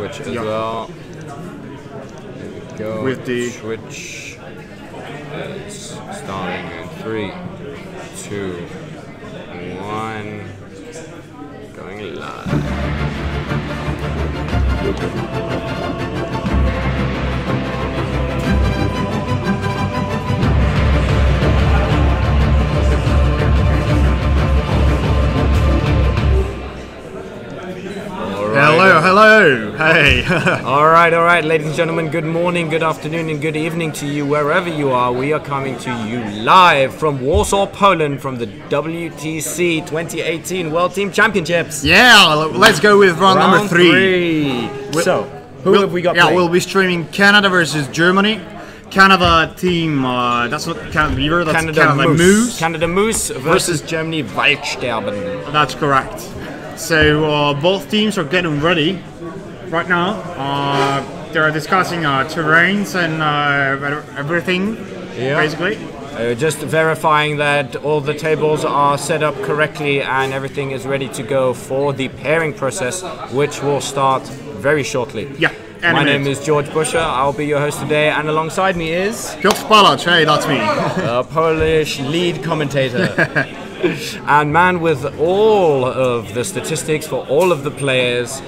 switch as well. There we go. With the switch. It's starting in 3, 2, 1. Going live. Hello, hey. all right, ladies and gentlemen, good morning, good afternoon, and good evening to you, wherever you are. We are coming to you live from Warsaw, Poland, from the WTC 2018 World Team Championships. Yeah, let's go with round number 3. So, who have we got playing? We'll be streaming Canada versus Germany. Canada team, that's not Canada Beaver, that's Canada Moose. Canada Moose versus Germany Waldsterben. That's correct. So both teams are getting ready right now. They're discussing terrains and everything, basically. Just verifying that all the tables are set up correctly and everything is ready to go for the pairing process, which will start very shortly. Yeah. My name is George Busher. I'll be your host today, and alongside me is Piotr Palacz. Hey, that's me. Polish lead commentator. And man with all of the statistics for all of the players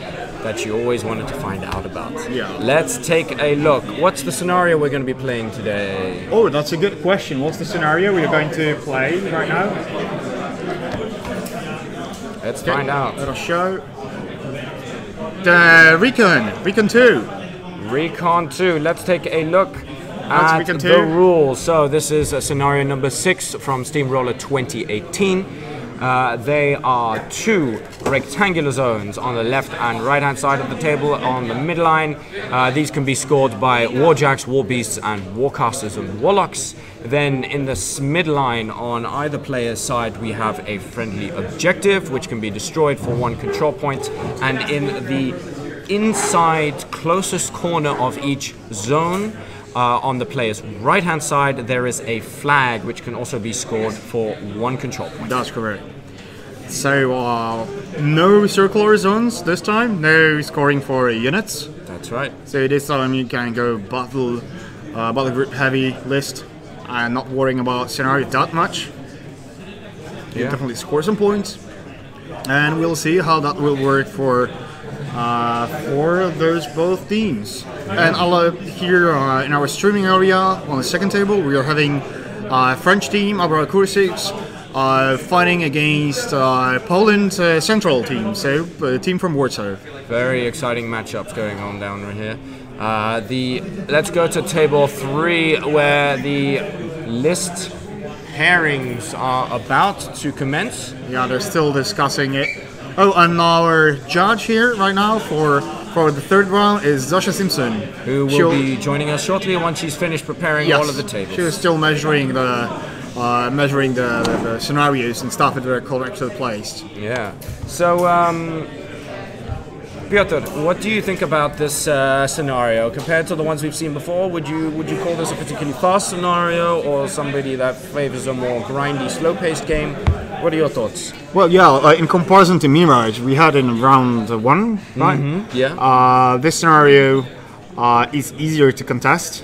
that you always wanted to find out about. Yeah. Let's take a look. What's the scenario we're going to be playing today? Oh, that's a good question. What's the scenario we're going to play right now? Let's find out. Little show. The Recon 2. Recon 2. Let's take a look at the rules. So this is scenario number 6 from Steamroller 2018. They are 2 rectangular zones on the left and right hand side of the table on the midline. These can be scored by Warjacks, Warbeasts and Warcasters and Warlocks. Then in the midline on either player's side we have a friendly objective which can be destroyed for 1 control point, and in the inside closest corner of each zone on the player's right hand side there is a flag which can also be scored for 1 control point. That's correct. So no circular zones this time, no scoring for units. That's right. So this time you can go battle group heavy list and not worrying about scenario that much. You definitely score some points, and we'll see how that will work for those both teams. And here in our streaming area on the second table we are having French team Abra Courses fighting against Poland Central team, so a team from Warsaw. Very exciting matchups going on down right here. Let's go to table 3 where the list pairings are about to commence. Yeah, they're still discussing it. Oh, and our judge here right now for the third round is Zosia Simpson, who will be joining us shortly once she's finished preparing all of the tables. She's still measuring the scenarios and stuff that are correctly placed. Yeah. So, Piotr, what do you think about this scenario compared to the ones we've seen before? Would you call this a particularly fast scenario or somebody that favors a more grindy, slow-paced game? What are your thoughts? Well, yeah, in comparison to Mirage, we had in round 1, right? Mm-hmm, yeah. This scenario is easier to contest.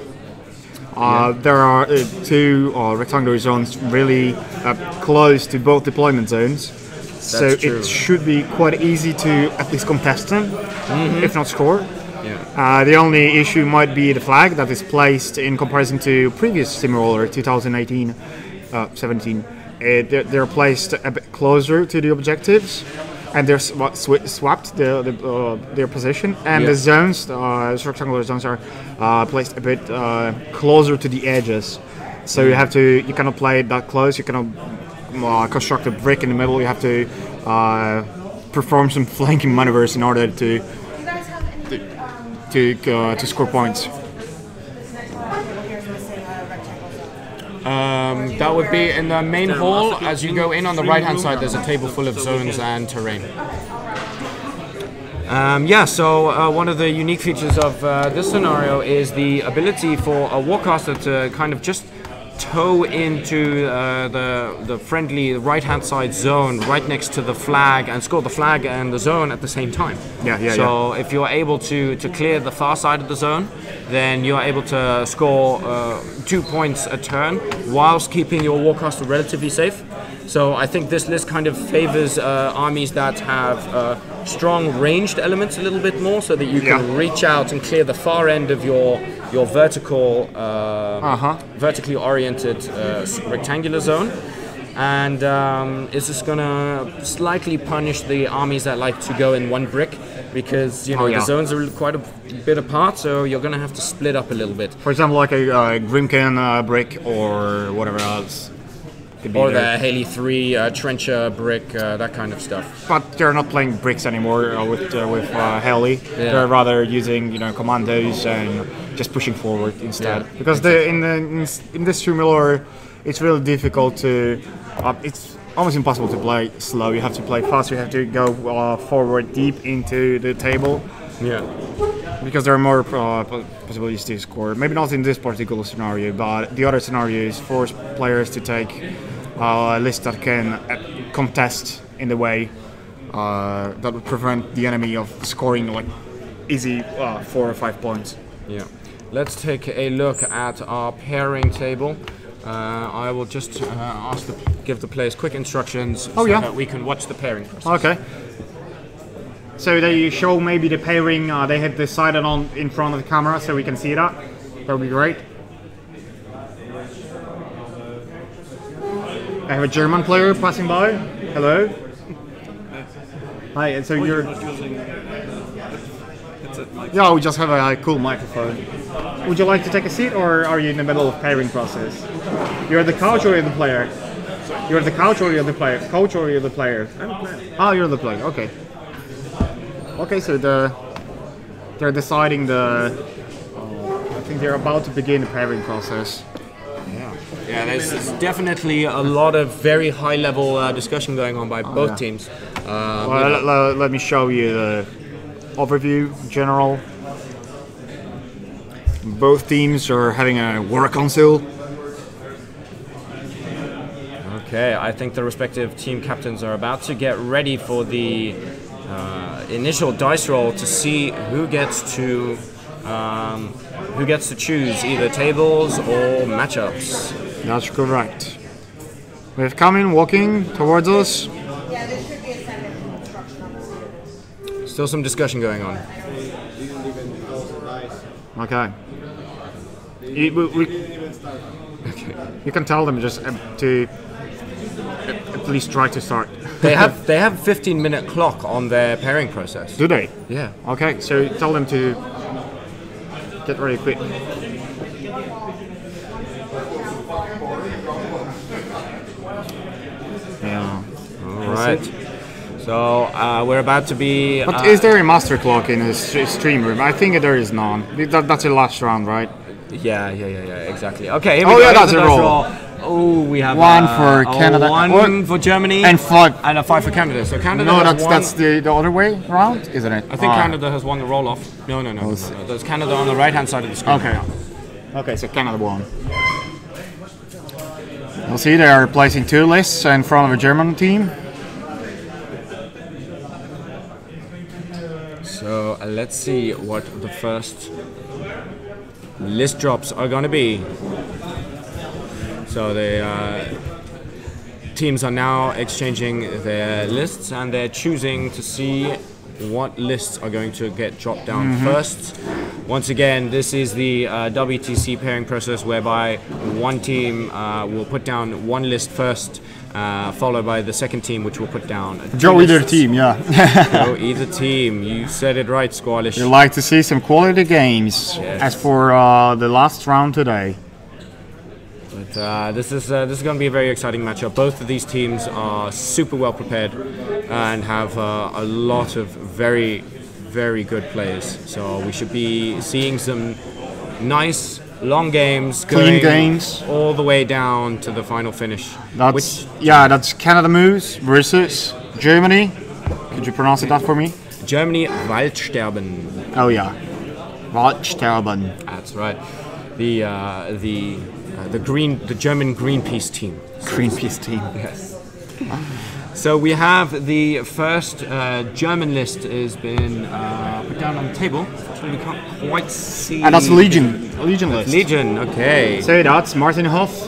There are 2 rectangular zones really close to both deployment zones. So it should be quite easy to at least contest them, if not score. Yeah. The only issue might be the flag that is placed in comparison to previous Steamroller 2018-17. They're placed a bit closer to the objectives, and they're swapped their position. And the zones, rectangular zones, are placed a bit closer to the edges. So you cannot play it that close. You cannot construct a brick in the middle. You have to perform some flanking maneuvers in order to score points. That would be in the main hall. As you go in on the right hand side there's a table full of zones and terrain. So one of the unique features of this scenario is the ability for a Warcaster to kind of just toe into the friendly right-hand side zone right next to the flag and score the flag and the zone at the same time. So if you're able to clear the far side of the zone, then you're able to score 2 points a turn whilst keeping your warcaster relatively safe. So I think this list kind of favors armies that have strong ranged elements a little bit more, so that you can reach out and clear the far end of your vertically oriented rectangular zone. And it's just gonna slightly punish the armies that like to go in one brick, because the zones are quite a bit apart, so you're gonna have to split up a little bit. For example, like a Grimkin brick or whatever else. Or the Haley 3 trencher brick, that kind of stuff. But they're not playing bricks anymore with Haley. They're rather using commandos and just pushing forward instead. Because in this Humilor, it's really difficult to. It's almost impossible to play slow. You have to play fast. You have to go forward deep into the table. Yeah. Because there are more possibilities to score. Maybe not in this particular scenario, but the other scenario is force players to take a list that can contest in the way that would prevent the enemy of scoring like easy 4 or 5 points. Yeah. Let's take a look at our pairing table. I will just give the players quick instructions so that we can watch the pairing process. Okay. So they show maybe the pairing they had decided on in front of the camera, so we can see that. That would be great. I have a German player passing by. Hello. Hi. So you're. Yeah, we just have a cool microphone. Would you like to take a seat, or are you in the middle of pairing process? You're the coach or you're the player? You're the coach or you're the player? Coach or you're the player? I'm the player. Oh, you're the player. Okay. Okay, so they're deciding I think they're about to begin the pairing process. Yeah, there's definitely a lot of very high-level discussion going on by both teams. Let me show you the overview, general. Both teams are having a war council. Okay, I think the respective team captains are about to get ready for the initial dice roll to see who gets to choose either tables or matchups. That's correct. We have Kamin walking towards us. Yeah, there should be a sentence instruction on the Still some discussion going on. Okay. You can tell them just to at least try to start. They have a 15-minute clock on their pairing process. Do they? Yeah. Okay, so tell them to get ready quick. Yeah. All right. So we're about to be. But is there a master clock in the stream room? I think there is none. That's the last round, right? Yeah, exactly. Okay, here we go. Yeah, that's a roll. Oh, we have one for Canada, one for Germany, and 5 and a 5 for Canada. So Canada. No, that's the other way around, isn't it? I think Canada has won the roll off. No. There's Canada on the right hand side of the screen. Okay, so Canada won. You'll see they are placing 2 lists in front of a German team. So let's see what the first list drops are going to be. So the teams are now exchanging their lists, and they're choosing to see what lists are going to get dropped down first. Once again, this is the WTC pairing process, whereby one team will put down one list first, followed by the second team, which will put down Go either team, yeah. Go either team. You said it right, Squalish. You like to see some quality games. Yes. As for the last round today. But this is going to be a very exciting matchup. Both of these teams are super well prepared and have a lot of very, very good players. So we should be seeing some nice long games, clean games, all the way down to the final finish. That's Canada Moose versus Germany. Could you pronounce that for me? Germany, Waldsterben. Oh yeah, Waldsterben. That's right. The the German Greenpeace team. Greenpeace team. Yes. So we have the first German list has been put down on the table. Actually, we can't quite see. And that's Legion list. Legion, okay. So that's Martin Hoff.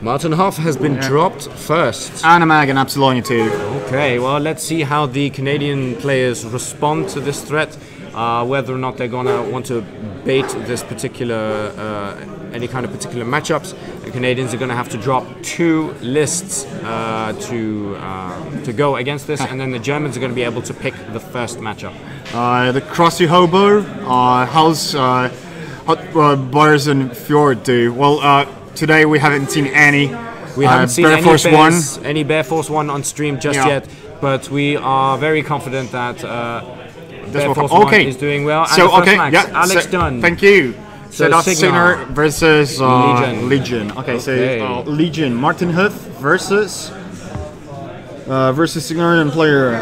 Martin Hoff has been dropped first. Anamag and Apsilonia too. Okay, well, let's see how the Canadian players respond to this threat. Whether or not they're gonna want to bait this particular any kind of particular matchups. The Canadians are gonna have to drop 2 lists to go against this, and then the Germans are gonna be able to pick the first matchup. The Crossy Hobo, how's Bars and Fjord do? Well, today we haven't seen any. We haven't seen any Bear Force 1 on stream just yet, but we are very confident that Bear Force 1 is doing well. So, and Alex Dunn. Thank you. So that's Signar Signar versus Legion. Okay, so Legion. Martin Huth versus Signarian player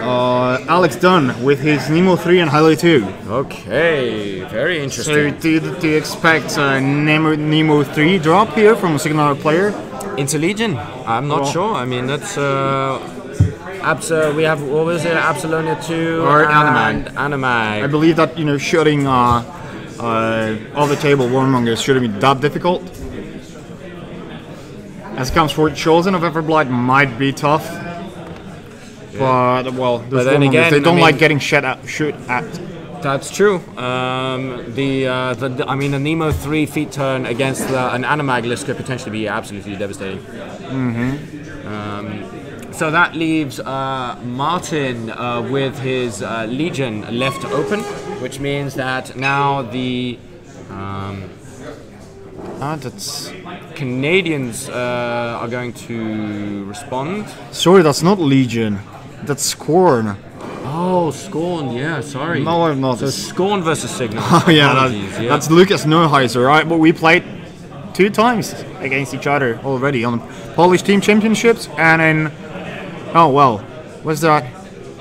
Alex Dunn with his Nemo 3 and Hilo 2. Okay, very interesting. So do you expect Nemo 3 drop here from a Signar player? Into Legion? I'm not sure. I mean, that's... we have, what was it, Apsilonia 2 or and Anamag. I believe that, shooting off the table Warmongers shouldn't be that difficult. As it comes for Chosen of Everblight might be tough. But, well, those then again, they don't like getting shot at. That's true. The Nemo 3 feet turn against an Anamag list could potentially be absolutely devastating. So that leaves Martin with his Legion left open, which means that now the Canadians are going to respond. Sorry, that's not Legion. That's Scorn. Oh, Scorn, yeah, sorry. No, I'm not. So Scorn versus Signal. Oh, yeah, that's Lucas Neuheiser, right? But we played 2 times against each other already on Polish Team Championships and in... Oh, well, was that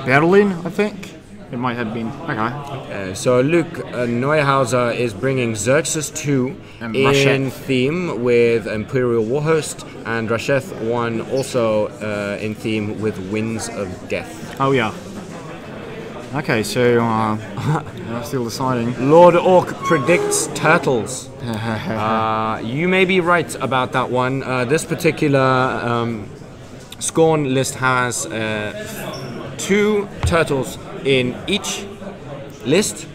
Berlin, I think? It might have been. Okay. So Luke Neuhauser is bringing Xerxes 2 in theme with Imperial Warhost, and Rasheth 1 also in theme with Winds of Death. Oh, yeah. Okay, so I'm still deciding. Lord Orc predicts turtles. You may be right about that one. This particular Scorn list has 2 turtles in each list,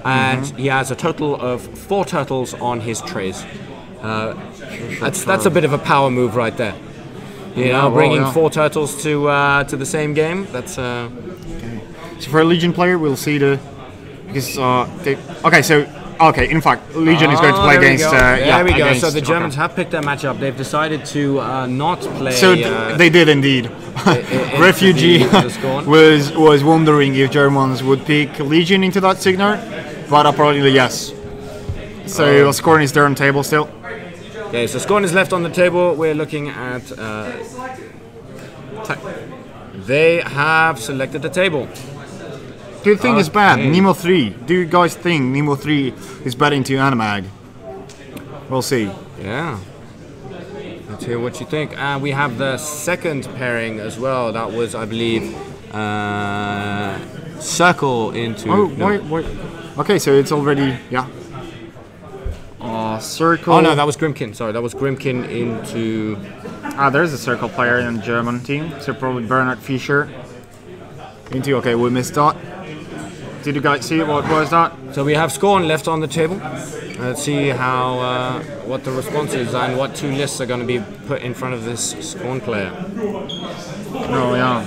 and he has a total of 4 turtles on his trays. That's a bit of a power move right there. Bringing 4 turtles to the same game. That's. So for a Legion player, we'll see in fact, Legion is going to play against... there we go. So the Germans have picked their matchup. They've decided to not play... So they did indeed. Refugee was wondering if Germans would pick Legion into that Signar, but apparently yes. So Scorn is there on the table still. Okay, so Scorn is left on the table. We're looking at... they have selected the table. Do you think it's bad? Nemo 3. Do you guys think Nemo 3 is bad into Anamag? We'll see. Yeah. Let's hear what you think. And we have the second pairing as well. That was, I believe, Circle into... Oh, wait. Okay, so it's already... Yeah. Circle... Oh, no, that was Grimkin. Sorry, that was Grimkin into... There's a Circle player in the German team. So probably Bernhard Fischer. Into... Okay, we missed that. Did you guys see what was that? So we have Scorn left on the table. Let's see how what the response is and what 2 lists are going to be put in front of this Scorn player. Oh yeah.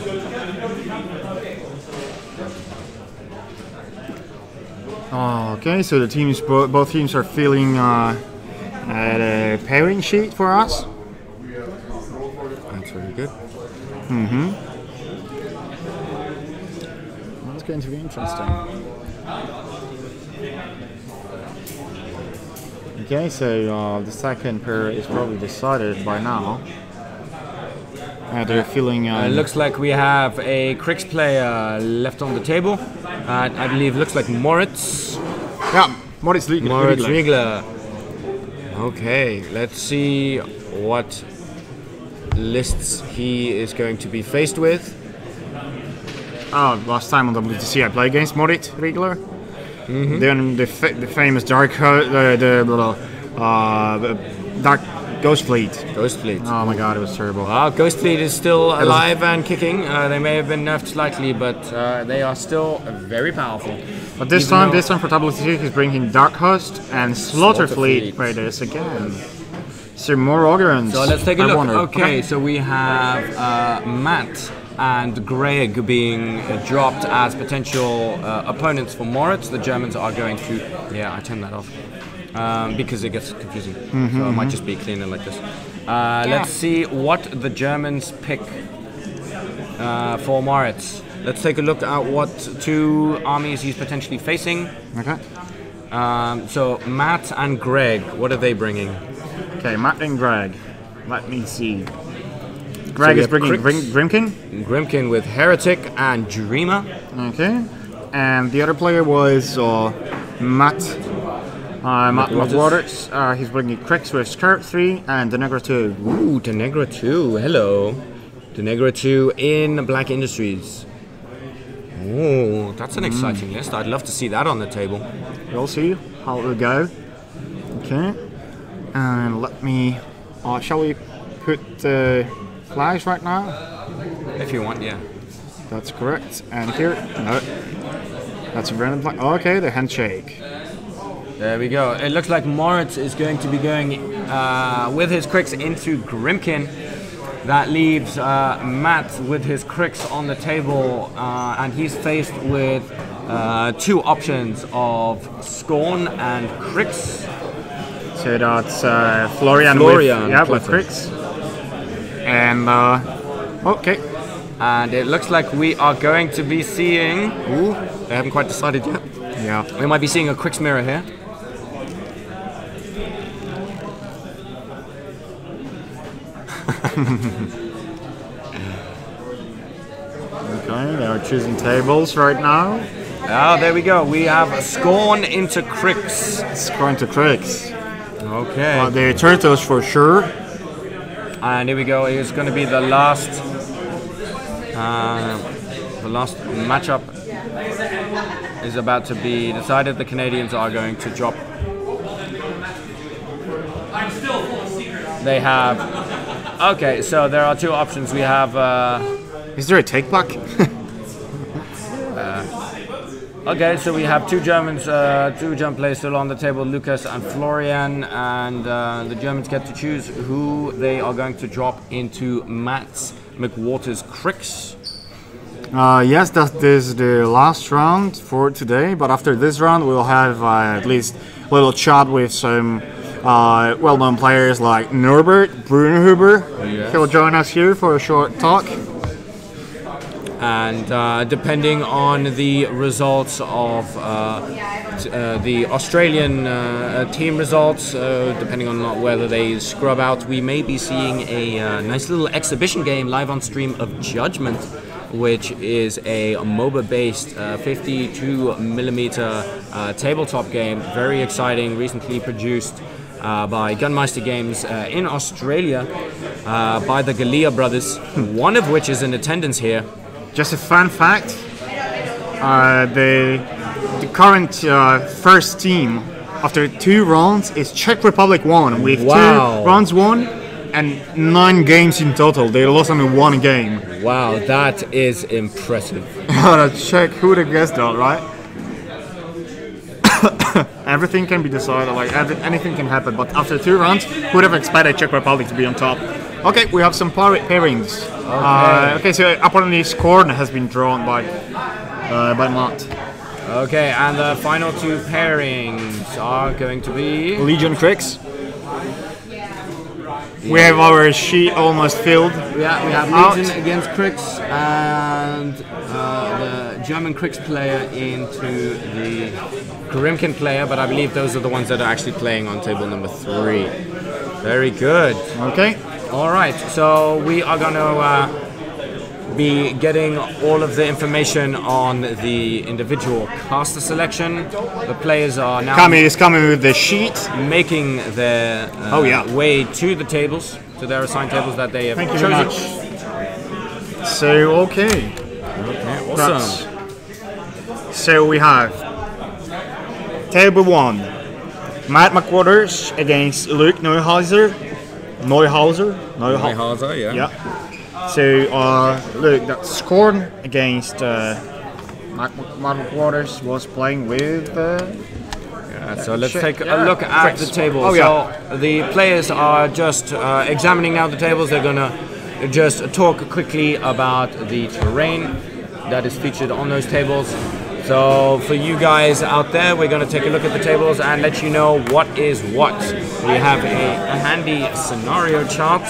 Okay, so the teams, both teams are filling a pairing sheet for us. That's really good. That's going to be interesting. Okay, so the second pair is probably decided by now. They're feeling. It looks like we have a Krix player left on the table. I believe looks like Moritz. Yeah, Moritz Riegler. Okay, let's see what lists he is going to be faced with. Oh, last time on WTC I played against Morit regular. Then the famous Dark Dark Ghost Fleet. Ghost Fleet. Oh my god, it was terrible. Ghost Fleet is still alive and kicking. They may have been nerfed slightly, but they are still very powerful. But this time for WTC, he's bringing Dark Host and Slaughter Fleet raiders again. So more Ogrons. So let's take a look. Okay, so we have Matt and Greg being dropped as potential opponents for Moritz. The Germans are going to... Yeah, I turned that off. Because it gets confusing. So it might just be cleaner like this. Let's see what the Germans pick for Moritz. Let's take a look at what two armies he's potentially facing. Okay. So Matt and Greg, what are they bringing? Okay, Matt and Greg. Let me see. Greg is bringing Grimkin. Grimkin with Heretic and Dreamer. Okay. And the other player was Matt Waters. He's bringing Crix with Scarab 3 and Denegra 2. Ooh, Denegra 2. Hello. Denegra 2 in Black Industries. Oh, that's an exciting list. I'd love to see that on the table. We'll see how it will go. Okay. And let me... shall we put the flags right now? If you want, yeah. That's correct. And here... No. That's a random flag. Okay, the handshake. There we go. It looks like Moritz is going to be going with his Crix into Grimkin. That leaves Matt with his Crix on the table, and he's faced with two options of Scorn and Crix. So that's Florian with Crix. And okay. And it looks like we are going to be seeing... Ooh, they haven't quite decided yet. Yeah. We might be seeing a Crix mirror here. Okay, they are choosing tables right now. Oh, there we go. We have Scorn into Crix. Scorn to Crix. Okay. Well, the turtles for sure. And here we go. It's going to be the last matchup is about to be decided. The Canadians are going to drop. They have. Okay, so there are two options. We have. Is there a take back? Okay, so we have two Germans, two German players still on the table, Lucas and Florian, and the Germans get to choose who they are going to drop into Matt's McWater's Crix. Yes, that is the last round for today, but after this round we'll have at least a little chat with some well-known players like Norbert Brunerhuber. Yes. He'll join us here for a short talk. And depending on the results of the Australian team results, depending on whether they scrub out, we may be seeing a nice little exhibition game live on stream of Judgment, which is a MOBA-based 52mm tabletop game. Very exciting, recently produced by Gunmeister Games in Australia by the Galea brothers, one of which is in attendance here. Just a fun fact, the current first team after 2 rounds is Czech Republic 1 with 2 rounds won and 9 games in total. They lost only 1 game. Wow, that is impressive. That's Czech, who would have guessed that, right? Everything can be decided, like anything can happen, but after 2 rounds, who would have expected Czech Republic to be on top? Okay, we have some pairings. Okay, so apparently Scorn has been drawn by Matt. Okay, and the final 2 pairings are going to be Legion Crix. We have our sheet almost filled. Yeah, we have Legion against Crix and the German Crix player into the Grimkin player, but I believe those are the ones that are actually playing on table number 3. Very good. Okay. All right, so we are going to be getting all of the information on the individual caster selection. The players are now coming with the sheet, making their way to the tables, to their assigned tables that they have Thank you chosen. very much. So okay, Awesome. So we have table 1, Matt McWaters against Luke Neuhauser, yeah. Yeah. So Luke, that scored against Matt McWaters was playing with. So let's take a look at the table. So the players are just examining now the tables. They're gonna just talk quickly about the terrain that is featured on those tables. So for you guys out there, we're going to take a look at the tables and let you know what is what. We have a handy scenario chart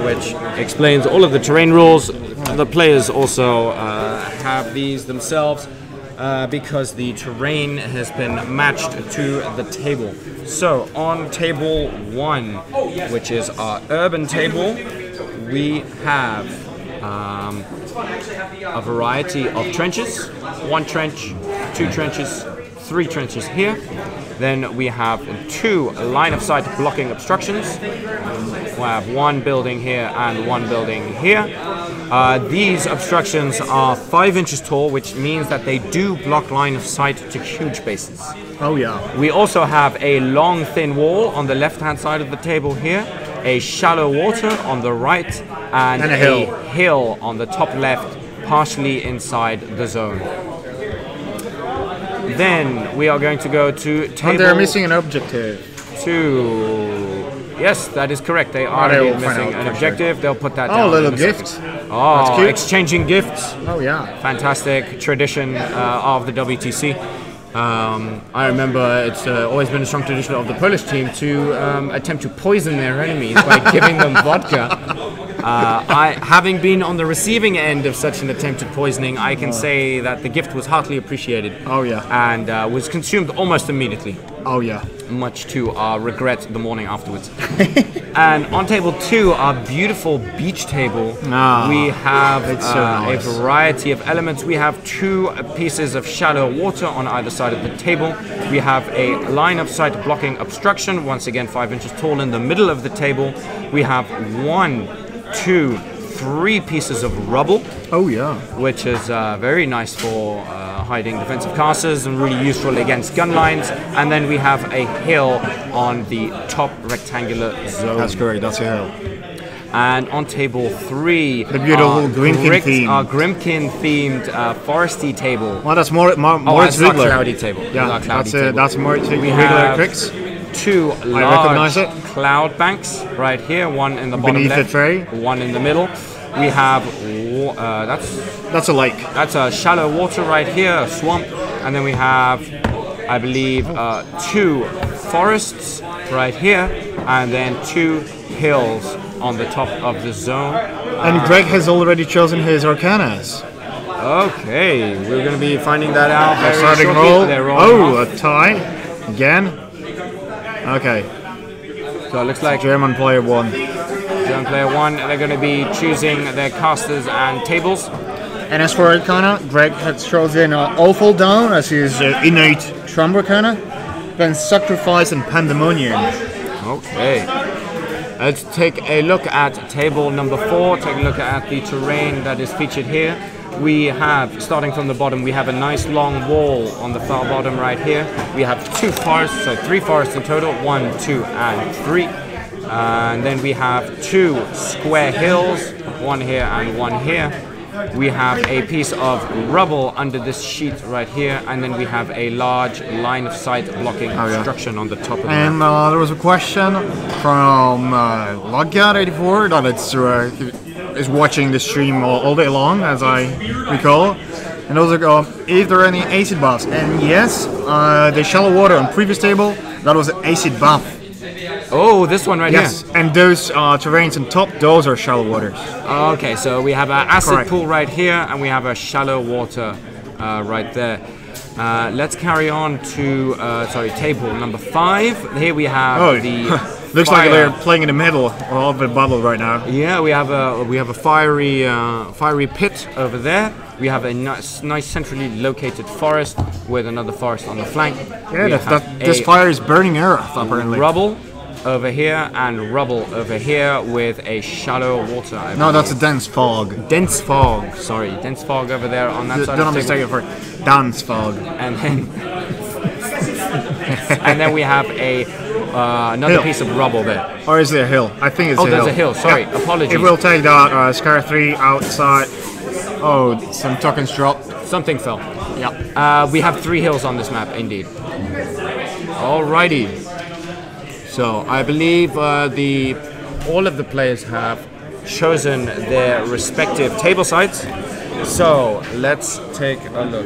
which explains all of the terrain rules. The players also have these themselves because the terrain has been matched to the table. So on table 1, which is our urban table, we have a variety of trenches. 1 trench, 2 trenches, 3 trenches here. Then we have 2 line of sight blocking obstructions. We have 1 building here and 1 building here. These obstructions are 5 inches tall, which means that they do block line of sight to huge bases. Oh yeah. We also have a long thin wall on the left hand side of the table here, a shallow water on the right, and a hill on the top left, partially inside the zone. Then we are going to go to table. They're missing an objective. 2. Yes, that is correct. They are missing an objective. They'll put that down. Oh, a little gift. Oh, that's cute. Exchanging gifts. Oh yeah. Fantastic tradition of the WTC. I remember it's always been a strong tradition of the Polish team to attempt to poison their enemies by giving them vodka. Having been on the receiving end of such an attempted poisoning, I can say that the gift was heartily appreciated. Oh yeah. And was consumed almost immediately. Oh yeah. Much to our regret the morning afterwards. And on table 2, our beautiful beach table, we have a variety of elements. We have 2 pieces of shallow water on either side of the table. We have a line of sight blocking obstruction, once again 5 inches tall, in the middle of the table. We have 1, 2, 3 pieces of rubble. Oh yeah. Which is very nice for hiding defensive casters and really useful against gun lines. And then we have a hill on the top rectangular zone. That's great, that's a hill. And on table 3, the beautiful Grimkin theme. Our Grimkin themed foresty table. Well, that's more that's our cloudy table. Yeah, that's more we have tricks. 2 large cloud banks right here, 1 in the bottom beneath left, the tray, 1 in the middle. We have that's a lake. That's a shallow water right here, a swamp, and then we have, I believe, 2 forests right here, and then 2 hills on the top of the zone. And Greg has already chosen his arcanas. Okay, we're going to be finding that out very starting shortly. roll. A tie again. Okay. So it looks like German player 1. German player 1. They're going to be choosing their casters and tables. And as for Arcana, Greg has chosen Awful Down as his innate Trump Arcana, then Sacrifice and Pandemonium. Okay. Let's take a look at table number 4. Take a look at the terrain that is featured here. We have, starting from the bottom, we have a nice long wall on the far bottom right here. We have 2 forests, so 3 forests in total, 1, 2, and 3. And then we have 2 square hills, 1 here and 1 here. We have a piece of rubble under this sheet right here, and then we have a large line of sight blocking obstruction on the top of the map. And there was a question from Loggat84 that is watching the stream all day long, as I recall. And those are if there are any acid buffs. And yes, the shallow water on previous table, that was an acid buff. Oh, this one right here. Yes, and those terrains on top, those are shallow waters. Okay, so we have an acid pool right here, and we have a shallow water right there. Let's carry on to table number 5. Here we have the. Looks like they're playing in the middle of the bubble right now. Yeah, we have a fiery pit over there. We have a nice centrally located forest with another forest on the flank. Yeah, this fire is burning earth apparently. Rubble over here and rubble over here with a shallow water. No, that's a dense fog. Dense fog. Sorry, dense fog over there on that side. Don't mistake it for dense fog. And then and then we have another hill. Piece of rubble there. Or is there a hill? I think it's a hill. Oh, there's a hill. Sorry, apologies. It will take that Scar 3 outside. Oh, some tokens dropped. Something fell. Yeah. We have 3 hills on this map, indeed. Alrighty. So I believe all of the players have chosen their respective table sites. So let's take a look.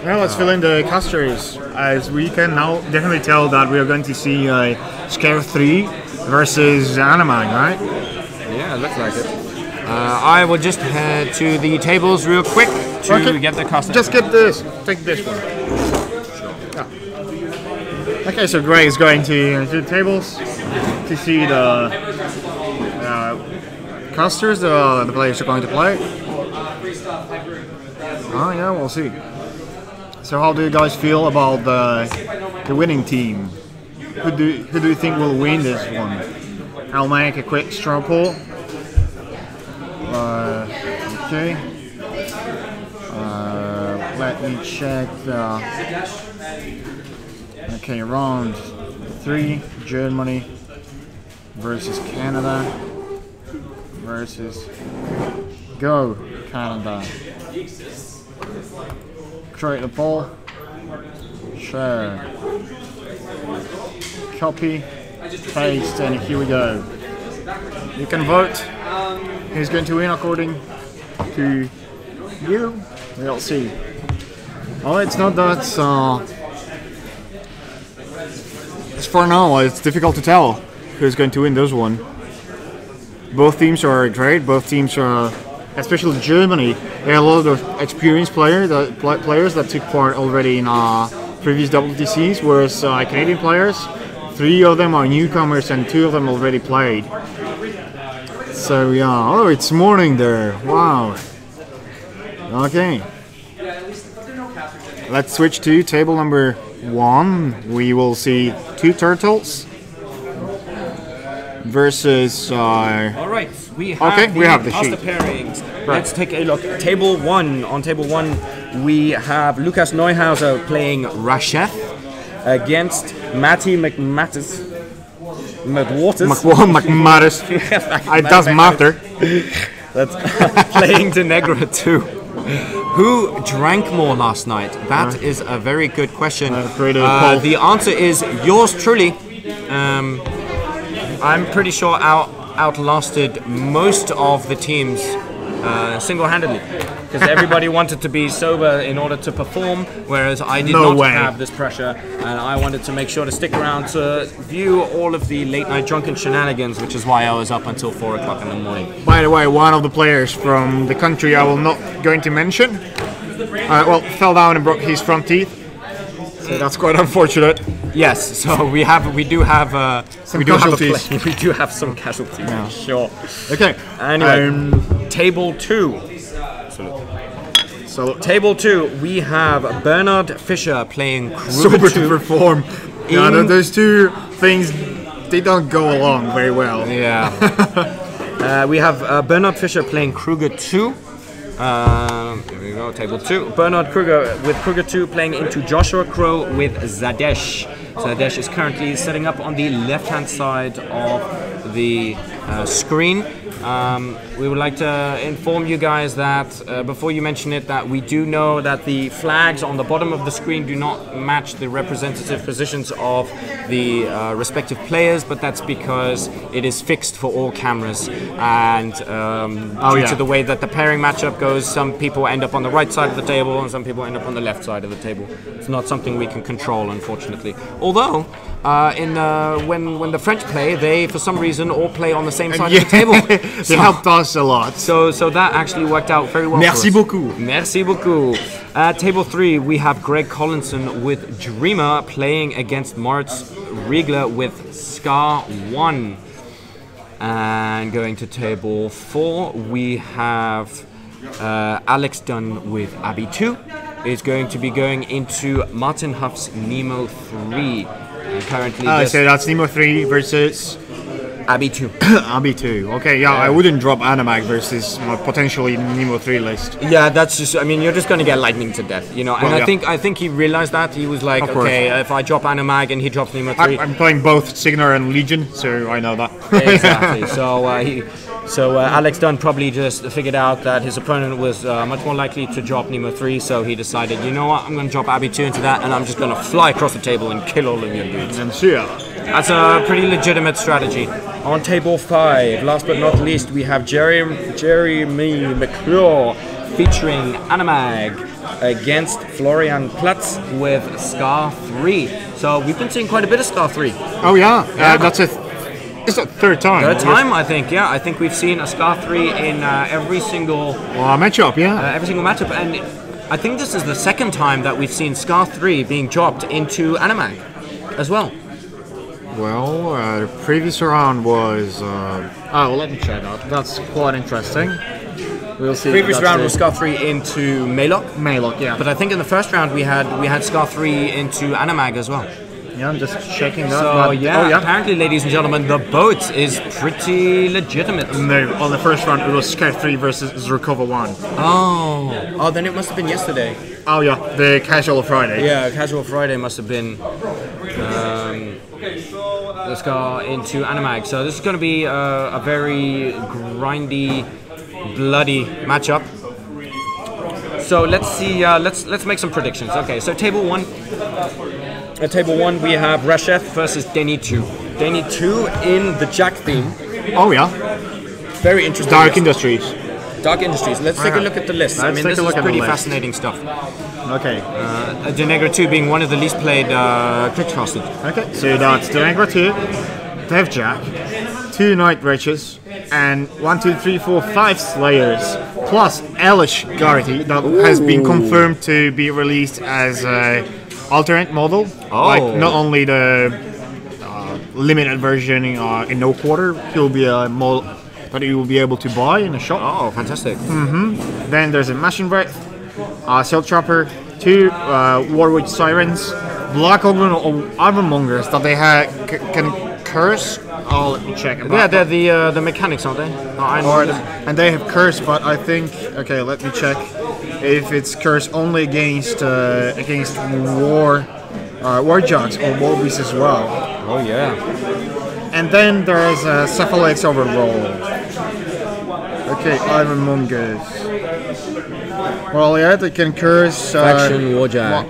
Well, let's fill in the casters, as we can now definitely tell that we are going to see Scare 3 versus Animine, right? Yeah, it looks like it. I will just head to the tables real quick to get the casters. Just get this. Take this one. Yeah. Okay, so Greg is going to the tables to see the casters the players are going to play. Oh yeah, we'll see. So how do you guys feel about the winning team? Who do you think will win this one? I'll make a quick straw poll. Okay. Let me check the. Okay, round 3, Germany versus Canada versus Go Canada. Create the poll, share, copy, paste, and here we go. You can vote who's going to win according to you. We'll see. Oh, it's not that. As for now, it's difficult to tell who's going to win this one. Both teams are great. Both teams are. Especially Germany, they have a lot of experienced players that took part already in previous WTCs, whereas Canadian players, 3 of them are newcomers and 2 of them already played. So yeah, oh, it's morning there. Wow. Okay. Let's switch to table number 1. We will see 2 turtles versus. All right, we have the sheet. pairings. Right. Let's take a look. Table 1. On table 1, we have Lucas Neuhauser playing Rasheth against Matty McWaters. It doesn't matter. That's playing Denegra 2. Who drank more last night? That is a very good question. The answer is yours truly. I'm pretty sure outlasted most of the teams single-handedly, because everybody wanted to be sober in order to perform, whereas I did not have this pressure, and I wanted to make sure to stick around to view all of the late-night drunken shenanigans, which is why I was up until 4 o'clock in the morning. By the way, one of the players from the country I will not going to mention, fell down and broke his front teeth. So that's quite unfortunate. Yes, so we do have some casualties. We do have some casualties. Yeah. Sure. Okay. Anyway, table 2. So table 2, we have Bernard Fischer playing Kruger Sober to perform. Yeah, those 2 things, they don't go along very well. Yeah. We have Bernard Fischer playing Kruger 2. There we go, table 2. Bernard Kruger with Kruger 2 playing into Joshua Crow with Zadesh. Zadesh is currently setting up on the left-hand side of the screen. We would like to inform you guys that before you mention it, that we do know that the flags on the bottom of the screen do not match the representative positions of the respective players, but that's because it is fixed for all cameras, and due to the way that the pairing matchup goes, some people end up on the right side of the table and some people end up on the left side of the table. It's not something we can control, unfortunately. Although when the French play, they for some reason all play on the same side of the table. They helped us a lot. So that actually worked out very well. Merci beaucoup. Merci beaucoup. At table 3, we have Greg Collinson with Dreamer playing against Moritz Riegler with Scar 1. And going to table 4, we have Alex Dunn with Abbey 2. Is going to be going into Martin Huff's Nemo 3. And currently, so that's Nemo 3 versus Abbey 2. Abbey 2. Okay, yeah, I wouldn't drop Animag versus my potentially Nemo 3 list. Yeah, that's just. I mean, you're just gonna get lightning to death, you know. And I think he realized that. He was like, okay, if I drop Animag and he drops Nemo 3, I'm playing both Signar and Legion, so I know that. Exactly. So Alex Dunn probably just figured out that his opponent was much more likely to drop Nemo 3, so he decided, you know what, I'm going to drop Abbey 2 into that, and I'm just going to fly across the table and kill all of your dudes. And see ya. That's a pretty legitimate strategy. On table 5, last but not least, we have Jeremy McClure featuring Animag against Florian Platz with Scar 3. So we've been seeing quite a bit of Scar 3. Oh yeah, that's it's the third time. Third time, I think. Yeah, I think we've seen a Scar 3 in every single matchup. Yeah, every single matchup, and I think this is the second time that we've seen Scar 3 being dropped into Animag as well. Well, the previous round was. Let me check out. That's quite interesting. We'll see. Previous round was Scar 3 into Maylok. Maylok, yeah. But I think in the first round we had Scar 3 into Animag as well. Yeah, I'm just checking that. So apparently, ladies and gentlemen, the boat is pretty legitimate. No, on the first round it was Scar 3 versus Zrukova 1. Oh, then it must have been yesterday. Oh yeah, the Casual Friday. Yeah, Casual Friday must have been the Scar into Animag. So this is going to be a very grindy, bloody matchup. So let's see. Let's make some predictions. Okay, so table 1. At table 1, we have Rasheth versus Denny 2. Denny 2 in the Jack theme. Oh yeah, very interesting. Dark Industries. Dark Industries. Let's take a look at the list. I mean, this is pretty fascinating stuff. Okay. Denegra 2 being one of the least played Crickcasted. Okay, so that's Denegra 2, Dev Jack, 2 Night Wretches, and 1, 2, 3, 4, 5 Slayers, plus Elish Garrity that has been confirmed to be released as a alternate model. Like not only the limited version in no quarter, he'll be a model that you will be able to buy in a shop. Oh, fantastic. Then there's a Machine Breath, Silk Trapper, 2 Warwitch Sirens, Black Ogre or Armormongers that they can curse. Oh, let me check. Yeah, they're the mechanics, aren't they? And they have curse, but I think let me check if it's curse only against war jugs or war beasts as well. Oh yeah. And then there's Cephalax Overroll. Okay, Ironmongers. Well, yeah, they can curse. Faction Warjack.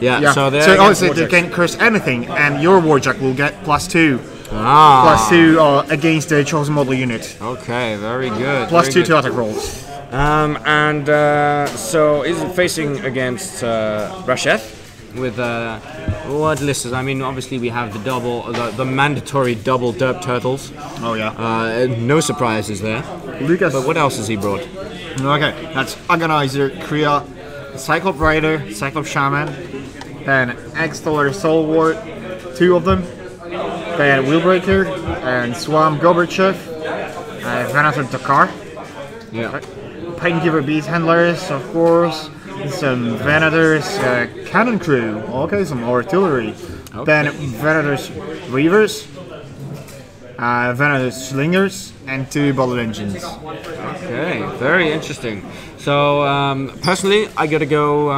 Yeah. So they can curse anything, and your Warjack will get +2. +2 against the chosen model unit. Okay, very good. +2 to attack rolls. So is it facing against Rasheth with what list is? I mean, obviously we have the mandatory double derp turtles. Oh yeah. No surprises there. Lucas. But what else has he brought? Okay, that's Agonizer, Kriya, Cyclops Rider, Cyclops Shaman, then X-Stellar Soul Ward, 2 of them, then Wheelbreaker, and Swamp Gorbachev, Venator Dakar. Yeah. Paingiver Beast Handlers, of course, some Venators, Cannon Crew, okay, some artillery, then Venators Reavers, Venators Slingers, and 2 bullet engines. Okay, very interesting. So personally, I gotta go.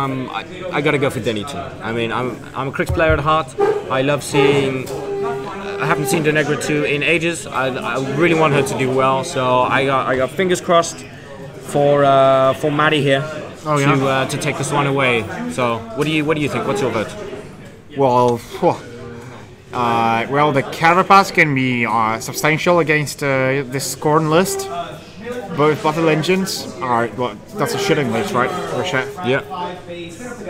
I gotta go for Denny 2. I mean, I'm a Crix player at heart. I love seeing. I haven't seen Denegra 2 in ages. I really want her to do well. So I got fingers crossed for Maddie here to take this one away. So what do you think? What's your vote? Well, the Carapace can be substantial against this Scorn list. both battle engines are, well, that's a shitting list, right? For a chef. Yeah.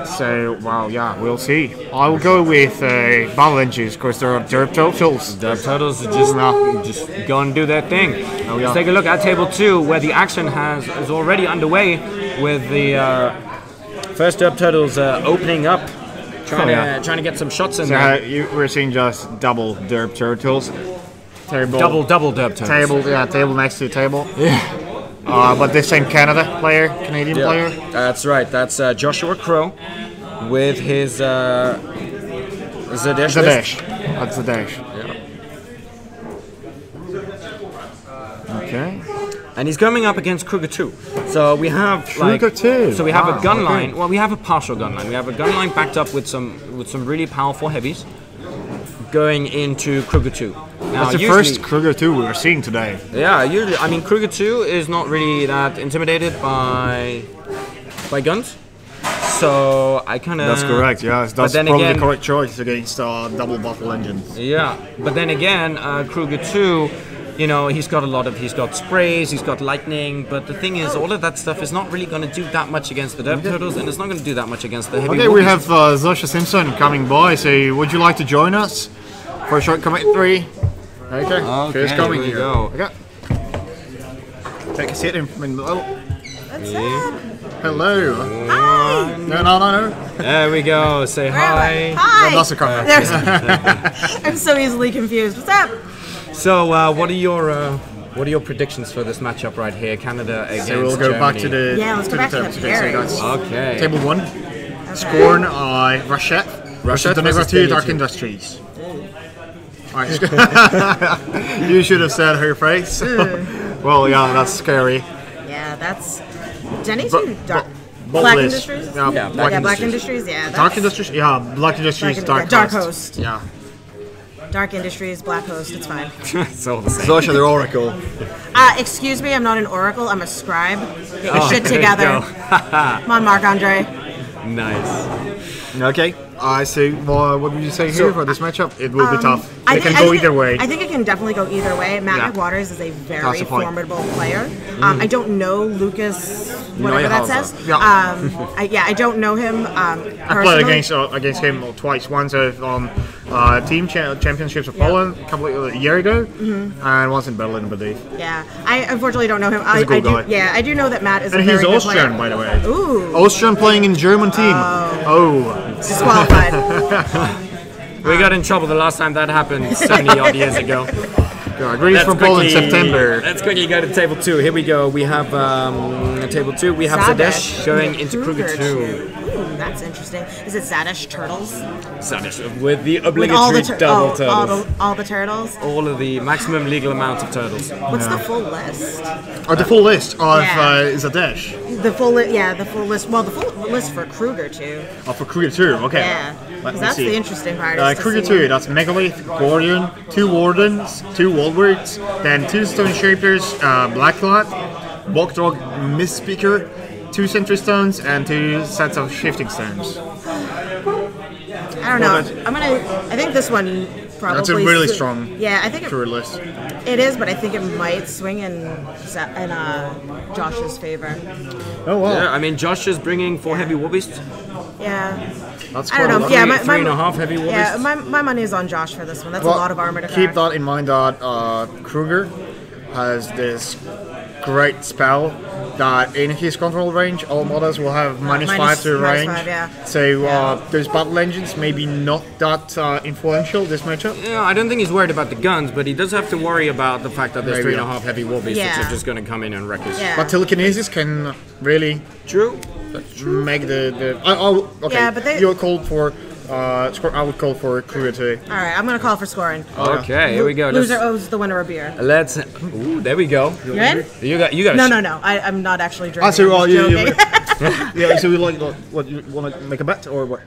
So, well, yeah, we'll see. I will go with battle engines because they're derp turtles. Derp turtles are just go and do their thing. Oh, yeah. Let's take a look at table 2, where the action is already underway with the first derp turtles opening up, trying to get some shots in So there. we're seeing just double derp turtles. Table. Double derp turtles. Table next to the table. Yeah. But this same Canadian player. That's right. That's Joshua Crow with his Zadesh. Zadesh. That's Zadesh. Yeah. Okay. And he's coming up against Kruger 2. So we have Kruger 2. So we have a gun line. Okay. Well, we have a partial gun line. We have a gun line backed up with some really powerful heavies going into Kruger 2. Now, That's the first Kruger 2 we're seeing today. Yeah, usually, I mean, Kruger 2 is not really that intimidated by guns. So I kind of... That's correct, yeah. That's then probably again, the correct choice against double battle engines. Yeah, but then again, Kruger 2, you know, he's got sprays, he's got lightning, but the thing is, all of that stuff is not really going to do that much against the derp turtles, and it's not going to do that much against the heavy Okay, we wolves. have Zosha Simpson coming by, so would you like to join us for a short commentary? Okay, here's coming here we here. go. Okay. Take a seat in the middle. What's up? Hello. Hi. No. There we go. Say hi. Hi. That's a comment. There's- I'm so easily confused. What's up? So, what are your predictions for this matchup right here, Canada against So we'll go back to Germany? the Yeah, let's go back to the so pairings. that's Okay. table 1. Okay. Scorn Rashette. Rashette the versus number 2 Dark Denny 2. Industries. Alright. You should have said her face. Well, yeah, that's scary. Yeah, that's Denny But- too. Dark. Bold Black list. Industries. Yeah, Yeah, Black Industries. Yeah. That's, Dark Industries? Yeah, Black Industries, Dark Dark Host. Host. Yeah. Dark Industries, Black Host. It's fine. It's all the same. Zosha, the Oracle. Excuse me, I'm not an oracle. I'm a scribe. Get your Oh, shit there you together. go. Come on, Marc Andre. Nice. Okay. I see. Well, what would you say here for this matchup? It will be tough. I It think- can I go think either way. I think it can definitely go either way. Matt Yeah. McWaters is a That's very the point. formidable player. I don't know Lucas, whatever that says. Yeah. I don't know him I personally. played against him twice. Once on team championships of Poland a year ago, and once in Berlin, I believe. Yeah, I unfortunately don't know him. He's a cool guy. Yeah, I do know that Matt is And a very he's good Austrian, player. by the way. Ooh, Austrian playing in German team. Oh. disqualified. We got in trouble the last time that happened 70 odd years ago. God, Greece from Poland, September. Let's quickly go to table 2. Here we go. We have table 2. We have Zadesh going into Kruger 2. Ooh, that's interesting. Is it Zadesh Turtles? Zadesh with the With all obligatory the double turtles. all the turtles. All of the maximum legal amount of turtles. What's the full list? Or the full list of Yeah. Zadesh. The full the full list. Well, the full list for Kruger too. Oh, for Kruger 2, okay. Yeah, Let because me that's see. the interesting part. is to Kruger see- 2, that's Megalith, Guardian, 2 Wardens, 2 Walwards, then 2 Stone Shapers, Blacklat, Bogdrog, Mistspeaker, 2 Sentry Stones, and 2 sets of Shifting Stones. I don't know. Well, I think this one probably. That's a really strong Yeah, I think Kruger list. it is, but I think it might swing in Josh's favor. Oh, wow. Yeah, I mean, Josh is bringing 4 heavy warbeasts. Yeah. That's I don't know. quite a lot. Yeah, Three and a half heavy warbeasts. Yeah, my money is on Josh for this one. That's Well, a lot of armor to keep crack. that in mind that Kruger has this great spell that in his control range, all models will have minus 5 to minus range. 5, yeah. So Yeah. those battle engines maybe not that influential this matchup. Yeah, I don't think he's worried about the guns, but he does have to worry about the fact that there's Maybe, 3.5 heavy warbeasts Yeah. which are just going to come in and wreck us. Yeah. But telekinesis can really True. That's true. make the. Okay. Yeah, but they- You're called for. I would call for Kruger today. All right, I'm gonna call for scoring. Okay, here we go. Loser Let's, owes the winner a beer. ooh, there we go. You in? You got. No. I'm not actually drinking. So I'm just joking. yeah. So you like what you want to make a bet or what?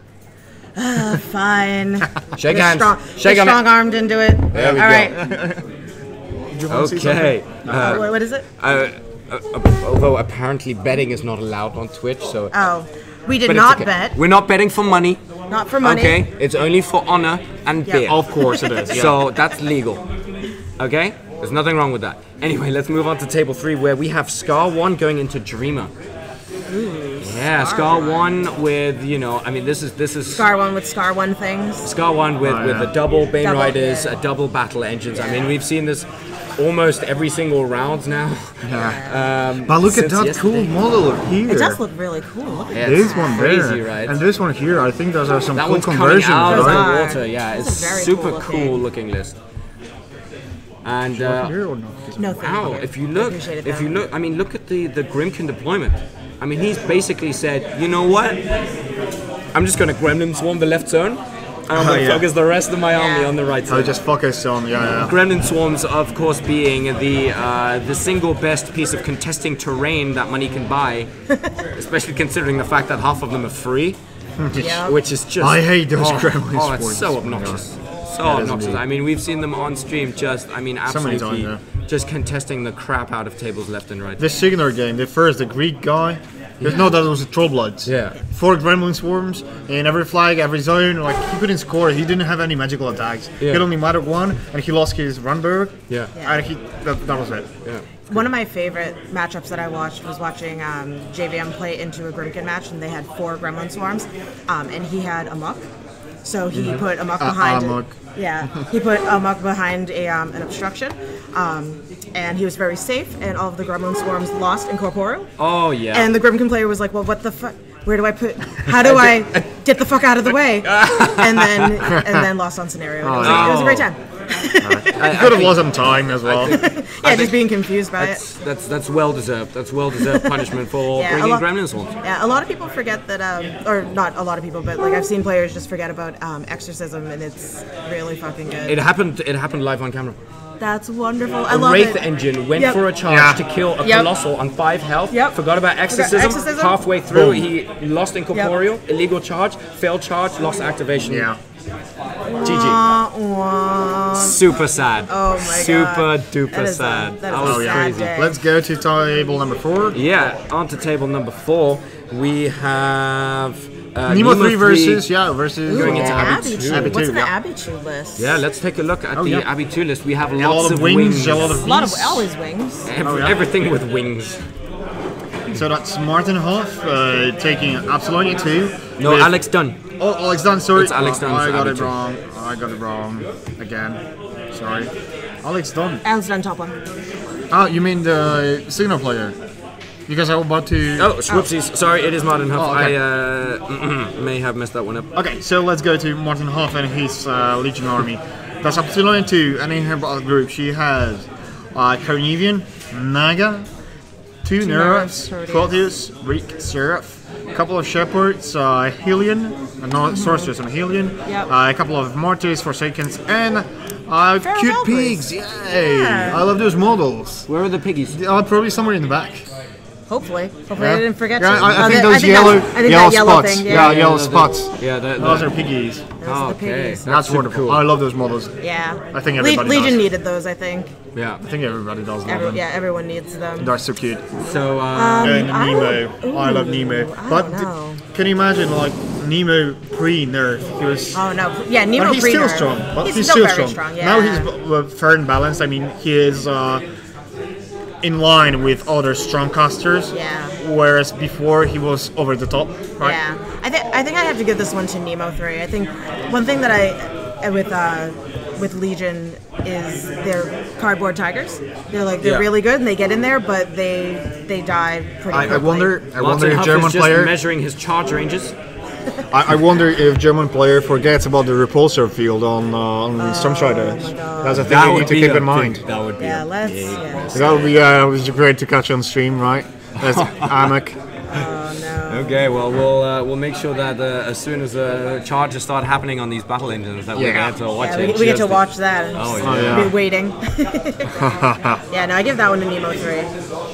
Fine. Shake Get hands. strong, Shake get on strong armed into it. There we All go. right. Do you want to say Okay. What is it? Although apparently betting is not allowed on Twitch, so. Oh, we did but it's not okay. bet. We're not betting for money. Not for money. Okay, it's only for honor and Yeah. beer. Of course it is. Yeah. So that's legal. Okay. There's nothing wrong with that. Anyway, let's move on to table 3 where we have Scar 1 going into Dreamer. Ooh, Yeah, Scar 1 with, you know, I mean, this is Scar 1 with Scar 1 things. Scar 1 with a double Bane Double, Riders, yeah. a double battle engines. I mean, we've seen this almost every single round now. But look at since that yesterday. cool model here. It does look really cool. Look at Yeah, This it's one crazy, there, right? and this one here. I think those are some That cool one's coming conversions, out of right? the water. Yeah, This it's is very super cool looking list. And Here or not? No, thank wow, you. if you I look, appreciate it, if though. you look, I mean, look at the Grimkin deployment. I mean, he's basically said, you know what? I'm just gonna Gremlin Swarm the left zone, and I'm gonna focus the rest of my army on the right I side. just focus on Gremlin Swarms, of course, being the single best piece of contesting terrain that money can buy, especially considering the fact that half of them are free, Yeah. which is just. I hate those oh, Gremlin Oh, it's Swarms. so Oh my obnoxious. So That is obnoxious. indeed. I mean, we've seen them on stream just, I mean, many absolutely times, just contesting the crap out of tables left and right. The Signar game, the Greek guy. No, that was a Trollbloods. Yeah. 4 Gremlin Swarms in every flag, every zone. Like, he couldn't score. He didn't have any magical attacks. He Yeah. could only matter 1, and he lost his Runberg. Yeah. And that was it. Yeah. One of my favorite matchups that I watched was watching JVM play into a Grimkin match, and they had 4 Gremlin Swarms, and he had Amok. So he put Amok behind. Amok. Yeah, he put Amok behind an obstruction, and he was very safe. And all of the Gremlin Swarms lost incorporeal. Oh, yeah. And the Grimkin player was like, "Well, what the fuck? Where do I put? How do I get the fuck out of the way?" and then lost on scenario. And it was a great time. He could have lost some time as well. Yeah, just being confused by it. That's well deserved. That's well deserved punishment for Yeah, bringing a lot- Gremlin Swarms. Yeah, a lot of people forget that, or not a lot of people, but like I've seen players just forget about exorcism, and it's really fucking good. It happened live on camera. That's wonderful. I A love Wraith it. engine went Yep. for a charge Yeah. to kill a Yep. Colossal on 5 health. Yep. Forgot about exorcism. Exorcism. Halfway through, Boom. he lost incorporeal, illegal charge, failed charge, lost activation. Yeah. GG. Super sad. Oh my Super God. duper That is sad. that That is was a sad crazy. day. Let's go to table number 4. Yeah, on to table number 4, we have Nemo 3 versus Going into Abbey 2. Abbey What's 2, in the yeah. Abbey 2 list? Yeah, let's take a look at the yeah. Abbey 2 list. We have A lots lot of of wings, a lot of A lot of bees. always wings. Everything with wings. So that's Martin Hoff taking Absolutely 2. No, with- Alex Dunn. Oh, Alex Dunn, sorry. It's Alex Dunn's I got Abbey it 2. wrong. I got it wrong. Again. Sorry. Alex Dunn. Alex done top one. Ah, you mean the Signal player? Because I was about to... Oh, whoopsies. Sorry, it is Martin Huff. Oh, okay. I may have messed that one up. Okay, so let's go to Martin Hoff and his Legion army. That's Absolutely 2, and in her battle group she has Carnivian, Naga, 2 Nerfs, Nerfs, Proteus, Reek, Seraph, a couple of Shepherds, Helion, no, Sorceress and Helion, Yep. a couple of Martyrs, Forsakens, and cute Valkyries. pigs! Yay! Yeah. I love those models. Where are the piggies? Probably somewhere in the back. Hopefully Yeah. I didn't forget Yeah, to. I Oh, think that- those that- yellow, I think yellow that yellow spots. thing, Yeah, yellow spots. Yeah, Those are piggies. Those are the okay. piggies. That's super wonderful. cool. I love those models. Yeah. I think everybody Legion does. needed those, I think. Yeah. I think everybody does love them. Yeah, everyone needs them. They're so cute. So, And I Nemo. don't- I love ooh, Nemo. I But don't know. can you imagine like Nemo pre-nerf? He was. Oh no, yeah, Nemo But he's still pre-nerf. strong. But He's he's still still very strong. yeah. Now he's fair and balanced. I mean, he is in line with other strong casters. Yeah. Whereas before he was over the top. Right? Yeah, I think I have to give this one to Nemo 3. I think one thing that I with Legion is they're cardboard tigers. They're Yeah. really good and they get in there, but they die pretty quickly. I wonder Martin if Huff German is just player. measuring his charge ranges. I wonder if German player forgets about the repulsor field on Stormstrider. my God. That's a thing you need to keep in mind. That would be Yeah, a let's. big- Yeah. That would be was great to catch on stream, right? That's Amak. Oh no. Okay, well, we'll make sure that as soon as charges start happening on these battle engines, that we Yeah. get to watch Yeah, it. we get to just- watch that and Oh, just yeah. be waiting. Yeah, no, I give that one to Nemo 3.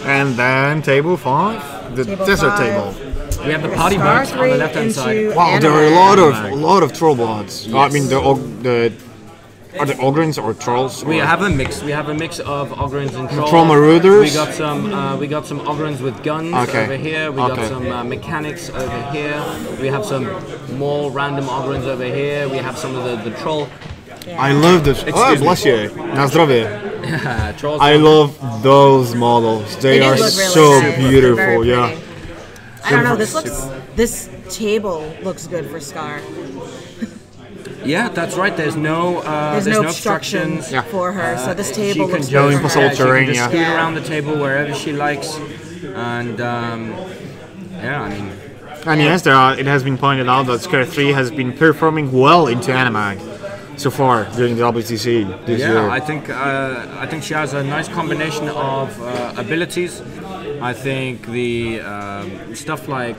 And then table 5, the Table desert 5. table. We have the party Star boats on 3 the left hand side. into Wow, there are a Animal. lot of Trollbloods. I mean, are the Ogrins or Trolls? We or- have a mix. We have a mix of Ogrins and Trolls. Troll Marauders? We got some Ogrins with guns Okay. over here. We got Okay. some mechanics over here. We have some more random Ogrins over here. We have some of the troll. I love this. Excuse me. Bless you. Na zdrowie. Trolls. I love those models. They are look really so nice. beautiful. They're very Yeah. pretty. I don't know. This table looks good for Scar. Yeah, that's right. There's no obstructions for her, so this table she looks can good just, for impossible her. she can terrain, just yeah. scoot around the table wherever she likes, and yeah, I mean, And yes, it has been pointed out that Scare 3 has been performing well into Animag so far during the WTC this year. I think she has a nice combination of abilities. I think the stuff like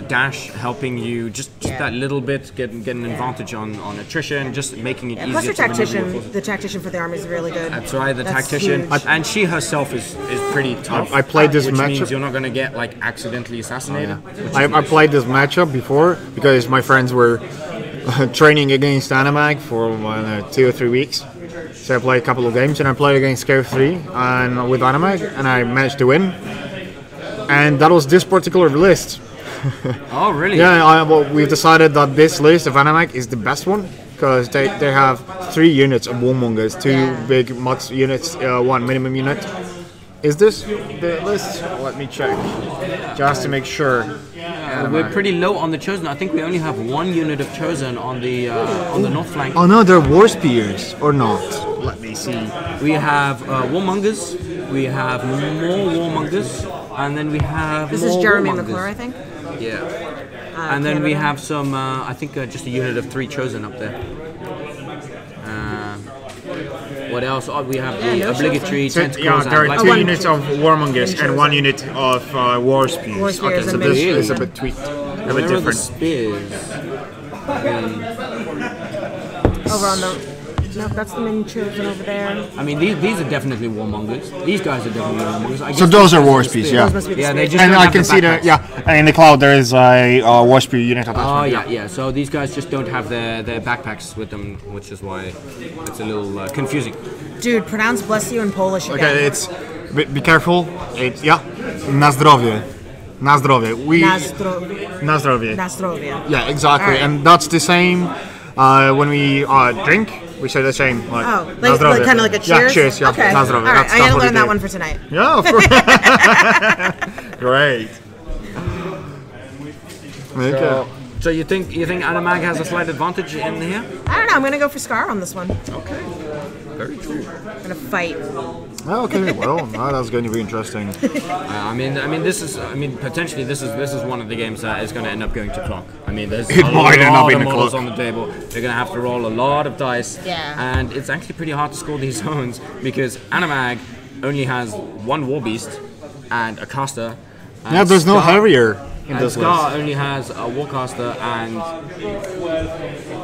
dash helping you just that little bit get an advantage on attrition, just making it easier. Plus her to maneuver tactician, with. the tactician for the army is really good. That's right, the That's tactician, huge. and she herself is pretty tough. I played this which matchup. means you're not going to get like accidentally assassinated. I played this matchup before because my friends were training against Animag for 2 or 3 weeks. So I played a couple of games and I played against Scare 3 and with Animag and I managed to win. And that was this particular list. Oh, really? Yeah, well, we've decided that this list of Animag is the best one because they have 3 units of warmongers, 2 big max units, 1 minimum unit. Is this the list? Let me check, just to make sure. We're pretty low on the chosen. I think we only have 1 unit of chosen on the north flank. Oh no, they're war spears or not? Let me see. We have warmongers. We have more warmongers, and then we have. This more is Jeremy warmongers. McClure, I think. Yeah. And then we Canada. have some. I think just a unit of 3 chosen up there. What else? Oh, we have the no obligatory So, tentacles. there are and 2 black- units of warmongers and 1 unit of war spears. War spears Okay, so and this maybe- is a bit tweaked, a bit Where are the different. spears? Over on the. Nope, that's the mini chosen over there. I mean, these are definitely warmongers. These guys are definitely warmongers. I So guess those are these war the spears, spears. yeah. Those must be the Yeah, they spears. just And don't I have can the see backpacks. and in the cloud there is a war spear unit attachment. Oh yeah. So these guys just don't have their backpacks with them, which is why it's a little confusing. Dude, pronounce bless you in Polish again. Okay, it's be careful. It's na zdrowie. Na zdrowie. Na zdrowie. Na zdrowie. Yeah, exactly. Alright. And that's the same when we drink. We say the same. Like, Oh, na zdrowie. like kind of like a cheers? Yeah, cheers. Yeah, Okay. na zdrowie. All right, That's I gotta what learn we that do. one for tonight. Yeah, of course. Great. Okay. So you think Animag has a slight advantage in here? I don't know. I'm gonna go for Scar on this one. Okay. Very true. I'm gonna fight. Okay, well, that's going to be interesting. I mean, potentially this is one of the games that is going to end up going to clock. I mean, there's It a might end up lot in of the models clock. on the table. They're going to have to roll a lot of dice. Yeah. And it's actually pretty hard to score these zones because Animag only has 1 war beast and a caster. And Yeah, there's no Scar- Harrier in And this Scar list. only has a warcaster and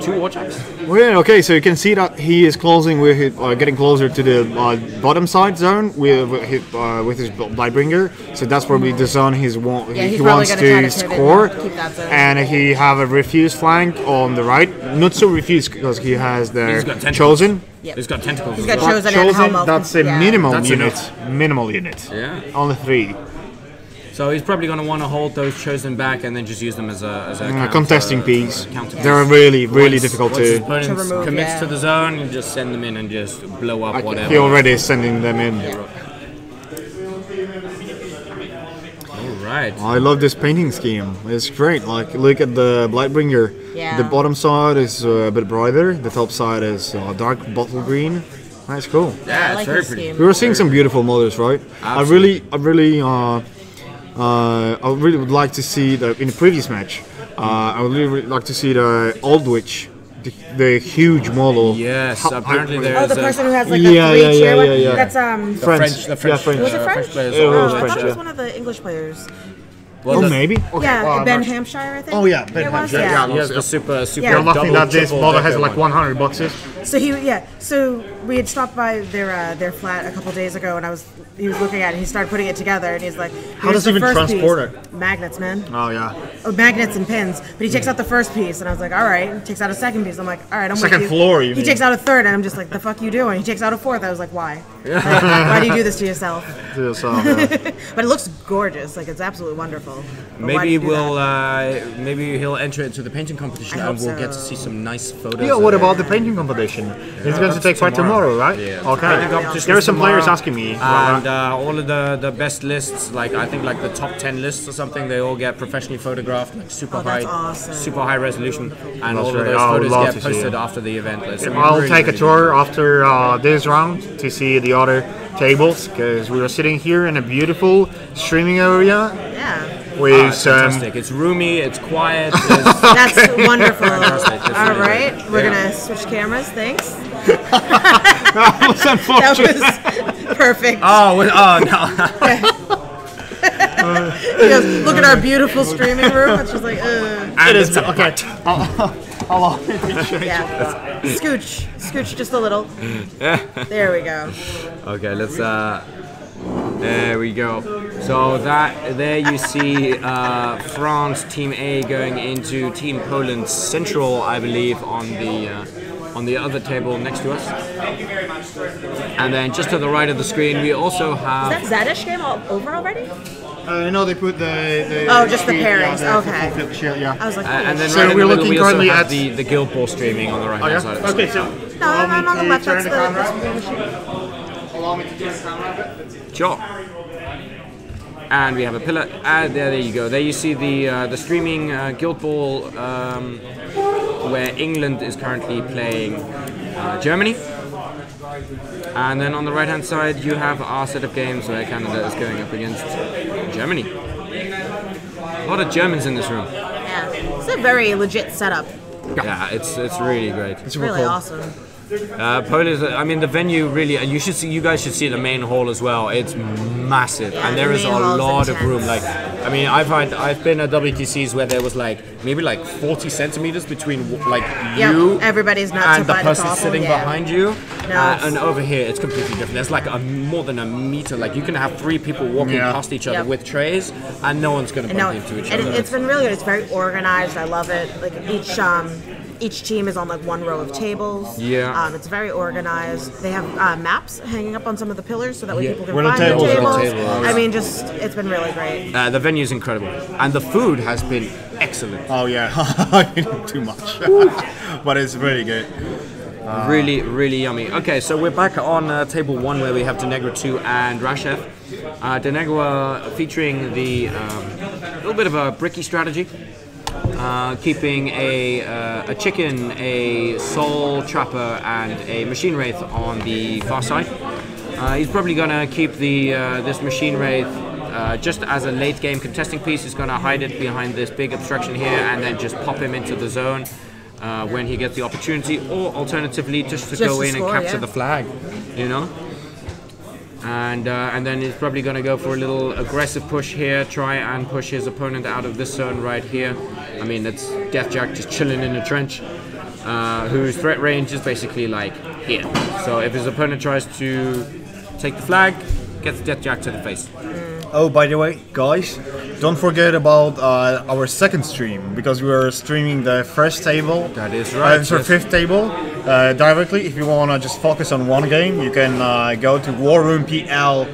2 war chaps. Well, yeah, okay, so you can see that he is closing with his, getting closer to the bottom side zone with his Blightbringer. So that's probably the zone Yeah, he he's probably wants gonna try to to pivot score. and keep that zone. And he have a refuse flank on the right. Not so refuse because he has the He's got tentacles. chosen. Yep. He's got tentacles. He's as got well. chosen and Helmo. That's a Yeah. minimal That's unit. enough. Minimal unit. Yeah. Only 3. So he's probably going to want to hold those chosen back and then just use them as a counter- Contesting piece. counter piece. They're really Once- difficult once his to. opponent To remove, commits yeah. to the zone, you just send them in and just blow up whatever. He already is sending them in. All right. I love this painting scheme. It's great. Like, look at the Blightbringer. Yeah. The bottom side is a bit brighter. The top side is dark bottle green. That's cool. Yeah, I it's like very this pretty. scheme. We were seeing some beautiful models, right? Absolutely. I really would like to see in the previous match. I would really like to see the Aldwych, the huge model. Yes, How- apparently how- there Oh, is the a person who has like Yeah, the 3 yeah, cheer yeah, one? yeah, yeah. That's French. the French, French. Was it French? players. It was Oh, I French, thought it was yeah. one of the English players. Oh, maybe. Okay. Yeah, well, I'm Ben not- Hampshire, I think. Oh yeah, Ben It was? Hampshire. Yeah. He has the super Yeah. You're lucky double, that this triple model has decker like one. 100 boxes. So we had stopped by their flat a couple days ago, and he was looking at it. He started putting it together, and he's like, How does "Here's he the even first transport piece." Magnets, man. Oh yeah. Oh, magnets and pins. But he takes out the first piece, and I was like, all right. He takes out a second piece. I'm like, all right, I'm with Second you. floor, you He mean? takes out a third, and I'm just like, the fuck you doing? He takes out a fourth. I was like, why? Why do you do this to yourself? To yourself, yeah. But it looks gorgeous. Like, it's absolutely wonderful. But Maybe maybe he'll enter into the painting competition and we'll get to see some nice photos. Yeah, what about the painting competition? It's going to take part tomorrow, right? Yeah. Okay. There are some players asking me. And all of the best lists, like I think like the top 10 lists or something, they all get professionally photographed, like super high resolution, and all of those photos get posted after the event. I'll take a tour after this round to see the other tables, because we are sitting here in a beautiful streaming area. Yeah. It's fantastic. It's roomy, it's quiet. That's wonderful. Fantastic. All right, we're gonna switch cameras. Thanks. That was unfortunate. That was perfect. Oh no. He goes, look at our beautiful streaming room. It's just like, It is okay. I'll yeah. Scooch just a little. There we go. Okay, let's. There we go. So there you see France Team A going into Team Poland Central, I believe, on the other table next to us. And then just to the right of the screen, we also have. Is that Zadish game all over already? No, they put the just the pairings. Okay. Yeah. I was like, and then so right we're in the looking middle, we currently also at have the Guild Ball streaming on the right hand side of the screen. Okay, so no, I'm on the left. That's the allow me to turn the camera a bit. Sure. And we have a pillar. There you go. There you see the streaming Guild Ball, where England is currently playing Germany. And then on the right-hand side, you have our set of games where Canada is going up against Germany. A lot of Germans in this room. Yeah, it's a very legit setup. Yeah, it's really great. It's really awesome. Poland, I mean, the venue really, and you guys should see the main hall as well. It's massive, and there is a lot of room. Like, I mean, I've been at WTCs where there was maybe 40 centimeters between you, everybody's not and the person sitting behind you. No, and over here, it's completely different. There's like more than a meter. Like, you can have 3 people walking past each other with trays, and no one's going to bump into each other. It's been really good. It's very organized. I love it. Like each team is on one row of tables. Yeah. It's very organized. They have maps hanging up on some of the pillars so that way people can Where the find the tables tables. I mean, it's been really great. The venue's incredible, and the food has been excellent. Oh yeah, too much, but it's really good. Really, really yummy. Okay, so we're back on table 1 where we have Denegra 2 and Rashev. Denegra featuring the little bit of a bricky strategy. Keeping a chicken, a soul trapper, and a machine wraith on the far side. He's probably gonna keep this machine wraith just as a late game contesting piece. He's gonna hide it behind this big obstruction here, and then just pop him into the zone when he gets the opportunity, or alternatively just to go in and capture the flag, you know. And then he's probably going to go for a little aggressive push here, try and push his opponent out of this zone right here. I mean, that's Deathjack just chilling in the trench, whose threat range is basically like here. So if his opponent tries to take the flag, gets Deathjack to the face. Oh, by the way, guys, don't forget about our second stream, because we are streaming the first table. That is right. It's our fifth table. Directly, if you want to just focus on one game, you can go to War Room PL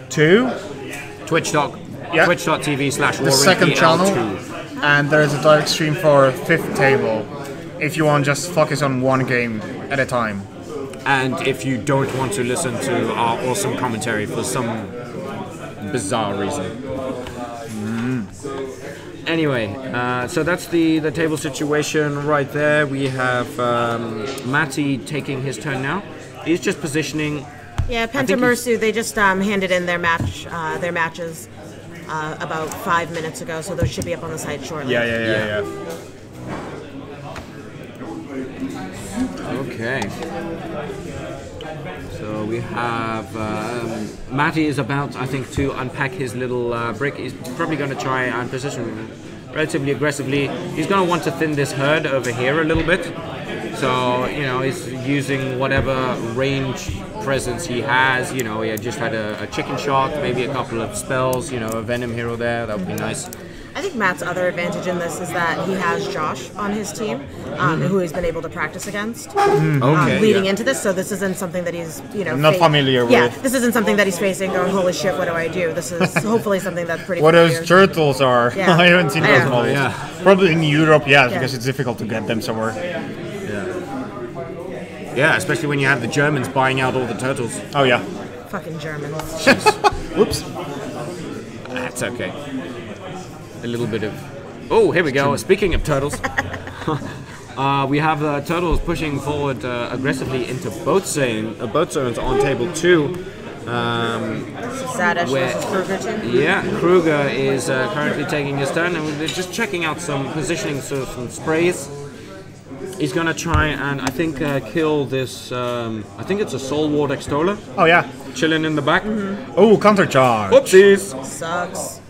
2. Twitch.tv/War The second channel. And there's a direct stream for fifth table, if you want to just focus on one game at a time. And if you don't want to listen to our awesome commentary for some bizarre reason. Anyway, so that's the table situation right there. We have Matty taking his turn now. He's just positioning. Yeah, Penta Mersu, they just handed in their matches about 5 minutes ago, so those should be up on the site shortly. Yeah. Okay. So we have Matty is about, I think, to unpack his little brick. He's probably going to try and position relatively aggressively. He's going to want to thin this herd over here a little bit. So, you know, he's using whatever range presence he has. You know, he just had a chicken shot, maybe a couple of spells, you know, a venom here or there. That would be nice. I think Matt's other advantage in this is that he has Josh on his team, who he's been able to practice against leading into this. So this isn't something that he's not familiar with. Yeah, this isn't something that he's facing going, holy shit, what do I do? This is hopefully something that's pretty What familiar. those turtles are. Yeah. I haven't seen those models. Yeah. Probably in Europe, because it's difficult to get them somewhere. Yeah, especially when you have the Germans buying out all the turtles. Oh yeah. Fucking Germans. Whoops. That's okay. A little bit of... Oh, here we go. Speaking of turtles. We have turtles pushing forward aggressively into both zones on table 2. Sadish versus Kruger too. Yeah, Kruger is currently taking his turn, and we're just checking out some positioning, so some sprays. He's gonna try and I think kill this. I think it's a Soul Ward Extoller. Oh yeah. Chilling in the back. Oh, counter charge. Whoopsies. Sucks.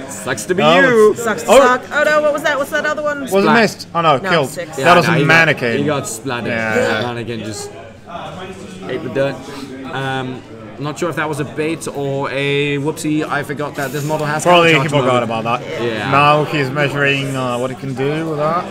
Sucks to be you. Sucks to suck. Oh no, what was that? What's that other one? Was it missed? Oh no, killed. 6. That was a he mannequin. got splattered. Yeah. Mannequin just ate the dirt. Not sure if that was a bait or a whoopsie. I forgot that this model has. Probably he counter charge forgot mode. about that. Yeah. Now he's measuring what he can do with that.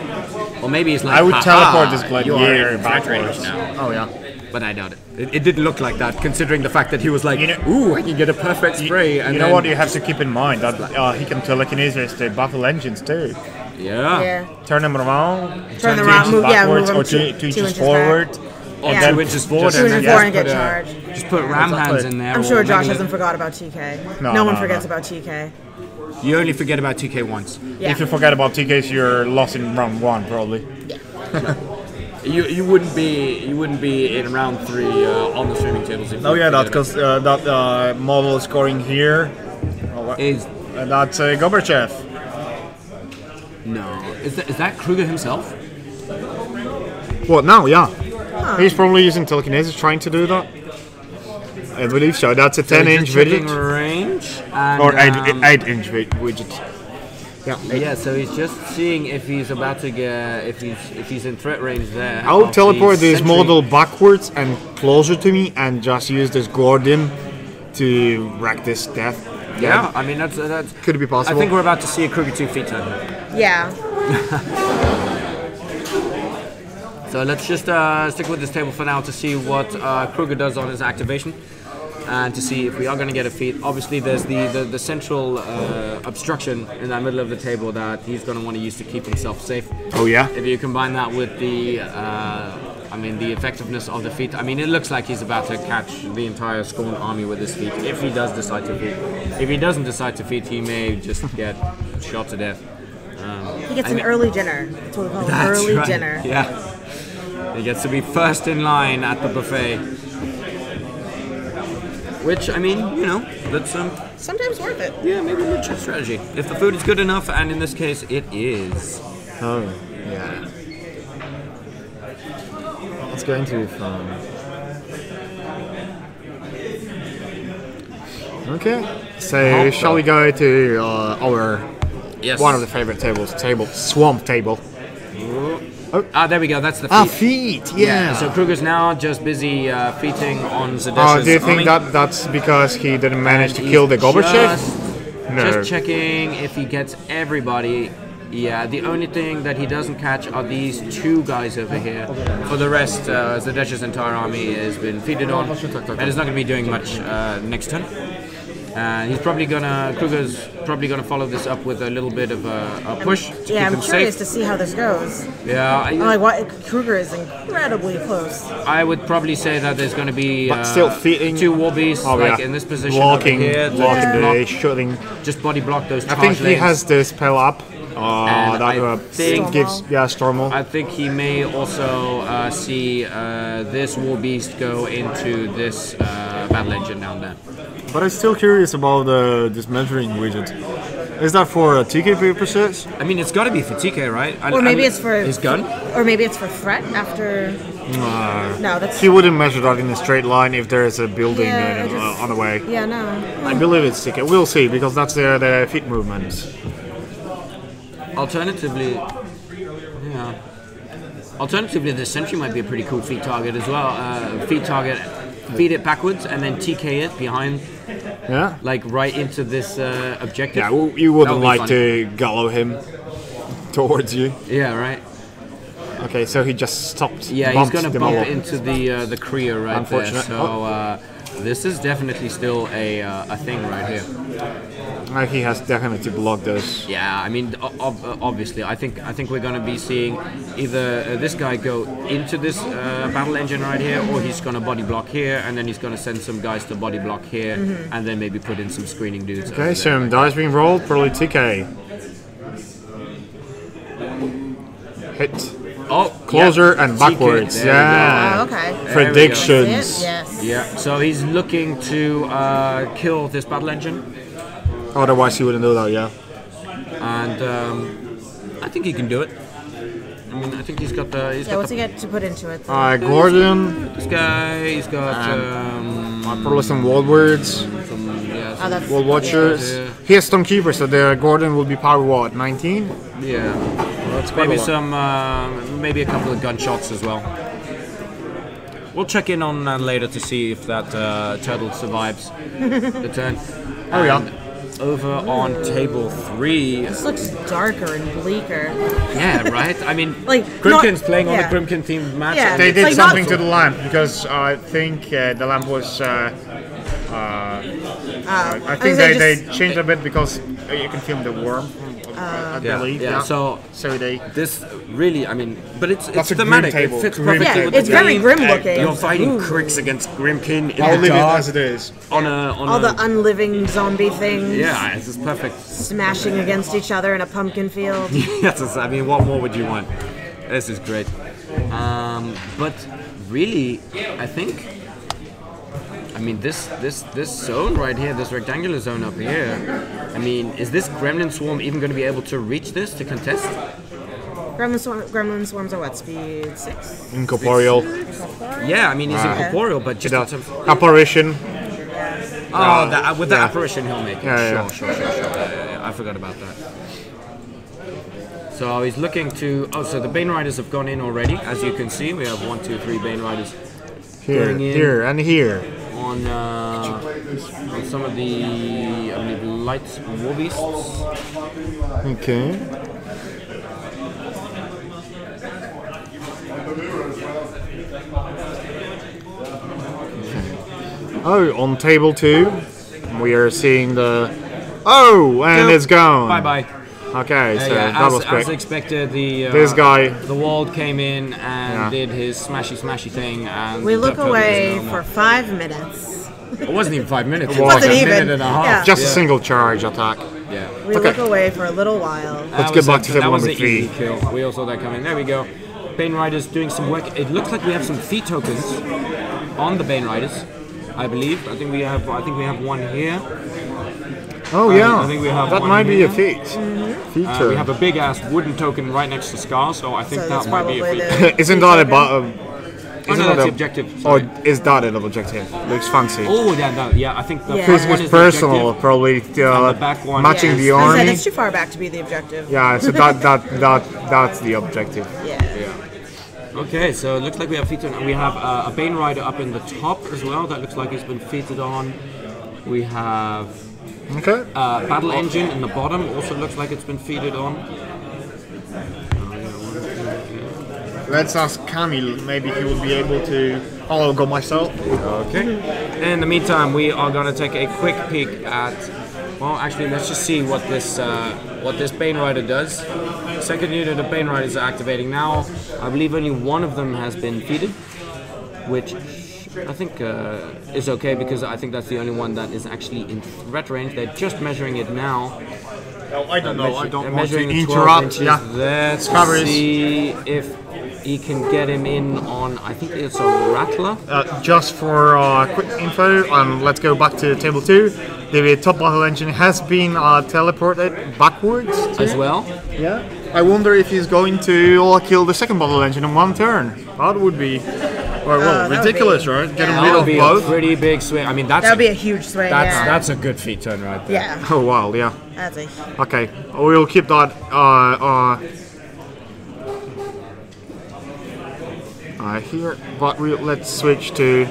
Or maybe it's like. I would teleport this you are Gladiator in threat range backwards. now. Oh yeah. But I doubt it. It didn't look like that, considering the fact that he was like, You know- ooh, I can get a perfect spray. And You know then- what you have to keep in mind that he can telekinesis the battle engines too. Yeah. Turn them around. Turn them 2 around, inches move backwards them or 2 2 inches inches forward. Or Yeah. 2 inches forward. 2 and inches then forward and just get put a- charged. Just put ram hands in there. I'm sure or Josh maybe hasn't forgot about TK. No, No one no, forgets no. about TK. You only forget about TK once. Yeah. If you forget about TKs, you're lost in round 1 probably. You wouldn't be in round 3 on the streaming tables. If Oh you yeah, forget that's because that model is scoring here. about- Is That's Gorbachev. no. Is that Kruger himself? What now? Yeah. He's probably using telekinesis trying to do that. I believe so. That's a 10-inch checking widget. range and, Or 8-inch widget. Yeah. Yeah, so he's just seeing if he's about to get if he's in threat range there. I'll of the teleport this sentry. model backwards and closer to me and just use this Gordon to wreck this death. Yeah, I mean that's Could it be I possible? think we're about to see a Kruger 2 feat turn. Yeah. So let's just stick with this table for now to see what Kruger does on his activation, and to see if we are going to get a feat. Obviously, there's the central obstruction in the middle of the table that he's going to want to use to keep himself safe. Oh yeah. If you combine that with the effectiveness of the feat, I mean, it looks like he's about to catch the entire Scorn army with his feat. If he does decide to feat, if he doesn't decide to feat, he may just get shot to death. He gets an early dinner. That's what we call an That's early right. dinner. Yeah. He gets to be first in line at the buffet. Which, I mean, that's Sometimes worth it. yeah, maybe a legit strategy. If the food is good enough, and in this case, it is. Oh yeah. It's going to be fun. Okay. So shall we go to our Yes. one of the favorite tables, swamp table. Ah, there we go. That's the feat. Ah, feet. Yeah. So Kruger's now just busy feating on Zadesh's Oh, do you think army. that's because he didn't manage to And kill the he's Gorbachev? No. Just checking if he gets everybody. Yeah, the only thing that he doesn't catch are these 2 guys over here. For the rest, Zadesh's entire army has been feeded on, and is not going to be doing much next turn. Kruger's probably gonna follow this up with a little bit of a push to Yeah, keep I'm him curious safe. to see how this goes. Yeah, I'm like, what? Kruger is incredibly close. I would probably say that there's going to be But still feeding. 2 war beasts Oh, like yeah. in this position Walking, over here. to walking just the block- shooting. just body block those I charge think he lanes. has the spell up. And That I think- gives Stormo. I think he may also see this war beast go into this battle engine down there. But I'm still curious about this measuring widget. Is that for TK purposes? I mean, it's got to be for TK, right? Or maybe it's for his gun. Or maybe it's for threat after. No, that's. He wouldn't measure that in a straight line if there is a building Yeah, I just- on the way. Yeah, no. I believe it's ticket. We'll see because that's the feet movements. Alternatively, yeah. Alternatively, the sentry might be a pretty cool feet target as well. Feet target, feed it backwards, and then TK it behind Yeah. Like right into this objective. Yeah, you wouldn't That would be like fun. to gallow him towards you. Yeah, right. Okay, so he just stopped. Yeah, he's bumped gonna the bump ball. into the Kriya right there. Unfortunate. So this is definitely still a thing right here. He has definitely blocked those. Yeah, I mean, obviously, I think we're gonna be seeing either this guy go into this battle engine right here, or he's gonna body block here, and then he's gonna send some guys to body block here, and then maybe put in some screening dudes. Okay, some dice being rolled, probably TK. Hit. Oh, Closer yeah. and backwards. TK, there we Yeah. Oh, okay. go. Predictions. Yes. Yeah, so he's looking to kill this battle engine, Otherwise, he wouldn't do that. Yeah. and I think he can do it. I mean, I think he's got the. Yeah, what's he get to put into it? Gordon. This guy, he's got Probably some wall words. some, yeah, Oh, that's Wall watchers. Yeah. He has Stonekeeper, so the Gordon will be power what? 19. yeah. That's Maybe some, maybe a couple of gunshots as well. We'll check in on that later to see if that turtle survives the turn. Oh yeah. And over on table 3. This looks darker and bleaker. Yeah, right? I mean, Like, Grimkin's not- playing on yeah. the Grimkin themed match. Yeah. and They It's did like something not- to the lamp because I think the lamp was. I think they changed a bit because you can feel the worm. I believe. yeah. So they. this really, I mean, but it's That's a thematic. grim It table. fits Grim perfectly table. with It's the very game. grim looking. You're fighting Cricks against Grimkin in I'll the leave it dark as it is. on a All the unliving zombie things yeah, this is perfect. smashing against each other in a pumpkin field. Yes, I mean, what more would you want? This is great. But really, I think. I mean, this zone right here, this rectangular zone up here. I mean, is this Gremlin Swarm even going to be able to reach this to contest? Gremlin swarms are what, speed 6? Incorporeal. Yeah, I mean, he's incorporeal, but just in terms of, Apparition. with the apparition he'll make it. Yeah, Sure. Yeah, I forgot about that. So he's looking to. Oh, so the Bane Riders have gone in already. As you can see, we have 1, 2, 3 Bane Riders Here, going in. here, and here. On some of the, I believe, light war beasts. Okay. Oh, on table 2, we are seeing the. Oh, and Nope. it's gone. Bye bye. Okay, so Yeah, that was quick. as expected, This guy. the wall came in and Yeah. did his smashy thing, and We the look turtle away is no for more. 5 minutes. It wasn't even 5 minutes. It wasn't was a even. minute and a half. Yeah. Just yeah. a single charge attack. Yeah. We Okay. look away for a little while. Let's That get was back to table that was number an 3. easy kill. We all saw that coming. There we go. Bane Riders doing some work. It looks like we have some feat tokens on the Bane Riders, I believe. I think we have one here. Oh yeah, I think we have that one might be a here. feat. Feature. We have a big ass wooden token right next to Scar, so I think So that that's might be a probably feat. the. Isn't that a Oh, no, that's the objective. Or Sorry. is that an objective? Looks fancy. Oh, yeah, I think the Yeah. first This one was is the personal, objective. probably And the back one matching is- the I said army. it's too far back to be the objective. Yeah, so that's the objective. Yeah. Yeah. Okay, so it looks like we have featured, and we have a Bane Rider up in the top as well. That looks like he's been featured on. We have Okay. Battle Engine in the bottom. Also looks like it's been featured on. Let's ask Camille. Maybe he will be able to. I'll go myself. Okay. In the meantime, we are going to take a quick peek at. Well, actually, let's just see what this Bane Rider does. Second unit of Bane Riders are activating now. I believe only one of them has been feeded, which I think is okay because I think that's the only one that is actually in threat range. They're just measuring it now. No, I don't know. I They're don't want to measuring it 12 interrupt. inches. Yeah. Let's Discoveries. see if he can get him in on. I think it's a Rattler. Just for quick info, let's go back to table 2. The top battle engine has been teleported backwards As well. Yeah. I wonder if he's going to kill the second battle engine in one turn. That would be well, that would ridiculous, be- right? Get yeah. rid That would of be both. a pretty big swing. I mean, that's That would be a huge swing. Yeah. that's a good feat turn right there. Yeah. Oh wow, yeah. That's a. Okay, we'll keep that here, but let's switch to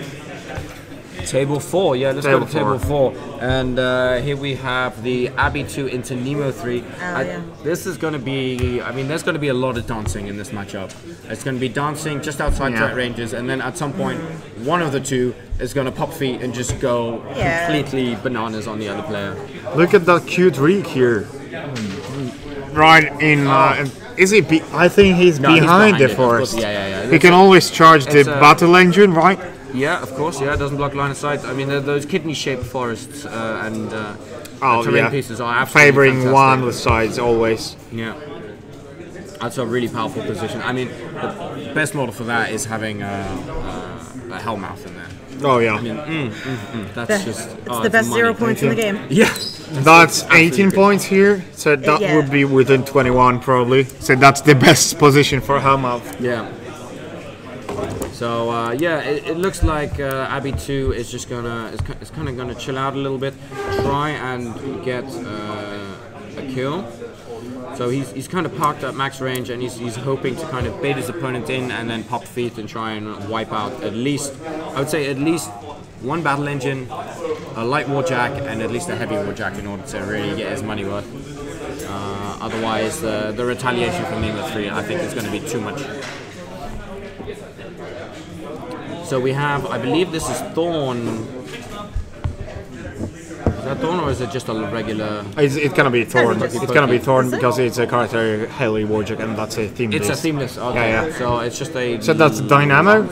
Table 4, yeah, let's Table go to table 4. And here we have the Abby 2 into Nemo 3. Yeah. This is going to be, I mean, there's going to be a lot of dancing in this matchup. It's going to be dancing just outside threat ranges, and then at some point, one of the two is going to pop feet and just go completely bananas on the other player. Look at that cute Reek here. Right in. Is he? I think he's behind the forest. Yeah. He can always charge the battle engine, right? Yeah, of course. Yeah, it doesn't block line of sight. I mean, those kidney-shaped forests and terrain pieces are absolutely favoring fantastic. one with sides always. Yeah, that's a really powerful position. I mean, the best model for that is having a Hellmouth in there. Oh yeah. I mean, that's just It's the best money. 0 points in the game. Yeah. That's 18 points here, so that would be within 21 probably. So that's the best position for Hellmouth. Yeah. So it looks like Abby 2 is just is kind of gonna chill out a little bit, try and get a kill. So he's kind of parked at max range, and he's hoping to kind of bait his opponent in and then pop feet and try and wipe out at least, I would say at least one battle engine, a light warjack, and at least a heavy warjack in order to really get his money worth. Otherwise, the retaliation from Nemo 3 I think is going to be too much. So we have, I believe this is Thorn. Is that Thorn, or is it just a regular? It's gonna be Thorn. It's gonna be Thorn Is it? because it's a character Haley Warjack, and that's a theme. It's list. a themeless. Okay. Yeah. So it's just a. So that's Dynamo.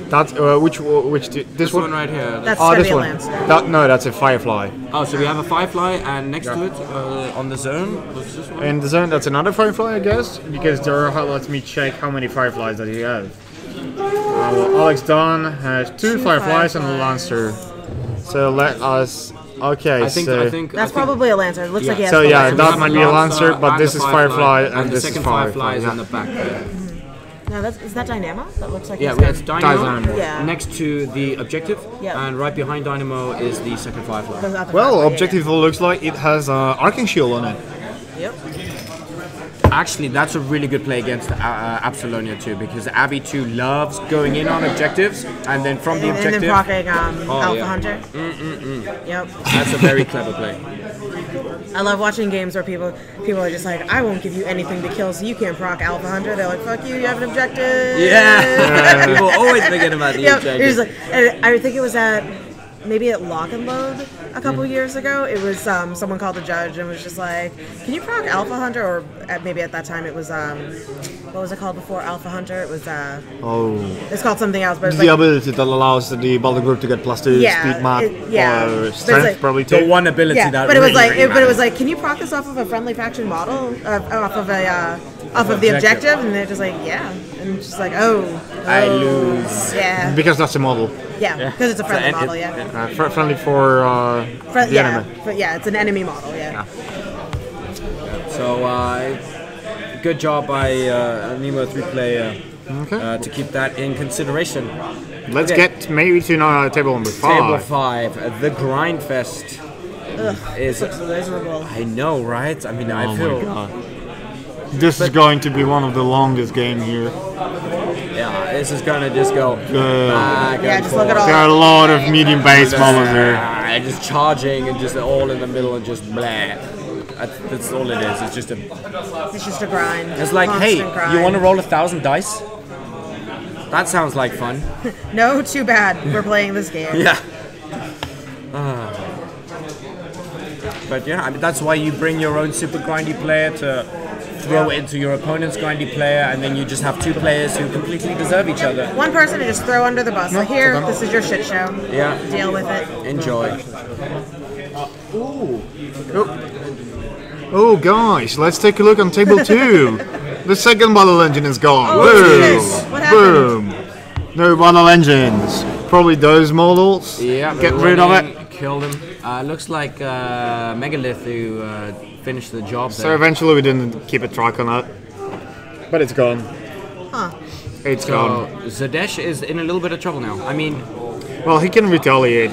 That's this one right here. That's Oh, gonna this be a one. Lancer. No, that's a Firefly. Oh, so we have a Firefly, and next to it, on the zone, what's this one? In the zone, that's another Firefly, I guess, because there. Let me check how many Fireflies does he have. Well, Alex Dunn has two Fireflies and a Lancer. So let us. Okay, I think That's probably a Lancer. It looks like he has So the yeah, Lancer. that might be a Lancer, but and this the is Firefly and the this is second Firefly. is in the back there. No, is that Dynamo? That looks like Yeah, he's we got- have Dynamo Dynamo. Yeah. next to the objective, Yeah. and right behind Dynamo is the second Firefly. those other Well, Firefly, objective looks like it has Arcing Shield on it. Yeah. Yep. Actually, that's a really good play against Absolonia too, because Abby 2 loves going in on objectives, and then from the And objective, then procking Alpha yeah. Hunter. Yep. that's a very clever play. I love watching games where people are just like, I won't give you anything to kill, so you can't proc Alpha Hunter. They're like, fuck you, you have an objective. Yeah, people always forget about the Yep. objective. It was like, and I think it was maybe at Lock and Load a couple years ago. It was someone called the judge and was just like, can you proc Alpha Hunter? Or maybe at that time it was what was it called before Alpha Hunter? It was it's called something else, but it's The like, ability that allows the Baldur group to get +2 speed map or But strength, it's like- probably the too. one ability yeah, that but it was really, like, really but it was matters. like, can you proc this off of a friendly faction model, off of the objective? And they're just like, yeah, and just like, I lose. yeah, Because that's a model. yeah, because it's a friendly So, model, yeah, Friendly for the enemy. but yeah, it's an enemy model, yeah. So good job by Nemo 3 player to keep that in consideration. Let's Okay. get maybe to table number 5. Table 5, the Grind Fest. Is Looks miserable. I know, right? I mean, I feel. This is going to be one of the longest game here. Yeah, this is gonna just go back Yeah, and just look at forth. all. There are a lot of medium base models there. Just charging and just all in the middle and just blah. That's all it is. It's just a. It's just a grind. It's like, hey, Constant grind. you want to roll 1,000 dice? That sounds like fun. No, too bad. We're playing this game. Yeah. But yeah, I mean that's why you bring your own super grindy player to throw into your opponent's grindy player, and then you just have two players who completely deserve each other. One person to just throw under the bus. Like, here, this is your shit show. Yeah. Deal with it. Enjoy. Oh, guys, let's take a look on table 2. The second battle engine is gone. Oh, Boom! shit. What happened? Boom! No battle engines. Probably those models. Yeah, Get rid of it. Kill them. Looks like Megalith who finished the job there. So eventually we didn't keep a track on that. But it's gone. Huh. It's So gone. Zadesh is in a little bit of trouble now. I mean, Well, he can retaliate.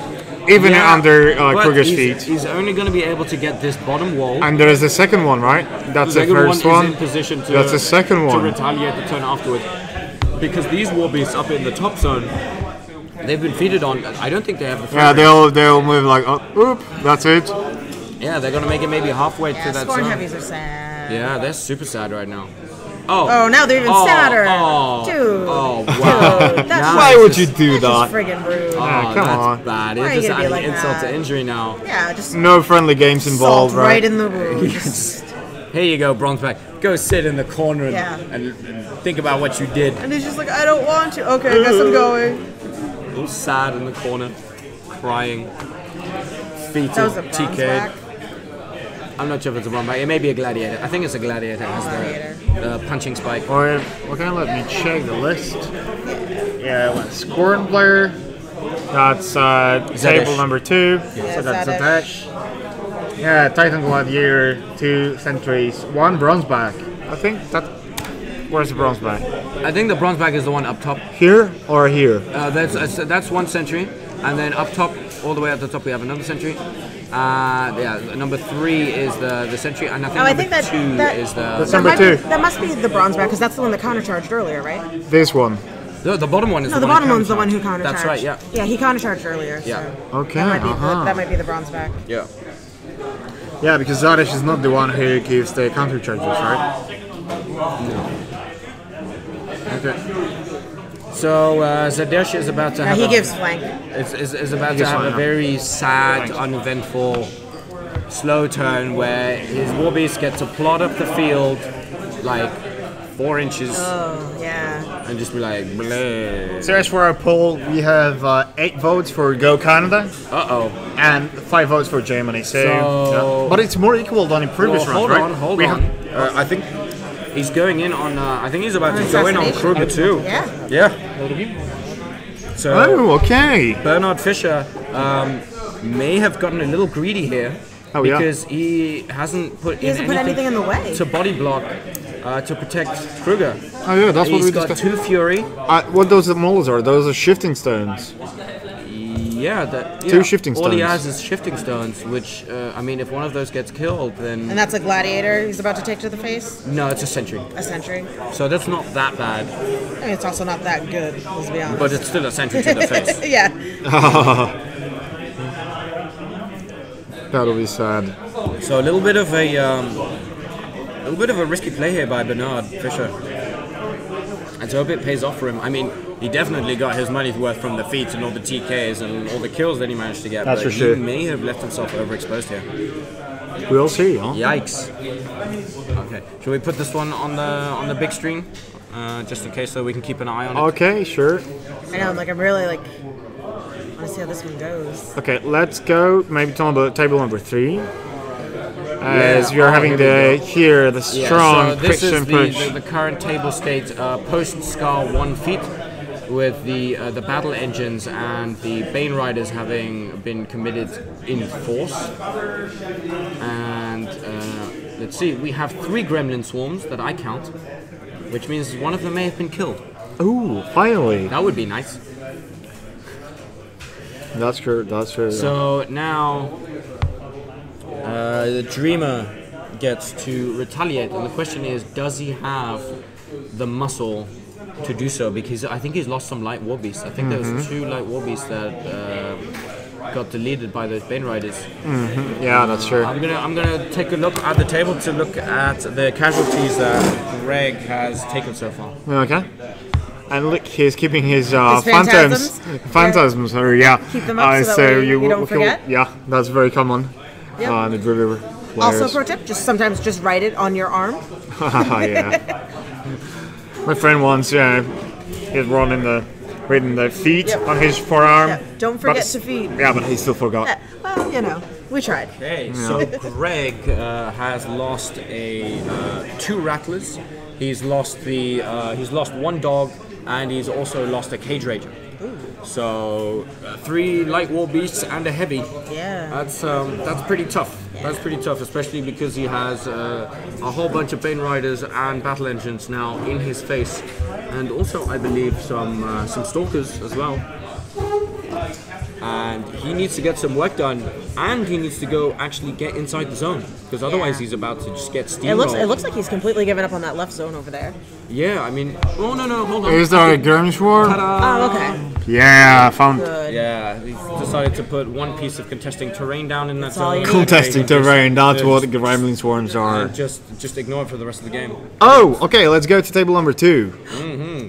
Even yeah, under but Kruger's he's, feet. he's only going to be able to get this bottom wall. And there is the second one, right? That's the second first one one. is in position to, That's the second to one. retaliate the turn afterwards. Because these war beasts up in the top zone They've been feeded on. I don't think they have the free Yeah, range. they'll move like, oh, oop, that's it. Yeah, they're gonna make it maybe halfway Yeah, to that Scorn zone. Heavies are sad. Yeah, they're super sad right now. Oh. Oh, now they're even sadder. Dude. Oh, wow. Dude, that's Now Why it's would just- you do That's just that? friggin' rude. Oh, come that's on. bad. Why are It's you just gonna be adding like insult that? to injury now. Yeah, just No friendly games involved, salt right? right in the wounds. Here you go, bronze back. Go sit in the corner and, Yeah. and think about what you did. And he's just like, I don't want to. Okay, I guess I'm going. All sad in the corner, crying. Feet That was a of bronze TK. back. I'm not sure if it's a bronze back. It may be a gladiator. I think it's a gladiator. It has the punching spike. Or okay, let me check the list. Yeah, well, Scorn player. That's table number 2. Yeah, So that's Zadish. Zadish. Yeah, Titan Gladiator, 2 Sentries, 1 bronze back. I think that. Where's the bronze back? I think the bronze back is the one up top. Here or here? That's 1 century, and then up top, all the way at the top, we have another century. Yeah, number 3 is the century, and I think Oh, I number think that 2 that- is the. That's that number might 2. Be, that must be the bronze back because that's the one that countercharged earlier, right? This one. The bottom one is No, the the one bottom who one's the one who countercharged. countercharged. That's right. Yeah. Yeah, he countercharged earlier. Yeah. So Okay. that might be the bronze back. Yeah. Yeah, because Zadish is not the one who gives the counter charges, right? Okay. So Zadesh is about to Yeah, have. he a- gives flank. is about to gives have a flank. very sad, uneventful, slow turn where his warbeast get to plot up the field like 4 inches Oh, yeah. and just be like, bleh. So as for our poll, we have 8 votes for Go Canada Uh-oh. and 5 votes for Germany. So, So- yeah. But it's more equal than in previous Well, rounds, right? hold We on. have- I think he's going in on. I think he's about to go in on Assassination. Kruger too. Yeah. Yeah. So Oh, okay. Bernard Fischer may have gotten a little greedy here Oh, yeah. because he hasn't put He hasn't put anything in the way. to body block to protect Kruger. Oh yeah, that's what He's we got discussed. 2 Fury. What those molds are? Those are shifting stones. Yeah, Two shifting All he stones. has is shifting stones, which I mean, if one of those gets killed, then And that's a gladiator he's about to take to the face. no, it's a sentry. A sentry. So that's not that bad, I mean, it's also not that good, let's be honest. but it's still a sentry to the face. yeah. That'll be sad. So a little bit of a risky play here by Bernard Fischer. Let's hope it pays off for him. I mean, he definitely got his money's worth from the feats and all the TKs and all the kills that he managed to get. That's but for sure. He may have left himself overexposed here. We'll see, huh? Yikes. Okay, shall we put this one on the big screen, just in case, so we can keep an eye on it? Okay, sure. I know, I'm really want to see how this one goes. Okay, let's go maybe to table number 3. As you're oh, having here we the Yeah, strong so this quick is and push. the current table state post Scar 1 feat, with the battle engines and the Bane Riders having been committed in force. And let's see, we have 3 Gremlin Swarms that I count, which means one of them may have been killed. Ooh, finally. That would be nice. That's true, that's true. So now the Dreamer gets to retaliate, and the question is, does he have the muscle to do so? Because I think he's lost some light war beasts. I think there was 2 light war beasts that got deleted by those Bane Riders. Yeah, that's true. I'm gonna take a look at the table to look at the casualties that Greg has taken so far. Okay. And look, he's keeping his phantasms? Phantasms, yeah. Keep them up so that way you don't forget? Yeah, that's very common. Yep. The driver Also, players. pro tip: sometimes just write it on your arm. Yeah. My friend once, he's written the feet Yep. on his forearm. Yeah, don't but forget s- to feed. Yeah, but he still forgot. Yeah, well, we tried. Okay, so Greg has lost 2 rattlers. He's lost he's lost 1 dog, and he's also lost a cage rager. So 3 light war beasts and a heavy. Yeah. That's pretty tough. That's pretty tough, especially because he has a whole bunch of Bane Riders and battle engines now in his face, and also I believe some stalkers as well. And he needs to get some work done, and he needs to go actually get inside the zone, because otherwise he's about to just get steamrolled. It looks like he's completely given up on that left zone over there. Yeah, I mean, oh no, hold on. Is there a Gurmishwar? Oh, okay. Yeah, found. Good. Yeah, he decided to put one piece of contesting terrain down in that all zone. you need. Contesting terrain, that's what the Gremlin Swarms are. And just ignore it for the rest of the game. Oh, okay, let's go to table number 2.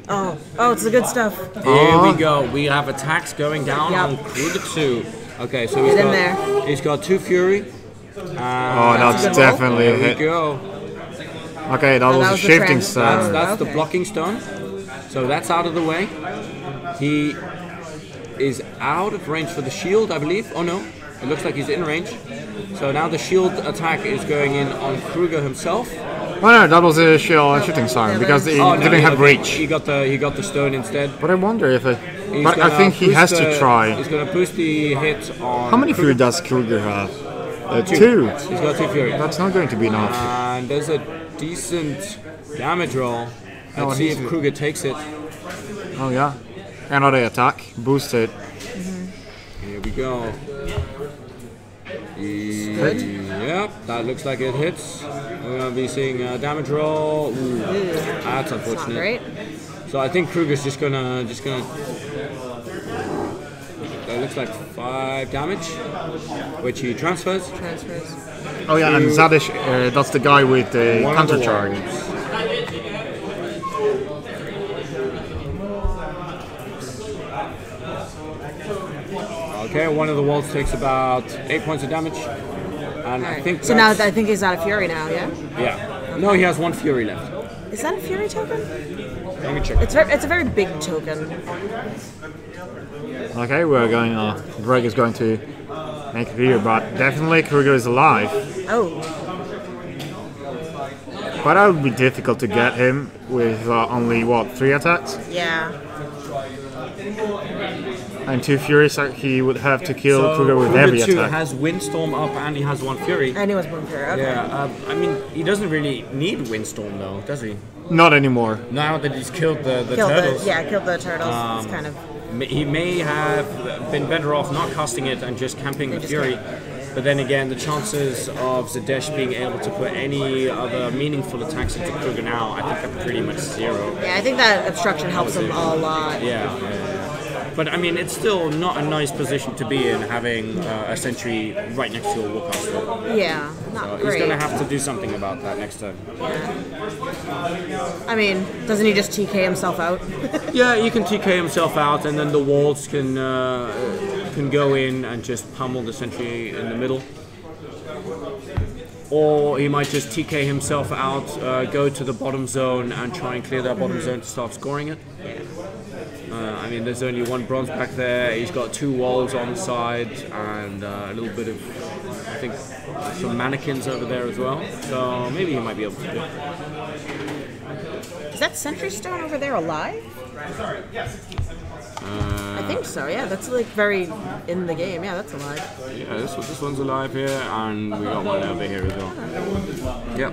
Oh, it's the good stuff. Here we go. We have attacks going down Yep. on Kruger 2. Okay, so Get in there. he's got 2 Fury. Oh, that's a good definitely a There we hit. go. Okay, that was that a was the shifting trans- stone. That's the Okay. blocking stone. So that's out of the way. He is out of range for the shield, I believe. Oh no, it looks like he's in range. So now the shield attack is going in on Kruger himself. Oh no, that was a shifting stone because he Oh, no, didn't have okay. reach. He got the stone instead. But I wonder if it. He's But I gonna think he boost has to the- try. He's gonna boost the hit on. How many fury Kruger. does Kruger have? 2. He's got 2 fury. That's not going to be enough. And there's a decent damage roll. Oh, Let's see he's- if Kruger takes it. Oh yeah. Another attack. Boosted. Here we go. Yep, that looks like it hits. We're gonna be seeing a damage roll. Ooh, that's Not unfortunate. great. So I think Kruger's just gonna. That looks like 5 damage, which he transfers. Transfers. Oh yeah, and Zadish, that's the guy with the One of the counter charge. walls. Okay, one of the walls takes about 8 points of damage, and I think So now that's- I think he's out of fury now. Yeah. yeah. No, he has 1 fury left. Is that a fury token? Let me check. It's a very big token. Okay, we're going. Greg is going to make it here, but definitely Kruger is alive. Oh, But that would be difficult to get him with only what 3 attacks yeah. and 2 furies. So he would have to kill So Kruger with Kruger every 2 attack. has Windstorm up and he has 1 fury. I knew it was one fury. Okay. Yeah, I mean, he doesn't really need Windstorm though, does he? Not anymore. Now that he's killed the Killed turtles. killed the turtles. It's kind of. He may have been better off not casting it and just camping the just Fury. But then again, the chances of Zadesh being able to put any other meaningful attacks into Kruger now, I think are pretty much 0. Yeah, I think that obstruction helps him a lot. Yeah. But I mean, it's still not a nice position to be in, having a sentry right next to a warcaster. Yeah, not So great. he's going to have to do something about that next turn. I mean, doesn't he just TK himself out? Yeah, he can TK himself out, and then the walls can go in and just pummel the sentry in the middle. Or he might just TK himself out, go to the bottom zone and try and clear that bottom zone to start scoring it. I mean, there's only 1 bronze back there. He's got 2 walls on the side and a little bit of, I think, some mannequins over there as well. So maybe he might be able to do it. Is that Sentry Stone over there alive? I think so. Yeah, that's like very in the game. Yeah, that's alive. Yeah, this one's alive here, and we got one over here as well. Yep.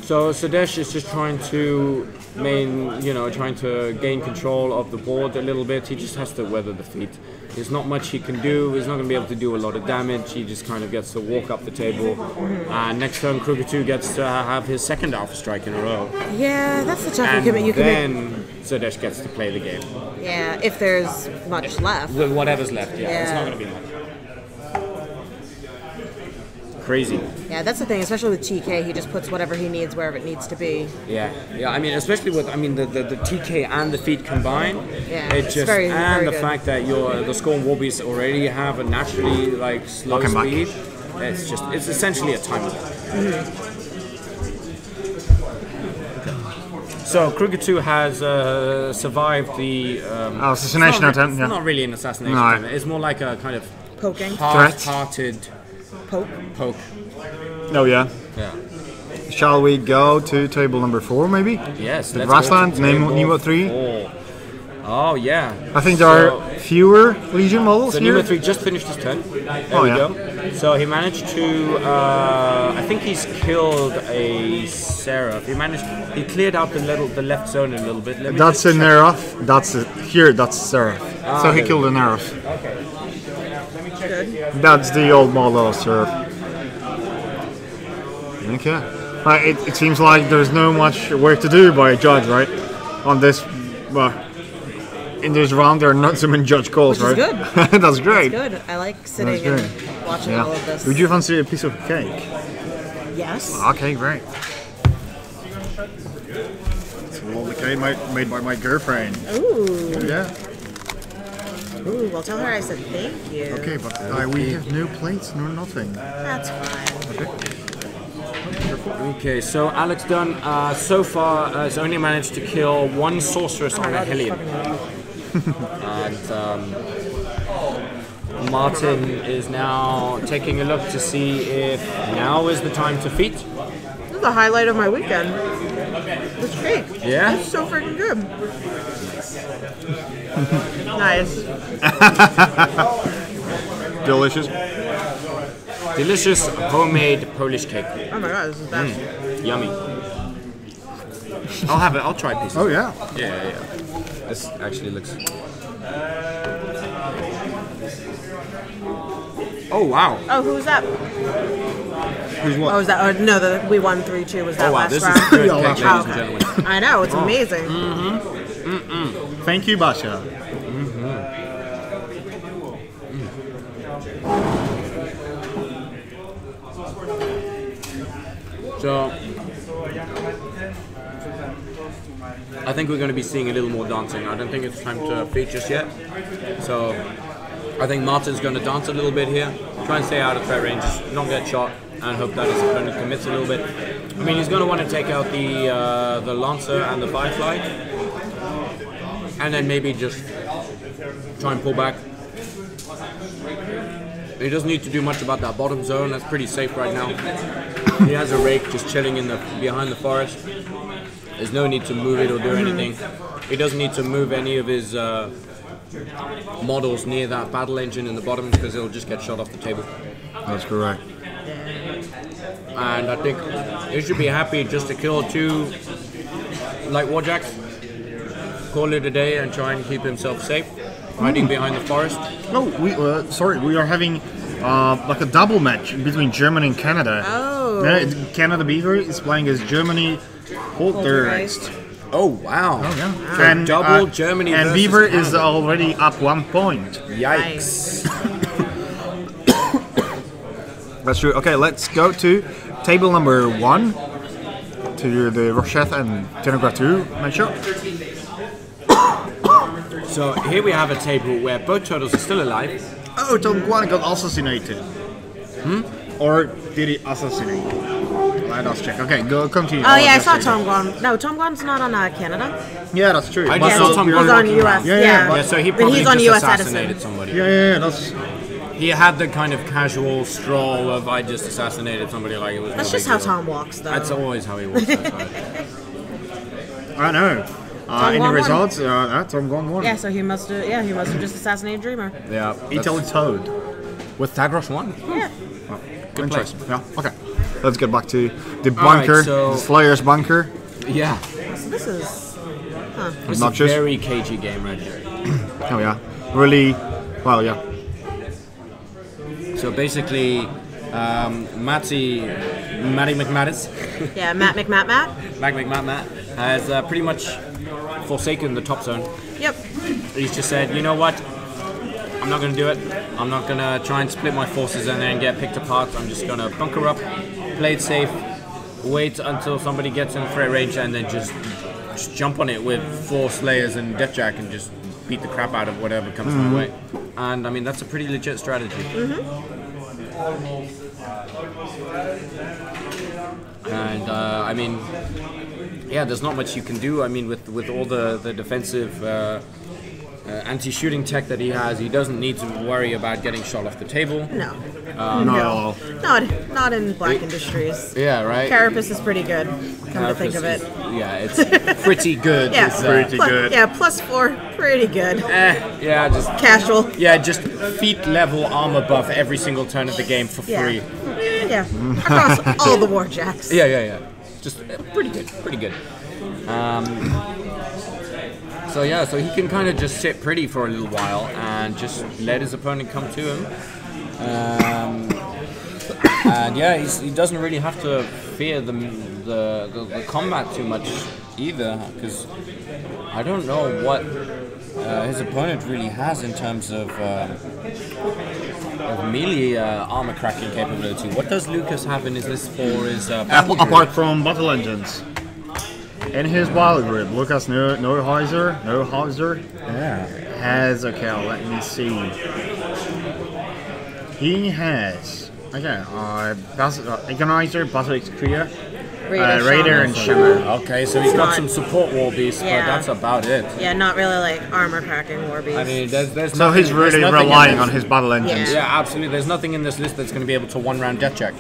So Sadesh is just trying to trying to gain control of the board a little bit. He just has to weather the defeat. There's not much he can do. He's not going to be able to do a lot of damage. He just kind of gets to walk up the table. And next turn, Kruger 2 gets to have his 2nd Alpha Strike in a row. Yeah, that's the tough And you can then Sadesh gets to play the game. Yeah, if there's much left. Whatever's left, yeah. It's not Yeah. going to be much. Crazy. Yeah, that's the thing, especially with TK, he just puts whatever he needs wherever it needs to be. Yeah. I mean, especially with the TK and the feat combined. Yeah, It it's just very, and very the good. fact that the Scorn Warbeasts already have a naturally slow Welcome back. speed. It's essentially a time limit. So Kruger 2 has survived the Assassination attempt. It's Yeah. not really an assassination No. attempt. It's more like a kind of Poking. half-hearted Poke. poke. Oh yeah. Yeah. Shall we go to table number 4 maybe? Yes. The let's grassland, go to table Nemo 3. 4. Oh yeah. I think there are fewer Legion models So here. Numa 3 just finished his turn. There we go. So he managed to, I think he's killed a Seraph. He cleared out the left zone a little bit. That's a Nerf. That's Seraph. So he killed a Nerf. Okay. That's the old model of Seraph. Okay. It seems like there's no much work to do by a judge, right? On this, in this round, there are not so many judge calls, Which is right? good. That's great. It's good. I like sitting and watching all of this. Would you fancy a piece of cake? Yes. Okay, great. It's a lovely cake made by my girlfriend. Ooh. Yeah. Ooh. Well, tell her I said thank you. Okay, but we have no plates, no nothing. That's fine. Okay, so Alex Dunn so far has only managed to kill one sorceress on a Hellion. And Martin is now taking a look to see if now is the time to feat. This is the highlight of my weekend. This cake. Yeah? It's so freaking good. Nice. Delicious. Delicious homemade Polish cake. Oh my god, this is best. Yummy. I'll have it. I'll try a piece. Oh yeah. Yeah. This actually looks. Oh wow. Oh, who was that? Who's what? Oh, was that? Oh, no, we won 3-2. Was that Oh wow, last this round? is good Oh, cake, last ladies round. and gentlemen. I know, it's amazing. Thank you, Basha. So, I think we're going to be seeing a little more dancing. I don't think it's time to feat just yet. So, I think Martin's going to dance a little bit here, try and stay out of threat range, not get shot, and hope that his opponent commits a little bit. I mean, he's going to want to take out the Lancer and the Firefly, and then maybe just try and pull back. He doesn't need to do much about that bottom zone. That's pretty safe right now. He has a rake just chilling behind the forest. There's no need to move it or do anything. He doesn't need to move any of his models near that battle engine in the bottom because it'll just get shot off the table. That's correct. And I think he should be happy just to kill 2 light warjacks, call it a day, and try and keep himself safe, hiding behind the forest. No, we are having like a double match between Germany and Canada. Oh. Yeah, Canada Beaver is playing as Germany Poltergeist. Oh wow! Yeah. So And double Germany and versus Beaver Canada. is already up 1 point. Yikes! That's true. Okay, let's go to table number 1, to the Rochette and Tenegratu matchup. So here we have a table where both turtles are still alive. Oh, Tom Guan got assassinated. Or did he assassinate? Let us check. Okay, continue. Oh yeah, I saw Tom Guan. No, Tom Guan's not on Canada. Yeah, that's true. I But just Yeah, saw Tom he's Guan on walking US. around. Yeah, Yeah, Yeah, so he But probably he's on just US assassinated Edison. somebody. yeah, that's He had the kind of casual stroll of I just assassinated somebody like it was. That's no just big how deal. Tom walks, though. That's always how he walks. That's right. I know. Tom In the Guan won. results, Tom Guan won. Yeah, so he must have. Yeah, he must have just assassinated Dreamer. Yeah. Italy Toad. With Tagros won. Yeah. Good place. Interesting. Yeah. Okay. Let's get back to the bunker, so- the Slayer's bunker. Yeah. So this is. It's Not a just- very cagey game right here. Oh yeah. Really. Well, yeah. So basically, Matty McMattis, Yeah, Matt McMat. Matt has pretty much forsaken the top zone. Yep. He's just said, you know what? I'm not going to do it. I'm not going to try and split my forces and then get picked apart. I'm just going to bunker up, play it safe, wait until somebody gets in threat range, and then just jump on it with 4 Slayers and Deathjack and just beat the crap out of whatever comes my way. And I mean, that's a pretty legit strategy. And I mean, yeah, there's not much you can do. I mean, with all the defensive anti-shooting tech that he has, he doesn't need to worry about getting shot off the table. No. No. Not in Black Industries. Yeah, right. Carapace is pretty good. Come to think of it. It's pretty good. Yeah, It's, pretty good. Yeah, +4, pretty good. yeah, just Casual. yeah, just feet level armor buff every single turn of the game for free. Yeah. Across all the warjacks. Yeah. Just pretty good. So he can kind of just sit pretty for a little while and just let his opponent come to him. And yeah, he doesn't really have to fear the combat too much either, because I don't know what his opponent really has in terms of melee armor cracking capability. What does Lucas have in his list for his Apart from battle engines. In his wild grip, Lucas Neuhauser has, okay, let me see. He has, again, Agonizer, Basilisk Kriya, Raider, and Shimmer. Okay, so he's got some support war beasts, but that's about it. Yeah, not really like armor cracking war beasts. I mean, there's So he's really relying on his battle engines. Yeah, absolutely. There's nothing in this list that's going to be able to one-round Deathjack.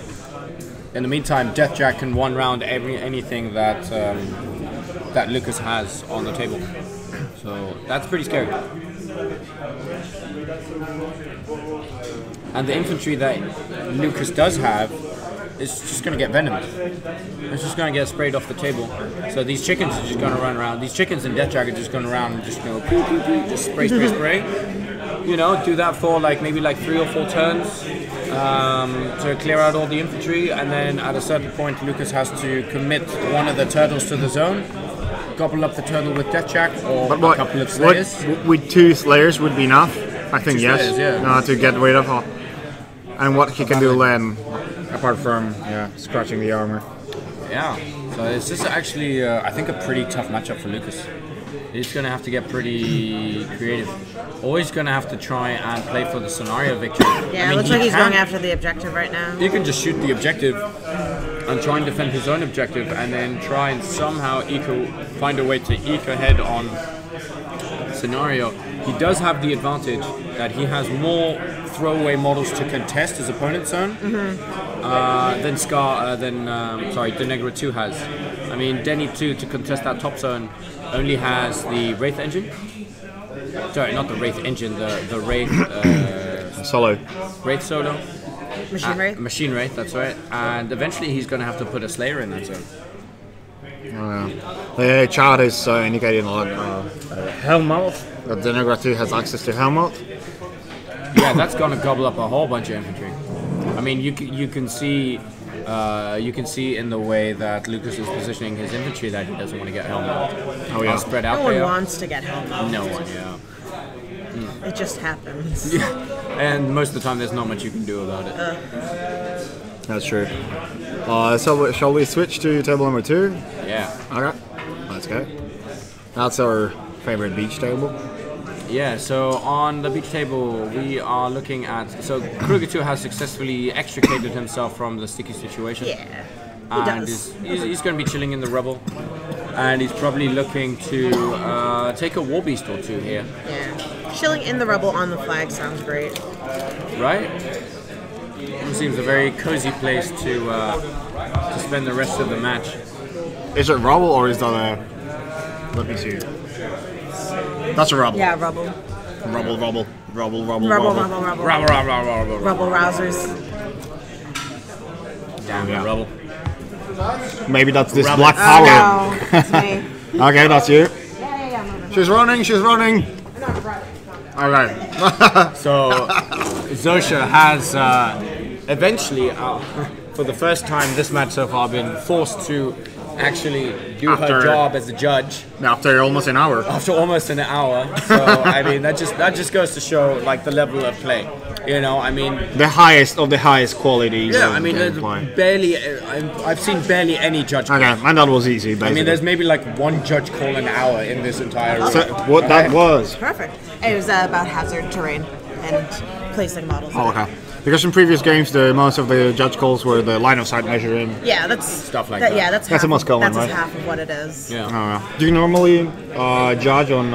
In the meantime, Deathjack can one-round anything that that Lucas has on the table. So that's pretty scary. And the infantry that Lucas does have is just going to get venomed. It's just going to get sprayed off the table. So these chickens are just going to run around. These chickens in Deathjack are just going around and just go poo, poo, poo, just spray. You know, do that for maybe 3 or 4 turns to clear out all the infantry, and then at a certain point Lucas has to commit one of the turtles to the zone, gobble up the turtle with Deathjack or a couple of Slayers. With 2 Slayers would be enough, I think, 2 yes. Slayers, yeah. To get rid of and what he can do then, apart from scratching the armor. Yeah, so it's just actually, I think, a pretty tough matchup for Lucas. He's going to have to get pretty creative. Always going to have to try and play for the scenario victory. Yeah, it looks like he's going after the objective right now. He can just shoot the objective and try and defend his own objective, and then try and somehow find a way to eke ahead on scenario. He does have the advantage that he has more throwaway models to contest his opponent's zone than Denegra 2 has. I mean, Denny 2 to contest that top zone only has the Wraith engine. Sorry, not the Wraith engine, the Wraith Solo. Wraith Solo. Machine Wraith? Machine Wraith, that's right. And eventually he's going to have to put a Slayer in that zone. The chart is indicating Hellmouth. The Denegra 2 has access to Hellmouth. Yeah, that's going to gobble up a whole bunch of infantry. I mean, you can see in the way that Lucas is positioning his infantry that he doesn't want to get Hellmouth. Oh yeah, spread out. No one wants to get Hellmouth. No one, yeah. It just happens. Yeah, and most of the time there's not much you can do about it. That's true. So shall we switch to table number 2? Yeah. Okay, let's go. That's our favorite beach table. Yeah, so on the beach table we are looking at... So Kruger 2 has successfully extricated himself from the sticky situation. Yeah, and he's going to be chilling in the rubble. And he's probably looking to take a war beast or 2 here. Yeah. Chilling in the rubble on the flag sounds great. Right? It seems a very cozy place to spend the rest of the match. Is it rubble or is that a... Let me see. That's a rubble. Yeah, rubble. Rubble. Rubble rousers. Damn the rubble. Maybe that's this Rubble. black power. No, that's me. Okay, that's you. Yeah. She's running. Okay. So Zosha has eventually, for the first time this match so far, been forced to actually do her job as a judge After almost an hour. after almost an hour. So I mean that just goes to show the level of play. You know, I mean The highest of the highest quality. yeah, I mean barely. I've seen barely any judge. Okay, and that was easy. Basically. I mean, there's maybe 1 judge call an hour in this entire room. So what that was. Perfect. It was about hazard terrain and placing models. Oh, okay. Because in previous games, most of the judge calls were the line of sight measuring. Yeah, that's Stuff like that. Yeah, that's a most common, That's right? half of what it is. Yeah. Do you normally judge on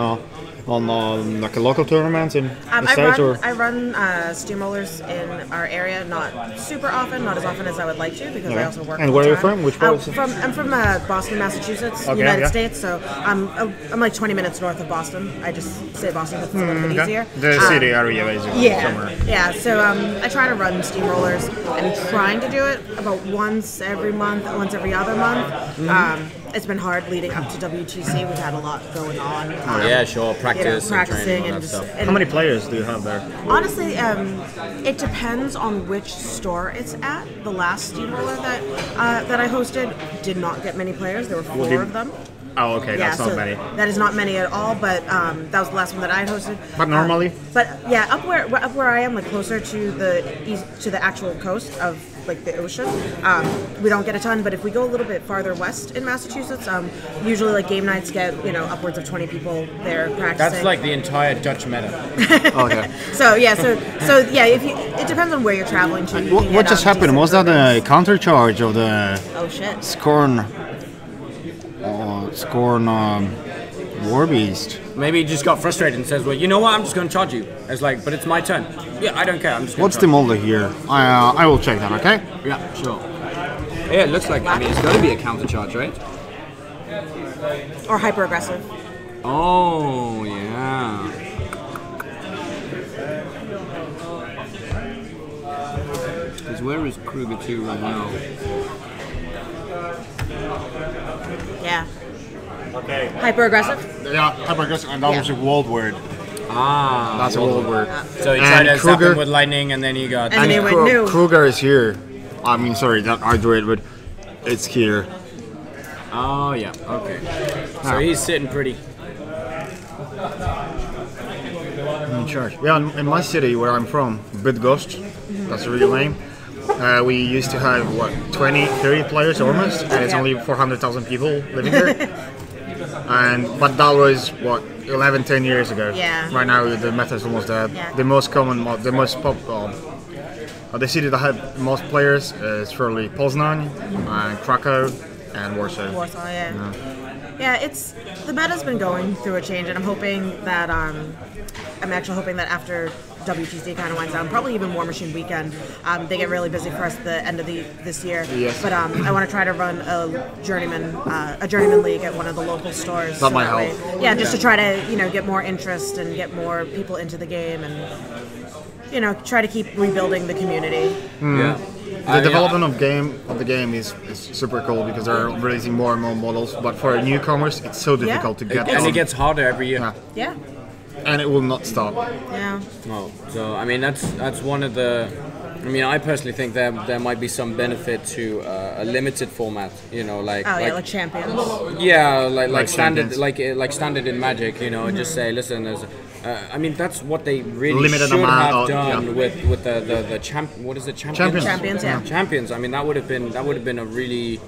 on like a local tournament in the States? I run steamrollers in our area, not super often, not as often as I would like to, because I also work. And where are you full-time. from? Which part? I'm from Boston, Massachusetts, Okay, United yeah. States. So I'm like 20 minutes north of Boston. I just say Boston because it's a little bit easier. The city area, basically. Yeah, Somewhere. yeah. So I try to run steamrollers. I'm trying to do it about once every month, once every other month. It's been hard leading up to WTC. We've had a lot going on. Yeah, sure. Practice, practicing and and training, all that just. stuff. And How many players do you have there? honestly, it depends on which store it's at. The last steamroller that I hosted did not get many players. There were 4 of them. Oh, okay, that's not many. That is not many at all, but that was the last one that I hosted. But normally? But yeah, up where I am, like closer to the east, to the actual coast of like the ocean, we don't get a ton. But if we go a little bit farther west in Massachusetts, usually like game nights get upwards of 20 people there practicing. That's like the entire Dutch meta. Okay. So yeah, it depends on where you're traveling to. You can What get, just happened? decent Was that prices. a counter charge of the Oh shit! Scorn War Beast? Maybe he just got frustrated and says, well, you know what, I'm just going to charge you. It's like, but it's my turn. Yeah, I don't care. I'm just gonna What's the charge molder here? I will check that, okay? you. Yeah, sure. Yeah, it looks like, I mean, it's got to be a counter charge, right? Or hyper aggressive. Oh, yeah. Because where is Kruger 2 right now? Yeah. Okay. Hyper aggressive. Yeah, hyper-aggressive, and that was a world word. Ah. That's a world word. So he And tried to zap Kruger- him with lightning and then he got... And then he went new. Kruger is here. I mean, sorry, not Android, but it's here. Oh, yeah, okay. So he's sitting pretty... In charge. Yeah, in my city where I'm from, Bydgoszcz, that's the real name. We used to have, 20, 30 players almost, and it's only 400,000 people living here. But that was, 11, 10 years ago. Yeah. Right now, the meta is almost dead. Yeah. The most common, the most the city that had most players is surely Poznań, and Krakow, and Warsaw. Warsaw, yeah. Yeah, the meta's been going through a change, and I'm hoping that I'm actually hoping that after WTC kind of winds down, probably even War Machine Weekend, they get really busy for us at the end of this year. Yes. But I want to try to run a journeyman league at one of the local stores. That might help. way, yeah, just to try to get more interest and get more people into the game, and try to keep rebuilding the community. Yeah. The development of the game is super cool because they're releasing more and more models. But for newcomers, it's so difficult to get. And on. it gets harder every year. Yeah. Yeah. And it will not stop. Yeah. Oh, so I mean that's one of the. I mean, I personally think there might be some benefit to a limited format. Like Like champions. yeah, like standard, Champions. like standard in Magic. Just say, listen, there's. I mean, that's what they really Limited should amount have of- done yeah. with the champ. What is it? Champions. Champions, yeah. Champions. I mean, that would have been a really.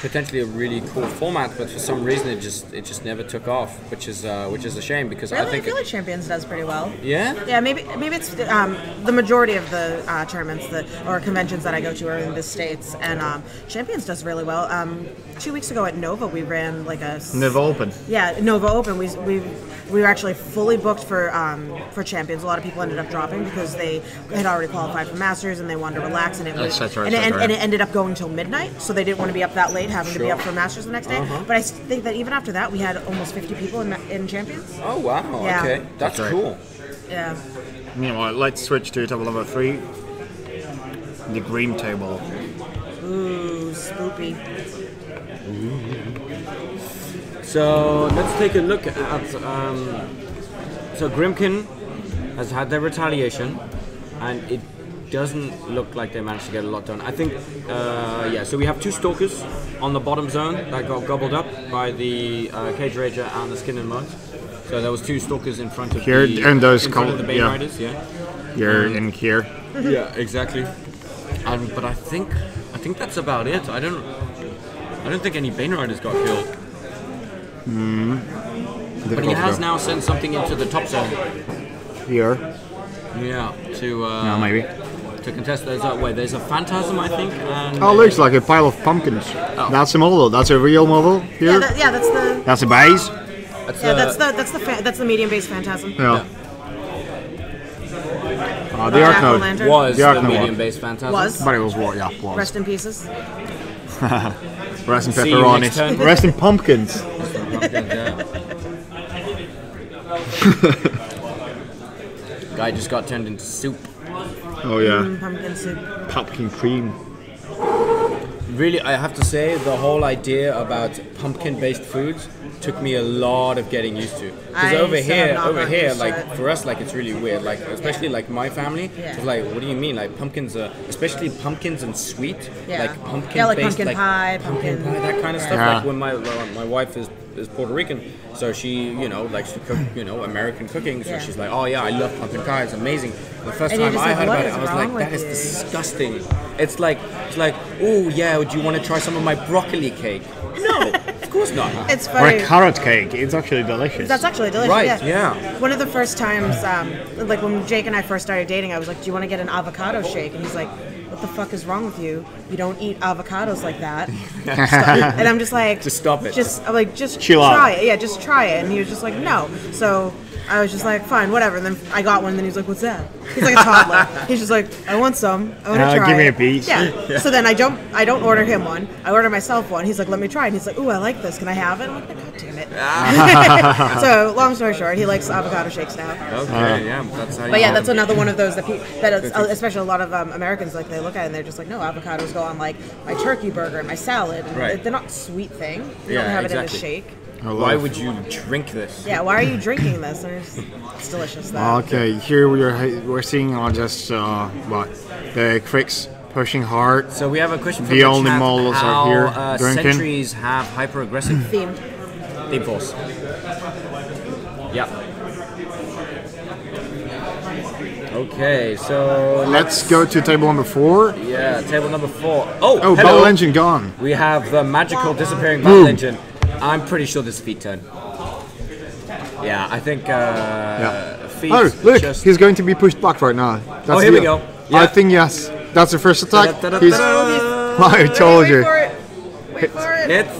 Potentially a really cool format, but for some reason it just never took off, which is a shame because Really? I think I feel like Champions does pretty well. yeah. Yeah, maybe it's the majority of the tournaments or conventions that I go to are in the States, and Champions does really well. 2 weeks ago at Nova, we ran like a Never open. Yeah, Nova Open. We were actually fully booked for Champions. A lot of people ended up dropping because they had already qualified for Masters and they wanted to relax, and and it ended up going till midnight, so they didn't want to be up that late, having to be up for Masters the next day. But I think that even after that, we had almost 50 people in Champions. Oh wow. Yeah. Okay, that's right. cool. Yeah. Meanwhile, let's switch to table number 3. The green table. Ooh, spoopy. So let's take a look at. So Grimkin has had their retaliation, and it doesn't look like they managed to get a lot done. I think, so we have 2 Stalkers on the bottom zone that got gobbled up by the Cage Rager and the Skin and Mugs. So there was 2 Stalkers in front of Here, and those in front of the Bane yeah. Riders, yeah. You're in here. Yeah, exactly. But I think that's about it. I don't think any Bane Riders got killed. But he has now sent something into the top zone. Here. Yeah, to No, maybe. to contest. There's a Phantasm, I think. And Oh, looks like a pile of pumpkins. Oh. That's a model. That's a real model here. Yeah, that's the That's a base. Yeah, that's the medium-based Phantasm. Yeah. The Arc Node. Jack-o'-lantern. Was The the Arc Node. medium-based Phantasm. Was. But it was war, yeah, was. Rest in pieces. Rest in See you next pepperonis. turn. Rest in pumpkins. Guy just got turned into soup. Oh yeah. Pumpkin soup. Pumpkin cream. Really, I have to say, the whole idea about pumpkin-based foods took me a lot of getting used to. Because I over still have here, not gotten used to like it. for us, like it's really weird. Like especially like my family, Yeah. it's like, what do you mean? Like pumpkins, especially pumpkins and sweet, Yeah. like pumpkin, Yeah, like based, pumpkin pie, pumpkin- that kind of stuff. Yeah. Like when my wife is Puerto Rican, so she likes to cook American cooking. So Yeah. she's like, oh yeah, I love pumpkin pie. It's amazing. The first And you're time just I like, heard what about it, is I was wrong like, that with is you? disgusting. It's like, oh yeah, do you want to try some of my broccoli cake? No, of course not. It's Or funny. a carrot cake. It's actually delicious. That's actually delicious. Right, Yeah. yeah. One of the first times, like when Jake and I first started dating, I was like, "Do you want to get an avocado shake?" And he's like, "What the fuck is wrong with you? You don't eat avocados like that." And I'm just like, Just stop it. I'm like, just Chill out. try it. Yeah, just try it. And he was just like, "No." So I was just like, "Fine, whatever." And then I got one. And then he was like, "What's that?" He's like a toddler. He's just like, "I want some. I want to try give me it." a piece. Yeah. So then I don't order him one. I order myself one. He's like, "Let me try it." And he's like, "Ooh, I like this. Can I have it?" I'm like, "God damn it." So long story short, he likes avocado shakes now. Okay, yeah, that's how. But yeah, that's another one of those that especially a lot of Americans like they look at it and they're just like, no, avocados go on like my turkey burger and my salad. And Right. They're not a sweet thing. You Yeah, don't have it in exactly. a shake. Why would you drink this? Yeah, why are you drinking this? And it's delicious though. Okay, here we're seeing just the Cricks pushing hard. So we have a question from The the only chat. models are How, here drinking. Sentries have hyper-aggressive Themed. theme force. Yeah. Okay, so Let's go to table number 4. yeah, table number 4. Oh, Oh, hello. battle engine gone. We have the magical disappearing battle Boom. engine. I'm pretty sure this is feet turn. Yeah, I think feet Oh, look, just... he's going to be pushed back right now. That's Oh, here we go. I Yeah. think yes. That's the first attack. Da-da-da-da-da. I told Wait you. for it. Wait for it. It's...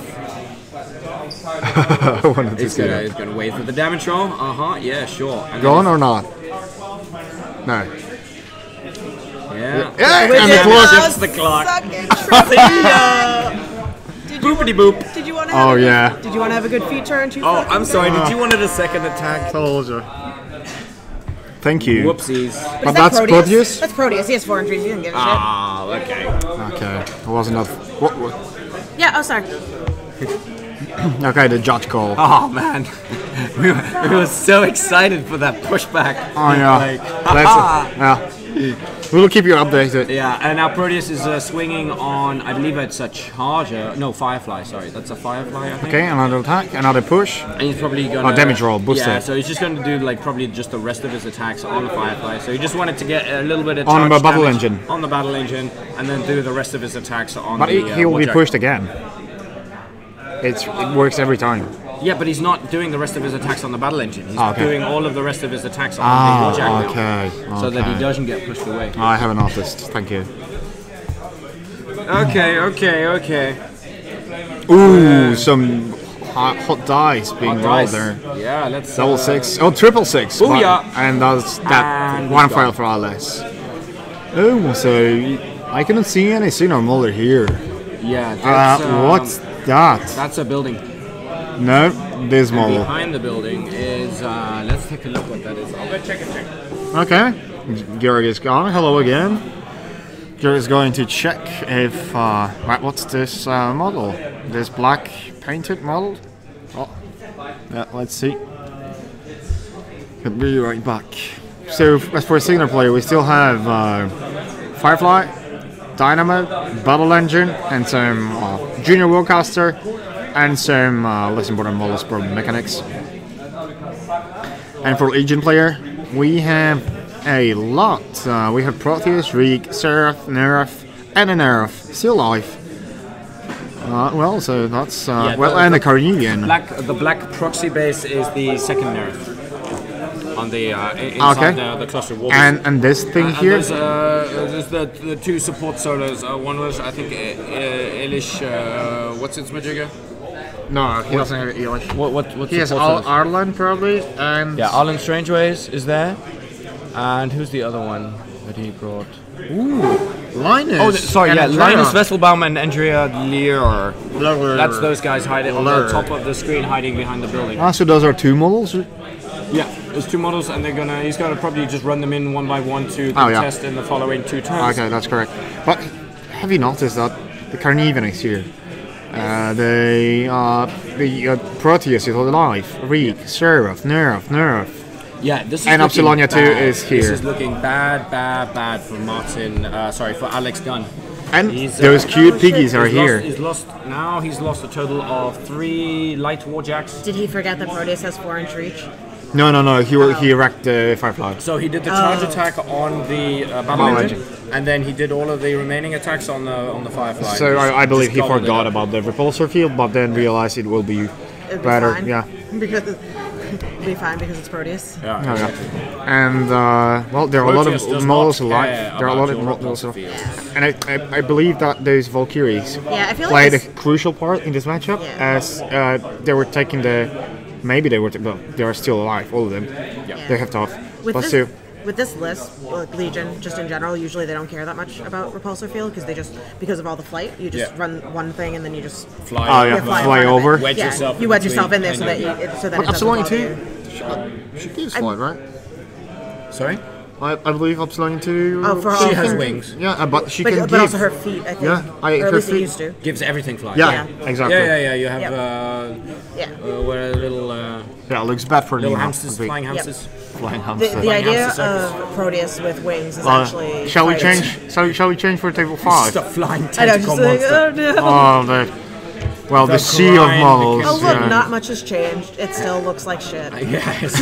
I wanted to He's see gonna, that. he's gonna wait for the damage roll. Yeah, sure. And then Gone or not? No. Yeah. Yeah, With and it. the clock. Oh, Shifts the clock. suck it, Trevor. Boopity boop. Did you want to have Oh, a good, yeah. Did you want to have a good feet turn? Oh, I'm sorry. Did you wanted a second attack? Told you. Thank you. Whoopsies. But that's Proteus? That's Proteus. He has 4 entries. He doesn't give a Ah, okay. Okay. It was enough. What? shit. Yeah. Oh, sorry. Okay, the judge call. Oh man, we were so excited for that pushback. Oh yeah. Like, Yeah. We'll keep you updated. yeah, and now Proteus is swinging on, I believe it's a Charger. No, Firefly. Sorry, that's a Firefly. I think. Okay, another attack, another push. And he's probably gonna damage roll, boost Yeah, it. so he's just gonna do like probably just the rest of his attacks on the Firefly. So he just wanted to get a little bit of On the charge battle damage engine. on the battle engine, and then do the rest of his attacks on But the. he will be Warjack. pushed again. It works every time. Yeah, but he's not doing the rest of his attacks on the battle engine. He's Okay. doing all of the rest of his attacks on the Warjack now, okay. so that he okay. doesn't get pushed away. I haven't noticed. Thank you. Okay. Ooh, some hot dice being rolled there. Yeah, let's. Double six. Oh, triple six. Oh, But- yeah. And that's that And one he's gone. file less. Oh, so I couldn't see any signal molder here. Yeah. That's, What's that? That's a building. No, this model. Behind the building is. Let's take a look what that is. I'll go check. Okay. Georg is gone. Hello again. Georg is going to check if. Right, what's this model? This black painted model? Oh, yeah, let's see. Could be right back. So, as for a signal player, we still have Firefly, Dynamo, Battle Engine, and some Junior Warcaster, and some less important models for mechanics. And for Legion player, we have a lot. We have Proteus, Reek, Seraph, Nerf, and a Nerf. Still alive. Well, so that's and a Carnelian. The black proxy base is the second nerf on the inside the cluster wall. And this thing And here. there's the two support solos. One was I think Elish. What's its majigger? No, he doesn't have English. What's He the has port for Ireland probably, and Yeah, Arlen Strangeways is there. And who's the other one that he brought? Linus. Oh, sorry, and yeah, Andrea. Linus Vesselbaum and Andrea Lear. Lear. That's those guys hiding on the Lear. top of the screen, hiding behind the building. Ah, so those are 2 models. Yeah, there's 2 models, and he's gonna probably just run them in one by one to Oh, yeah. test in the following 2 turns. Okay, that's correct. But have you noticed that the Carnivore is here? The Proteus is alive. Reek, Seraph, Nerf. Yeah, this is And looking Upsilonia 2 bad. is here. This is looking bad for Martin. For Alex Gunn. And He's, those cute piggies are he's here. He's lost a total of 3 light warjacks. Did he forget that Proteus has 4-inch reach? No. He wrecked the Firefly. So he did the charge attack on the Battle Battle Engine, and then he did all of the remaining attacks on the Firefly. So Just- I believe just he gobbled it forgot up. about the repulsor field, but then realized it will be It'd be better. fine. Yeah. Because it'd be fine because it's Proteus. Yeah, Okay. exactly. And well, there are a lot Proteus of does models not alive. care There are a lot about of your models, repulsor fields. and I believe that those Valkyries Yeah, I feel played like a crucial part in this matchup, Yeah. as they were taking maybe they were, well, they are still alive, all of them. They have tough, with but this, still. with this list, like Legion, just in general, usually they don't care that much about repulsor field because of all the flight, you just run one thing and then you just Fly. Oh, over. yeah, fly in fly front of over. it. Wedge yeah, yourself you wedge between, yourself in there kind so that of. it But doesn't Upsilonia bother 2, you. she gives flight, right? Sorry. I believe Upsilonia 2. Oh, for She all- has wings. Yeah, but she can But give. also her feet, I think. Yeah, or at her least it feet- used to. Gives everything fly. Yeah, Yeah. exactly. Yeah. You have Yep. Yeah. where little Yeah, it looks bad for little Nemo. hamsters, Big flying hamsters. flying The hamster. idea hamster of Proteus with wings is actually. Shall we quite- change? Shall we change for table 5? Stop flying I know, tentacle just like, monster. oh no. Well, the sea of grind models. Oh look, yeah. not much has changed. It still looks like shit. Yes.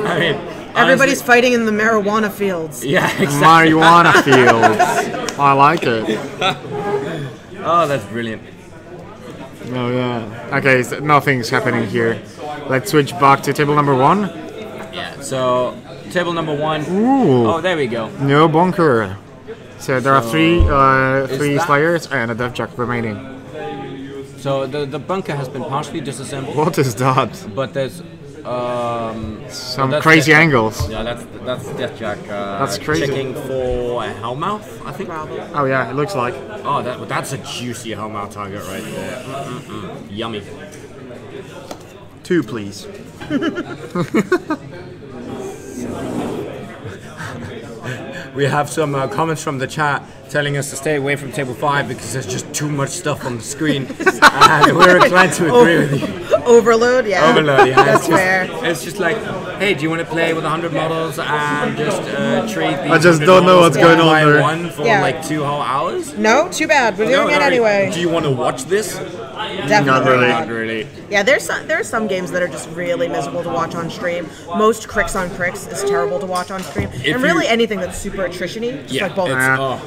I mean, Everybody's honestly- fighting in the marijuana fields. Yeah, exactly. Marijuana fields. I like it. Oh, that's brilliant. Oh yeah. Okay, so nothing's happening here. Let's switch back to table number 1. Yeah. So table number 1. Ooh. Oh, there we go. No bunker. So there are three that- Slayers and a Death Jack remaining. So the bunker has been partially disassembled, What is that? but there's Some that's crazy Death Jack. angles. Yeah, that's Death Jack. That's crazy. Checking for a Hellmouth, I think. Probably. Oh yeah, it looks like. Oh, that's a juicy Hellmouth target right there. Yummy. 2, please. We have some comments from the chat telling us to stay away from table 5 because there's just too much stuff on the screen, and we're inclined to agree with you. Overload, yeah. Overload, yeah. That's It's just, fair. it's just like, hey, do you want to play with 100 models and just trade these I just 100 don't know models what's going one on by there. one for Yeah. like 2 whole hours? No, too bad. We're doing it not really. anyway. Do you want to watch this? Definitely. Not really. Yeah, there are some games that are just really miserable to watch on stream. Most cricks on cricks is terrible to watch on stream, If and really you- anything that's super attrition-y, just Yeah, like both.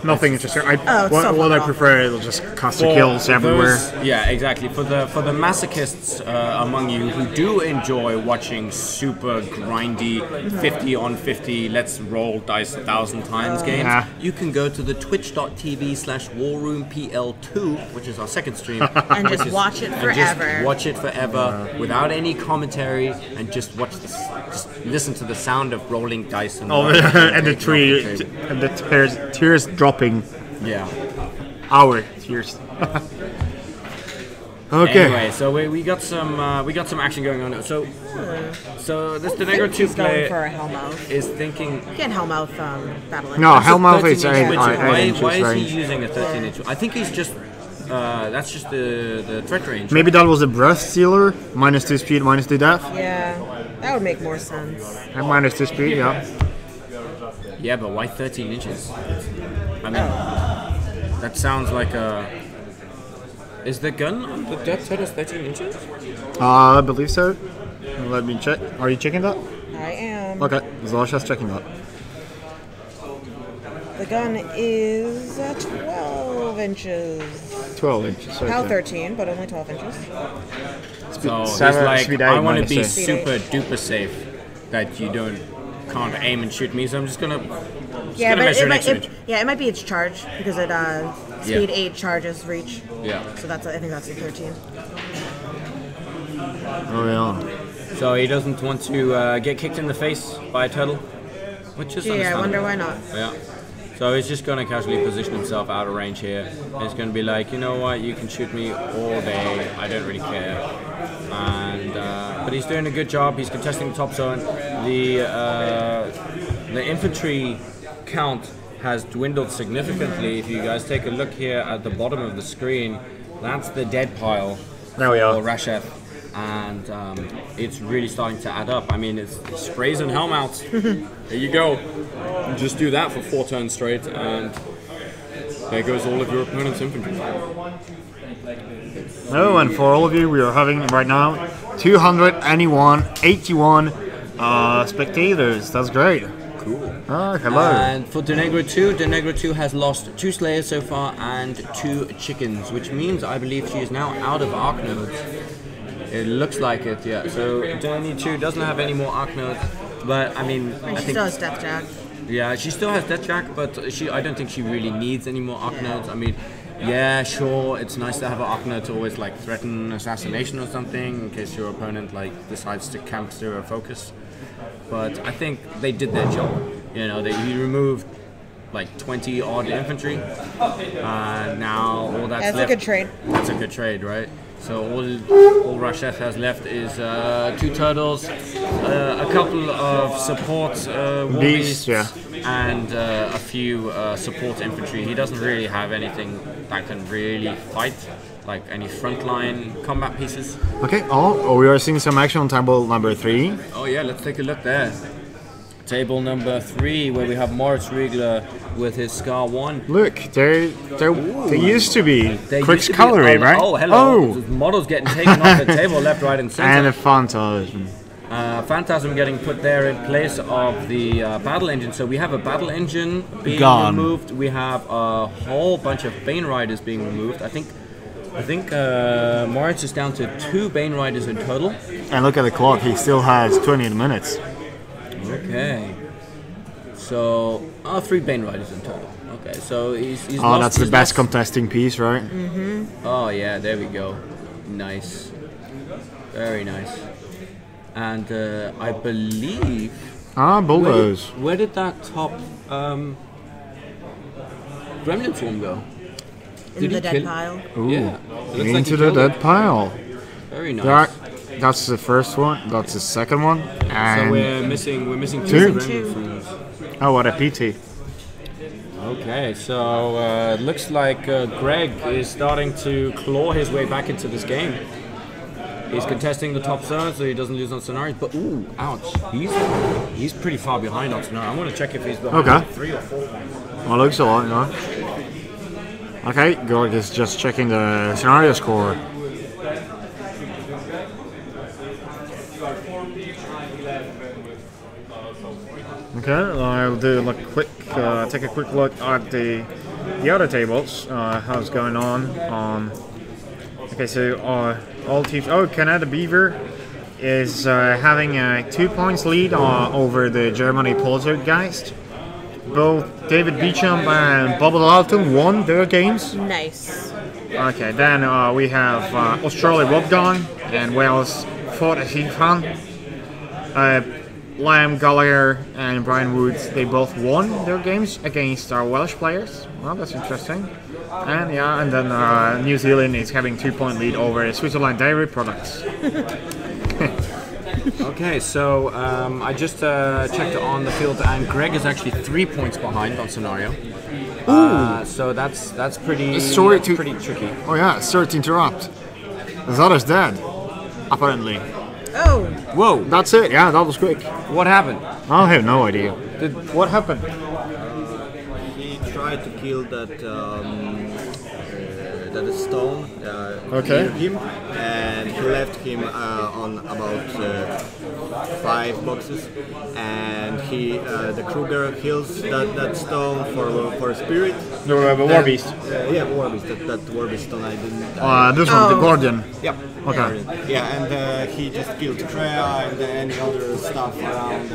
Nothing interesting. it's so What I phenomenal. prefer is just cast For kills everywhere. those- yeah, exactly. For the masochists among you who do enjoy watching super grindy 50 on 50, let's roll dice 1,000 times games, Yeah. you can go to the twitch.tv/warroompl2, which is our second stream, And just which is- watch it and forever. just watch it forever without any commentary, and just watch this. Just listen to the sound of rolling dice and, Oh, and the tree, and the tears dropping. Yeah. Our tears. Okay. Anyway, so we got some action going on. So this Denegro 2 He's going player for a Hellmouth. is thinking. Again, Hellmouth battling. No, That's a Hellmouth is 13-inch 8 widget. inches Why is range. he using a 13-inch? I think he's just. That's just the threat range. Maybe that was a breath stealer. -2 speed, -2 death. Yeah, that would make more sense. And -2 speed, yeah. Yeah, but why 13 inches? I mean, that sounds like a. Is the gun on the depth head is 13 inches? I believe so. Let me check. Are you checking that? I am. Okay, Zasha's checking that. The gun is 12 inches. 12 inches. How Okay. 13, but only 12 inches. So he's seven- like, speed I eight want to minus be six. super duper safe that you can't aim and shoot me, so I'm just gonna Yeah, gonna but measure it an might, inch. it might be its charge because it speed 8 charges reach. Yeah. So I think that's the 13. Oh yeah. So he doesn't want to get kicked in the face by a turtle, which is Gee, I understandable. wonder why not. Yeah. So he's just going to casually position himself out of range here. He's going to be like, you know what, you can shoot me all day. I don't really care. And but he's doing a good job. He's contesting the top zone. The infantry count has dwindled significantly. If you guys take a look here at the bottom of the screen, that's the dead pile There we are. for Rashef. And it's really starting to add up. I mean, it's sprays and helm out. There you go. Just do that for 4 turns straight, and there goes all of your opponent's infantry. Oh, and for all of you, we are having right now 281 spectators. That's great. Cool. Oh, hello. And for Denegro 2 has lost 2 Slayers so far and 2 Chickens, which means I believe she is now out of Arc Nodes. It looks like it, yeah. So Denegro 2 doesn't have any more Arc Nodes, but I mean, And she still has Death Jack. yeah, she still has Death Jack, but I don't think she really needs any more Arc Nodes. I mean, yeah, sure, it's nice to have an Arc Node to always like threaten assassination or something in case your opponent like decides to camp zero focus. But I think they did their job. You know, he removed like 20 odd infantry. Now all that's That's left. a good trade. That's a good trade, right? So all Rashef has left is 2 turtles, a couple of support war beasts, yeah. and a few support infantry. He doesn't really have anything that can really fight, like any frontline combat pieces. Okay, we are seeing some action on table number 3. Oh yeah, let's take a look there. Table number 3, where we have Moritz Riegler with his Scar 1. Look, they used to be They Quick's used to be Cavalry, on- right? Oh, hello. The models getting taken off the table left, right, and center. And a Phantasm. Phantasm getting put there in place of the battle engine. So we have a battle engine being Gone. removed. We have a whole bunch of Bane Riders being removed. I think Moritz is down to 2 Bane Riders in total. And look at the clock, he still has 20 minutes. Okay. So 3 Bane Riders in total. Okay, so he's Oh, lost, that's the he's best lost- contesting piece, right? Oh yeah, there we go. Nice. Very nice. And I believe Bulldoze. where did that top Gremlin Swarm go? In Did the he dead kill- pile. Ooh, Yeah. It looks like he into the killed dead it. pile. Very nice. That's the first one, that's the second one. So And we're missing 2 Two. Gremlin Two. Swarms. oh, what a PT. Okay, so it looks like Greg is starting to claw his way back into this game. He's contesting the top zone so he doesn't lose on scenarios, but ooh, ouch. He's pretty far behind on scenario. I want to check if he's behind Okay. 3 or 4. Well, looks a lot, you know. Okay, Gorg is just checking the scenario score. Okay, I'll do a quick, take a quick look at the other tables. How's going on? Okay, so all teams. Oh, Canada Beaver is having a 2 points lead over the Germany Poltergeist. Both David Beecham and Bob Dalton won their games. Nice. Okay, then we have Australia Robgon and Wales Fort Asifan. Liam Gallagher and Brian Woods, they both won their games against our Welsh players. Well, that's interesting. And yeah, and then New Zealand is having 2 point lead over Switzerland Dairy Products. Okay, so I just checked on the field, and Greg is actually 3 points behind on scenario. So that's pretty Sorry that's to- pretty tricky. Oh yeah, sorry to interrupt. Zada's dead, apparently. Oh, Whoa! That's it, yeah, that was quick. What happened? I have no idea. What happened? He tried to kill that stone Okay. near him, and he left him on about 5 boxes, and the Kruger kills that stone for a spirit. The War Then- Beast. Yeah, War Beast. That War Beast stone I didn't. This one, the Oh. Guardian. Yep. Okay. Yeah, and he just killed Treya and any other stuff around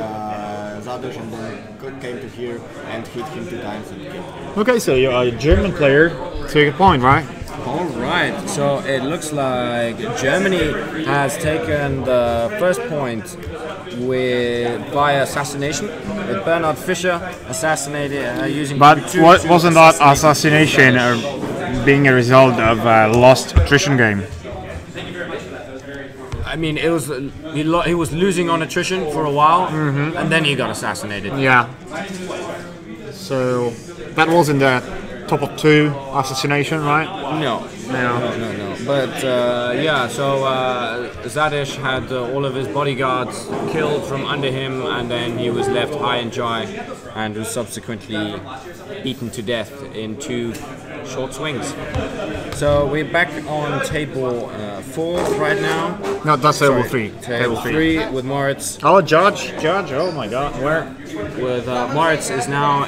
Zadosh, and then came to here and hit him 2 times and killed him. Okay, so you're a German player. Take a point, right? All right, so it looks like Germany has taken the first point via assassination, with Bernhard Fischer assassinated using. But wasn't that assassination being a result of a lost attrition game? I mean, it was he was losing on attrition for a while, and then he got assassinated. Yeah. So that wasn't the top of 2 assassination, right? No. But yeah, so Zadesh had all of his bodyguards killed from under him, and then he was left high and dry, and was subsequently beaten to death in 2 short swings. So we're back on table 4 right now. No, that's table 3. Table 3 with Moritz. Oh, Judge! Oh my God, where? With Moritz is now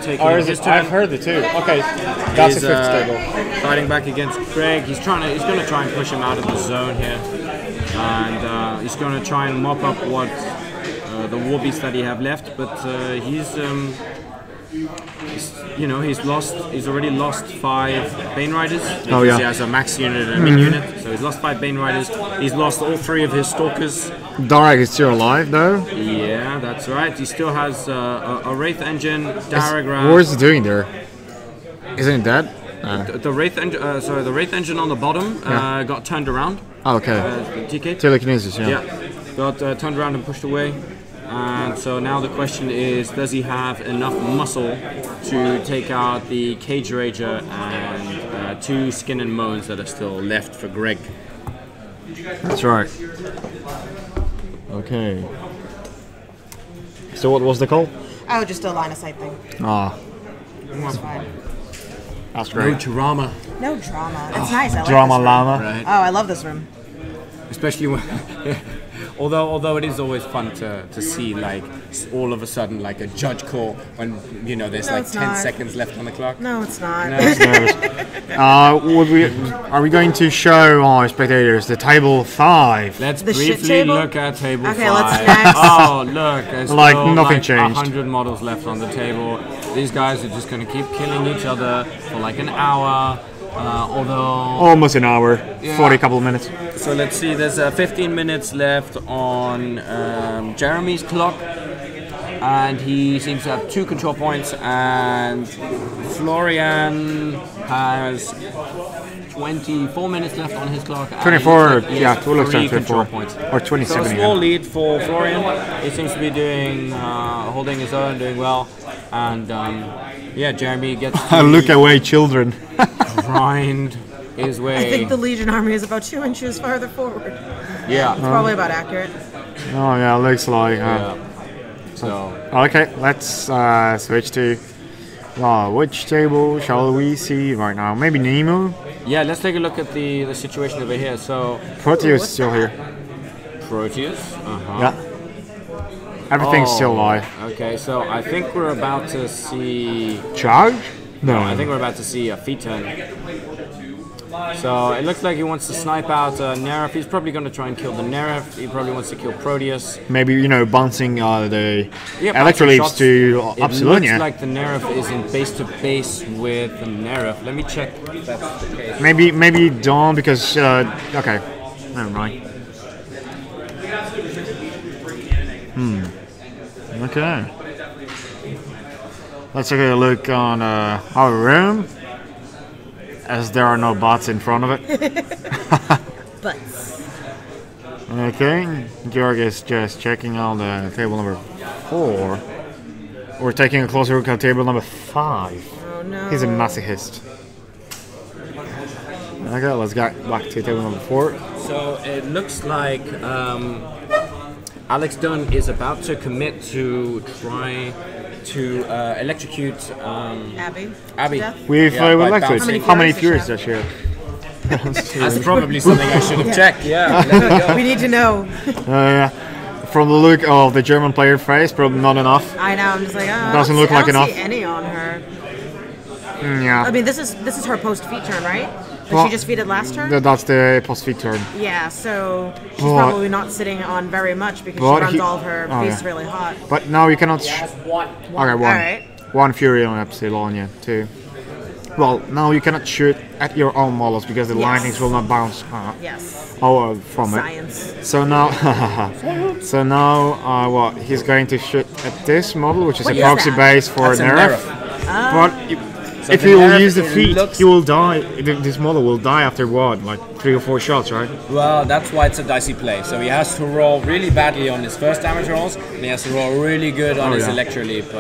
taking his turn. I've heard it too. Okay, that's the 5th table. Fighting back against Greg. He's going to try and push him out of the zone here, and he's going to try and mop up what the war beasts that he have left. But he's already lost 5 Bane Riders. Because he has a max unit and a min unit. So he's lost 5 Bane Riders. He's lost all 3 of his Stalkers. Darek is still alive though. Yeah, that's right. He still has a Wraith engine, Daragraph. What is he doing there? Isn't it dead? The Wraith engine, the Wraith engine on the bottom got turned around. Oh, okay. TK. Telekinesis, Yeah, got turned around and pushed away. And so now the question is, does he have enough muscle to take out the Cage Rager and 2 Skin and Moans that are still left for Greg? That's right. Okay. So what was the call? Oh, just a line of sight thing. Ah, It's fine. that's great. No drama. No drama. It's nice. I like Drama this room. llama. Right. Oh, I love this room. Especially when, although it is always fun to see like all of a sudden like a judge call when there's like it's 10 not. seconds left on the clock. No, it's not. No. Are we going to show our spectators the table 5? Let's The shit briefly table? look at table Okay, 5. let's next. Oh, look, there's Like, still nothing changed. 100 models left on the table. These guys are just going to keep killing each other for like an hour. Although Almost an hour, Yeah. 40 couple of minutes. So let's see, there's 15 minutes left on Jeremy's clock, and he seems to have 2 control points, and Florian has 24 minutes left on his clock. and 24, he yeah, has 2 looks 3 like 24. control points. Or So 27 a small again. lead for Florian. He seems to be doing, holding his own, doing well, and Jeremy gets to Look away, children. grind his way. I think the Legion army is about 2 inches farther forward. Yeah. It's probably about accurate. Oh yeah, looks like. So Okay, let's switch to. Which table shall we see right now? Maybe Nemo? yeah, let's take a look at the situation over here. So Proteus is still here. Proteus. Yeah. Everything's still alive. Okay, so I think we're about to see. Charge? No. I think we're about to see a feet turn. So it looks like he wants to snipe out Neref. He's probably going to try and kill the Neref. He probably wants to kill Proteus. Maybe, bouncing the Yeah, Electroleaves shots. to It Absolunia. looks like the Neref is in base to base with the Neref. Let me check if that's the case. Maybe Dawn because okay, never mind. Okay. Let's take a look on our room, as there are no bots in front of it. Butts. Okay, Georg is just checking on the table number 4. We're taking a closer look at table number 5. Oh no. He's a masochist. Okay, let's get back to table number 4. So it looks like Alex Dunn is about to commit to try to electrocute Abby. Abby. Death? We've Yeah, by elected. bouncing. How many Furies Furies does does she have? That's probably something I should have checked. Yeah, there we go. We need to know. From the look of the German player face, probably not enough. I know. I'm just like, Doesn't look like I don't enough. see any on her. Yeah. I mean, this is her post feat turn, right? Did she just feed it last turn? That's the post-feed turn. Yeah, so she's But- probably not sitting on very much because but she runs he- all of her oh, beasts yeah. really hot. But now you cannot. One. Okay, one. Alright. One Fury on Epsilon, yeah, two. Well, now you cannot shoot at your own models because the Yes. lightnings will not bounce Yes. from Science. it. So now, what? He's going to shoot at this model, which is What a is proxy that? base for That's a Nerf. Nerf. But if the he will Nerf, use the it feat, looks- he will die. This model will die after what? Like 3 or 4 shots, right? Well, that's why it's a dicey play. So he has to roll really badly on his first damage rolls, and he has to roll really good on his yeah. Electroleap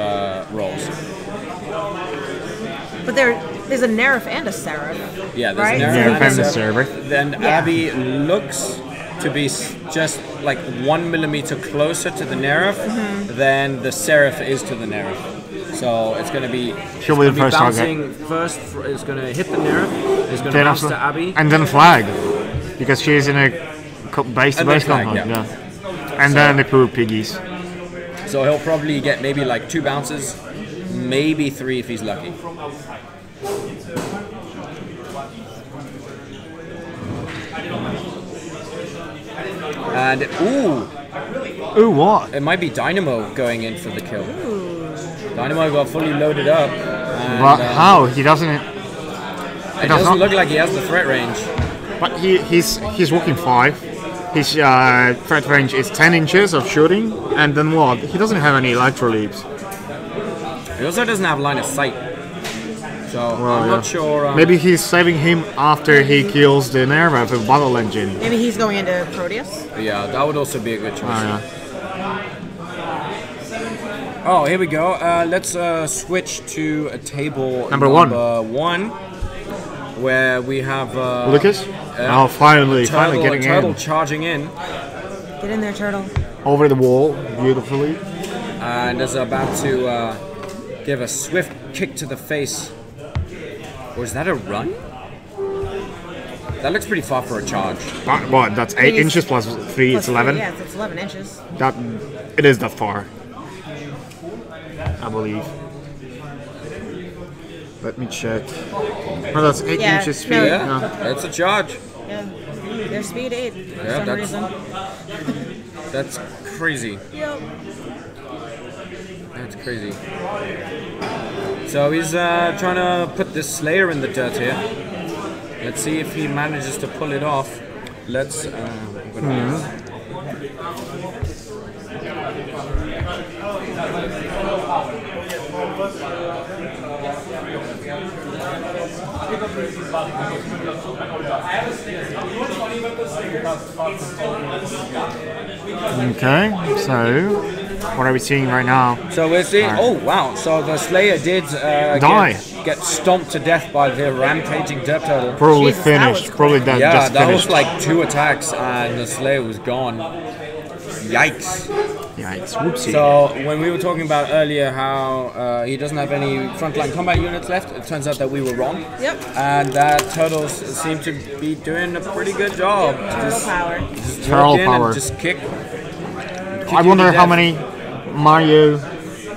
rolls. But there's a Nerf and a Seraph. Yeah, there's Right? an Yeah, Nerf and the a- server. Then Yeah. Abby looks to be just like 1 millimeter closer to the Nerf than the Seraph is to the Nerf. So it's going to be, She'll be the first target. bouncing first. It's going to hit the Nerf. It's going to bounce to Abby. And then flag, because she's in a base to And then base flag, combat. yeah. Yeah. And then the poor piggies. So he'll probably get maybe like 2 bounces, maybe 3 if he's lucky. And Ooh, what? it might be Dynamo going in for the kill. Dynamo got fully loaded up. And, But how? He doesn't. It does doesn't not- look like he has the threat range. But he's walking 5. His threat range is 10 inches of shooting, and then what? He doesn't have any electro leaps. He also doesn't have line of sight. So I'm not sure. Maybe he's saving him after he kills the Nerva with a battle engine. Maybe he's going into Proteus. Yeah, that would also be a good choice. Yeah. Oh, here we go. Let's switch to a table Number one, where we have Lucas? Oh, finally getting turtle in. charging in, Get in there, turtle. Over the wall, beautifully. and is about to give a swift kick to the face. Or is that a run? That looks pretty far for a charge. But what? That's 8 inches plus 3, Plus it's 11. three, yeah, it's 11 inches. That it is that far, I believe. Let me check. Oh, that's 8 Yeah, inches speed. no. Yeah, it's a charge. Yeah. Their speed 8 for Yeah, some that's- reason. That's crazy. Yep. That's crazy. So he's trying to put this Slayer in the dirt here. Let's see if he manages to pull it off. Let's. I'm gonna Okay, so what are we seeing right now? So we're seeing. Oh wow! So the Slayer did Die. get stomped to death by the rampaging Dirt Turtle. Probably Jesus, that was finished. Probably dead. Yeah, Just that finished. was like 2 attacks and the Slayer was gone. Yikes! Yikes! Whoopsie. So when we were talking about earlier how he doesn't have any frontline combat units left, it turns out that we were wrong. Yep. And that Turtles seem to be doing a pretty good job. Turtle power. Just Turtle walk in power. and just kick. I wonder how many Mario,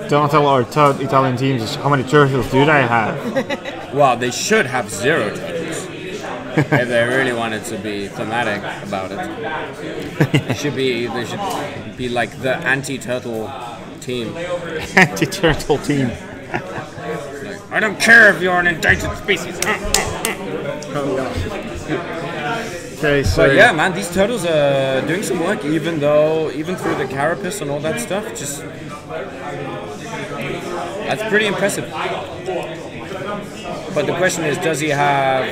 Donatello, or Toad Italian teams. How many turtles do they have? Well, they should have 0 turtles. If they really wanted to be thematic about it. They should be like the anti-turtle team. Anti-turtle team. I don't care if you're an endangered species. Okay, so But yeah, man, these turtles are doing some work, even through the carapace and all that stuff. Just that's pretty impressive. But the question is, does he have?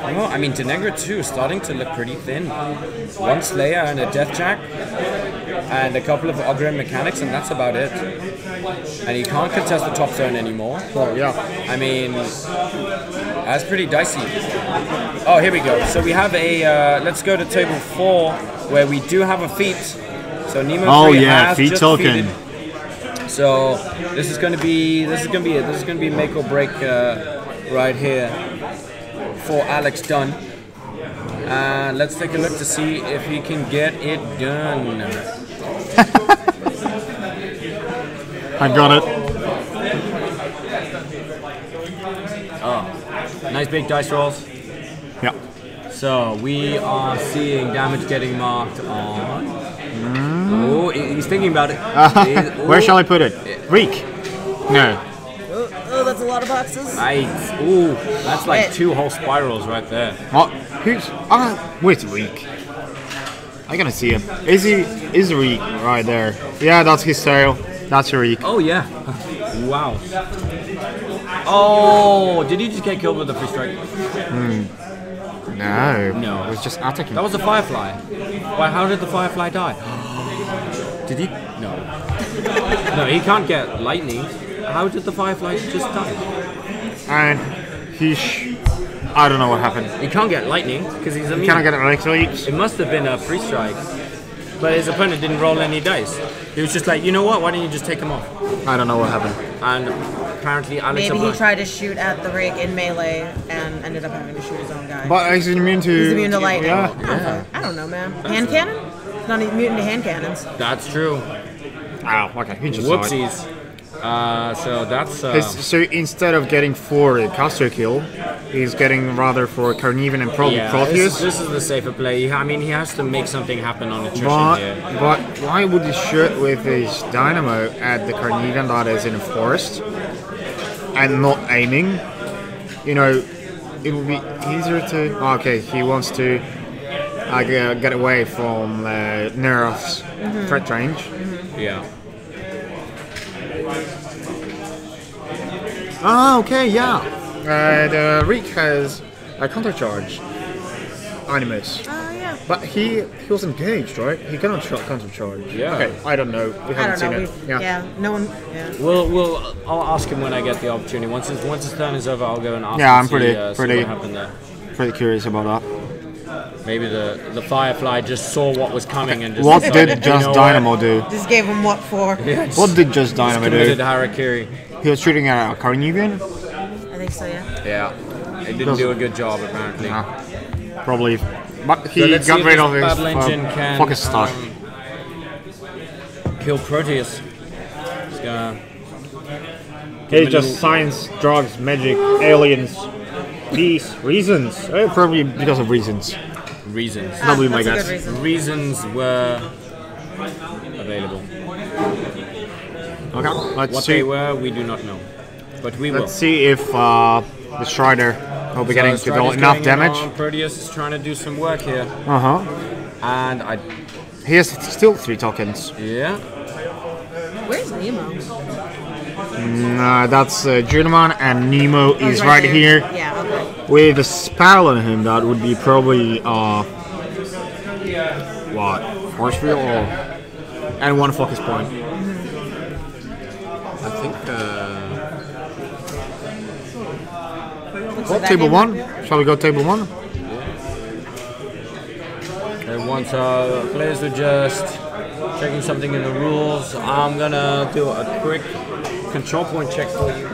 Well, I mean, Denegra too is starting to look pretty thin. 1 Slayer and a Death Jack, and a couple of Ogre mechanics, and that's about it. And he can't contest the top zone anymore. well, yeah. I mean, that's pretty dicey. Oh, here we go. So we have a. Let's go to table 4, where we do have a feat. So Nemo. Oh 3 yeah, has feet just token. defeated. So this is going to be make or break right here for Alex Dunn. And let's take a look to see if he can get it done. I got it. Nice big dice rolls. Yeah. So we are seeing damage getting marked on. Oh, he's thinking about it. Where shall I put it? Reek. No. Oh, that's a lot of boxes. Right. Ooh, that's like 2 whole spirals right there. What? Who's? Where's Reek? I gotta see him. Is Reek right there? Yeah, that's his tail. That's Reek. Oh yeah. Wow. Oh, did he just get killed with a free strike? No. No. It was just attacking. That was a firefly. Why? How did the firefly die? Did he? No. No, he can't get lightning. How did the firefly just die? And I don't know what happened. He can't get lightning because he's immune. Can I get it electric? It must have been a free strike. But his opponent didn't roll any dice. He was just like, you know what? Why don't you just take him off? I don't know what happened. And apparently Alex. Maybe he tried to shoot at the rig in melee and ended up having to shoot his own guy. But he's immune to. He's immune to lightning. Yeah. I don't know, man. Hand cannon? He's not immune to hand cannons. That's true. Ow. Okay. He just Whoopsies. So that's. So instead of getting for a caster kill, he's getting rather for Carnivan and probably Proteus. This is the safer play. I mean, he has to make something happen on attrition here. But why would he shoot with his dynamo at the Carnivan that is in a forest and not aiming? You know, it would be easier to. Okay, he wants to get away from Nerf's threat range. Yeah. Okay, yeah. The Reek has a counter charge. Animus. Yeah. But he was engaged, right? He cannot counter charge. Yeah. Okay, I don't know. We haven't seen it. Yeah. No one. Yeah. I'll ask him when I get the opportunity. Once his turn is over, I'll go and ask Yeah, him. I'm See what happened there. pretty curious about that. Maybe the Firefly just saw what was coming and just What decided, did Just you know Dynamo what? do? Just gave him what for? Yeah, What did Just Dynamo committed do? harakiri. He was shooting at a Carnivan? I think so, yeah. Yeah. It didn't do a good job apparently. Probably. But So he let's see got if rid this of his battle engine can focus stock. Kill Proteus. He's gonna Hey, just science, drugs, magic, aliens, peace, reasons. Probably because of reasons. reasons. Probably my That's a guess. good reason. Reasons were available. Okay, let's What see. they were, we do not know. But we will. Let's see if the Strider will be getting to do Strider's enough going in damage. on Proteus is trying to do some work here. And He has still 3 tokens. yeah. Where's Nemo? That's Junaman, and Nemo is Oh, right there. here. Yeah, okay. With a spell on him, that would be probably what? Force field and 1 focus point. I think Well, table 1. Shall we go table 1? once players are just checking something in the rules, I'm gonna do a quick control point check for you.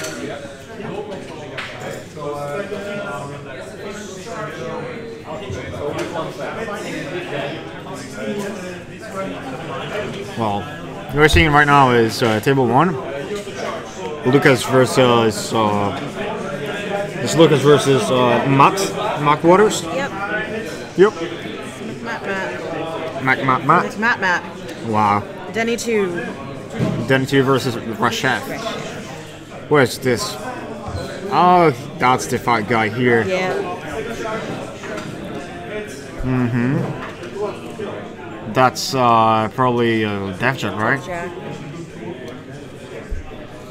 Well, what we're seeing right now is table 1. Lucas versus it's Lucas versus Matt Waters. Yep. Yep. Matt. It's Matt. Matt. Wow. Denny 2. Then 2 versus Rashef. Where's this? Oh, that's the fight guy here. Yeah. That's probably Devjack, right? Jack.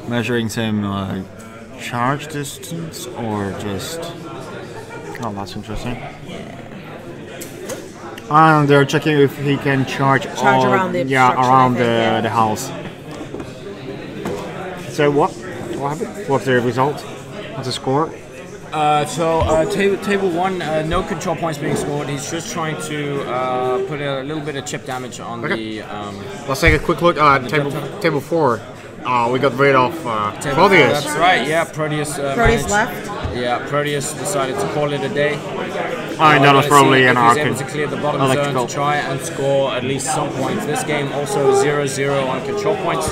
Measuring some charge distance or just. Oh, that's interesting. And they're checking if he can charge all, around the yeah, obstruction, around I think, yeah. the house. So what happened? What's the result? What's the score? Table 1, no control points being scored. He's just trying to put a little bit of chip damage on the. Let's take a quick look at table 4. We got rid of Proteus. That's right. Yeah, Proteus. Proteus managed- left. Yeah, Proteus decided to call it a day. That was probably an He was able arcade. to clear the bottom Electrical. zone to try and score at least some points. This game also 0-0 on control points.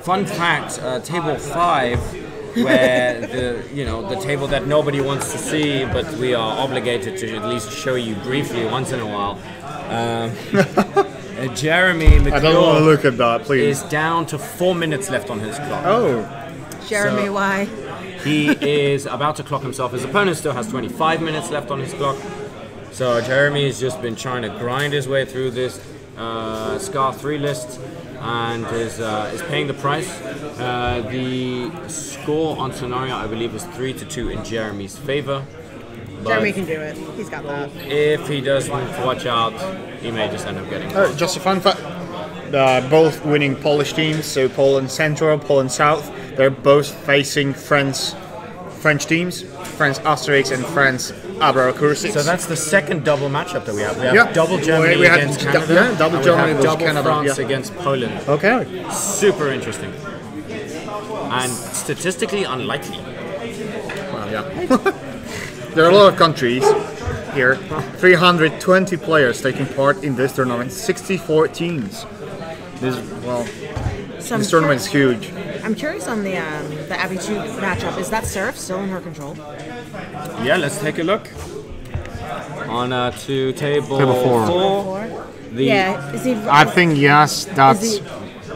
Fun fact, table 5, where the table that nobody wants to see, but we are obligated to at least show you briefly once in a while. Jeremy I don't want to look at that, please. is down to 4 minutes left on his clock. Oh. Jeremy, So- why? He is about to clock himself. His opponent still has 25 minutes left on his clock. So Jeremy has just been trying to grind his way through this Scar 3 list and is paying the price. The score on Scenario, I believe, is 3-2 in Jeremy's favor. But Jeremy can do it. He's got that. if he doesn't watch out, he may just end up getting it. Just a fun fact. Both winning Polish teams, so Poland Central, Poland South, they're both facing French teams, France Asterix and France Abracursix. So that's the second double matchup that we have. We have double Germany We had against d- Canada. yeah, double and Germany we have versus double Canada, France yeah. against Poland. Okay. Super interesting. And statistically unlikely. Well, yeah. There are a lot of countries here. 320 players taking part in this tournament. 64 teams. This tournament is huge. I'm curious on the Abby 2 matchup. Is that Seraph still in her control? Yeah, let's take a look. On to table four. 4? The, Yeah. Is he? I think yes. That's Is he,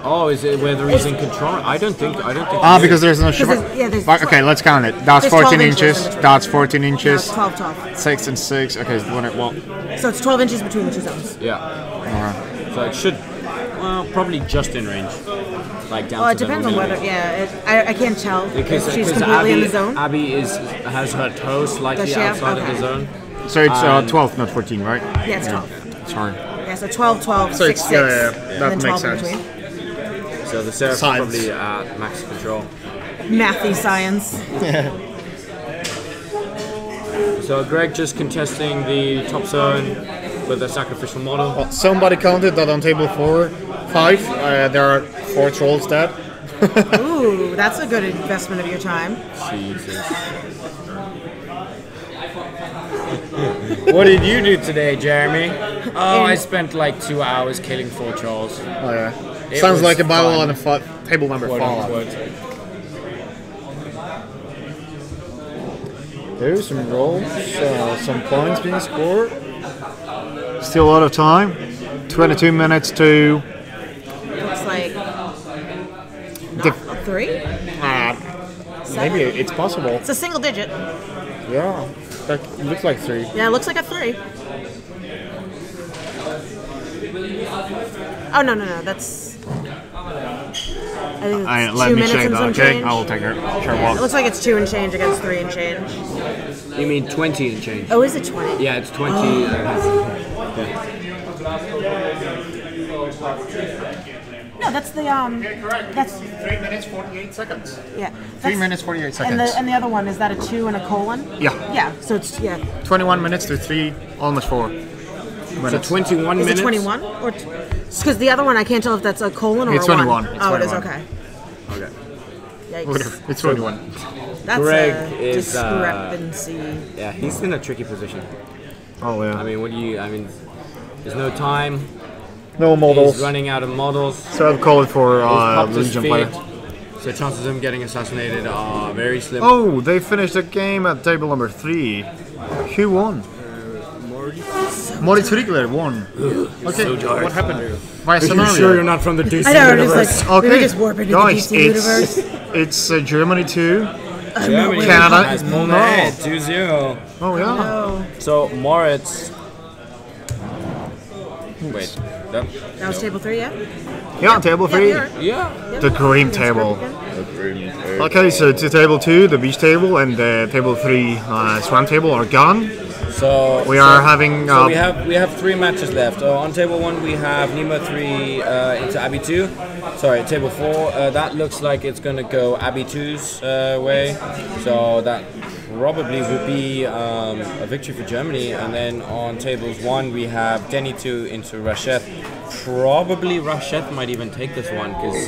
Oh, is it whether he's in control? I don't think. because there's no shiver. there's Okay, let's count it. That's there's 14 12 inches in inches. between. That's 14 no, inches. it's 12, 12. 6 and 6. Okay, well, So it's 12 inches between the two zones. Yeah. So it should, probably just in range. Like down Well, to it the depends on millimeter. whether. I can't tell Because if she's completely in the zone. Abby has her toe slightly Does she have? outside of Okay. the zone. so it's 12, not 14, right? Yeah, it's 12. Sorry. Yeah, so 12, 12, So 6, it's- 6. yeah, and that then makes 12 sense. in between. So the Seraph is Science. probably at max control. Mathy science. So Greg just contesting the top zone with a sacrificial model. Somebody counted that on table 5, there are 4 trolls dead. Ooh, that's a good investment of your time. Jesus. What did you do today, Jeremy? Oh, I spent like 2 hours killing 4 trolls. Oh, yeah. It Sounds was like a battle fun. on table number Quote 5. unquote. There's some rolls, some points being scored. Still a lot of time. 22 minutes to. Looks like The- 3? Maybe it's possible. It's a single digit. Yeah, that looks like 3. Yeah, it looks like a 3. Oh, no, that's... I think it's Let 2 me minutes check and that, some okay? change. I will take it. Sure, It well. looks like it's 2 and change against 3 and change. You mean 20 and change? Oh, is it 20? Yeah, it's 20. No, that's the that's 3 minutes 48 seconds. yeah. 3 that's- minutes 48 And seconds. the other one, is that a 2 and a colon? Yeah, Yeah. So it's 21 minutes to 3, almost 4. So 21 Is minutes. it 21 or? Because the other one, I can't tell if that's a colon or It's a 1. 21. It's Oh, it is 21. okay. Okay. Yikes. Whatever. It's 21. That's Greg a is, discrepancy. Yeah, he's in a tricky position. Oh, yeah. I mean, there's no time. No models. He's running out of models. So I've called for He's popped his Legion feet. player. So chances of him getting assassinated are very slim. Oh, they finished the game at table number 3. Who won? Moritz Riegler won. Okay, what happened? By scenario. not from the DC I know. I'm just like, Okay, maybe just warp into guys, the DC universe. it's Germany 2. Germany Canada has is pulled no. ahead 2-0. Oh, yeah. Oh, So Moritz. Wait. that was table 3, yeah. Yeah, table 3. Yeah. The cream table. Okay, so to table 2, the beach table, and table 3, swam table are gone. So We are having. So we have 3 matches left. On table 1 we have Nemo 3 into Abby 2. Sorry, table 4. That looks like it's gonna go Abby 2's way. So that probably would be a victory for Germany. And then on tables 1 we have Denny 2 into Rasheth. Probably Rasheth might even take this one because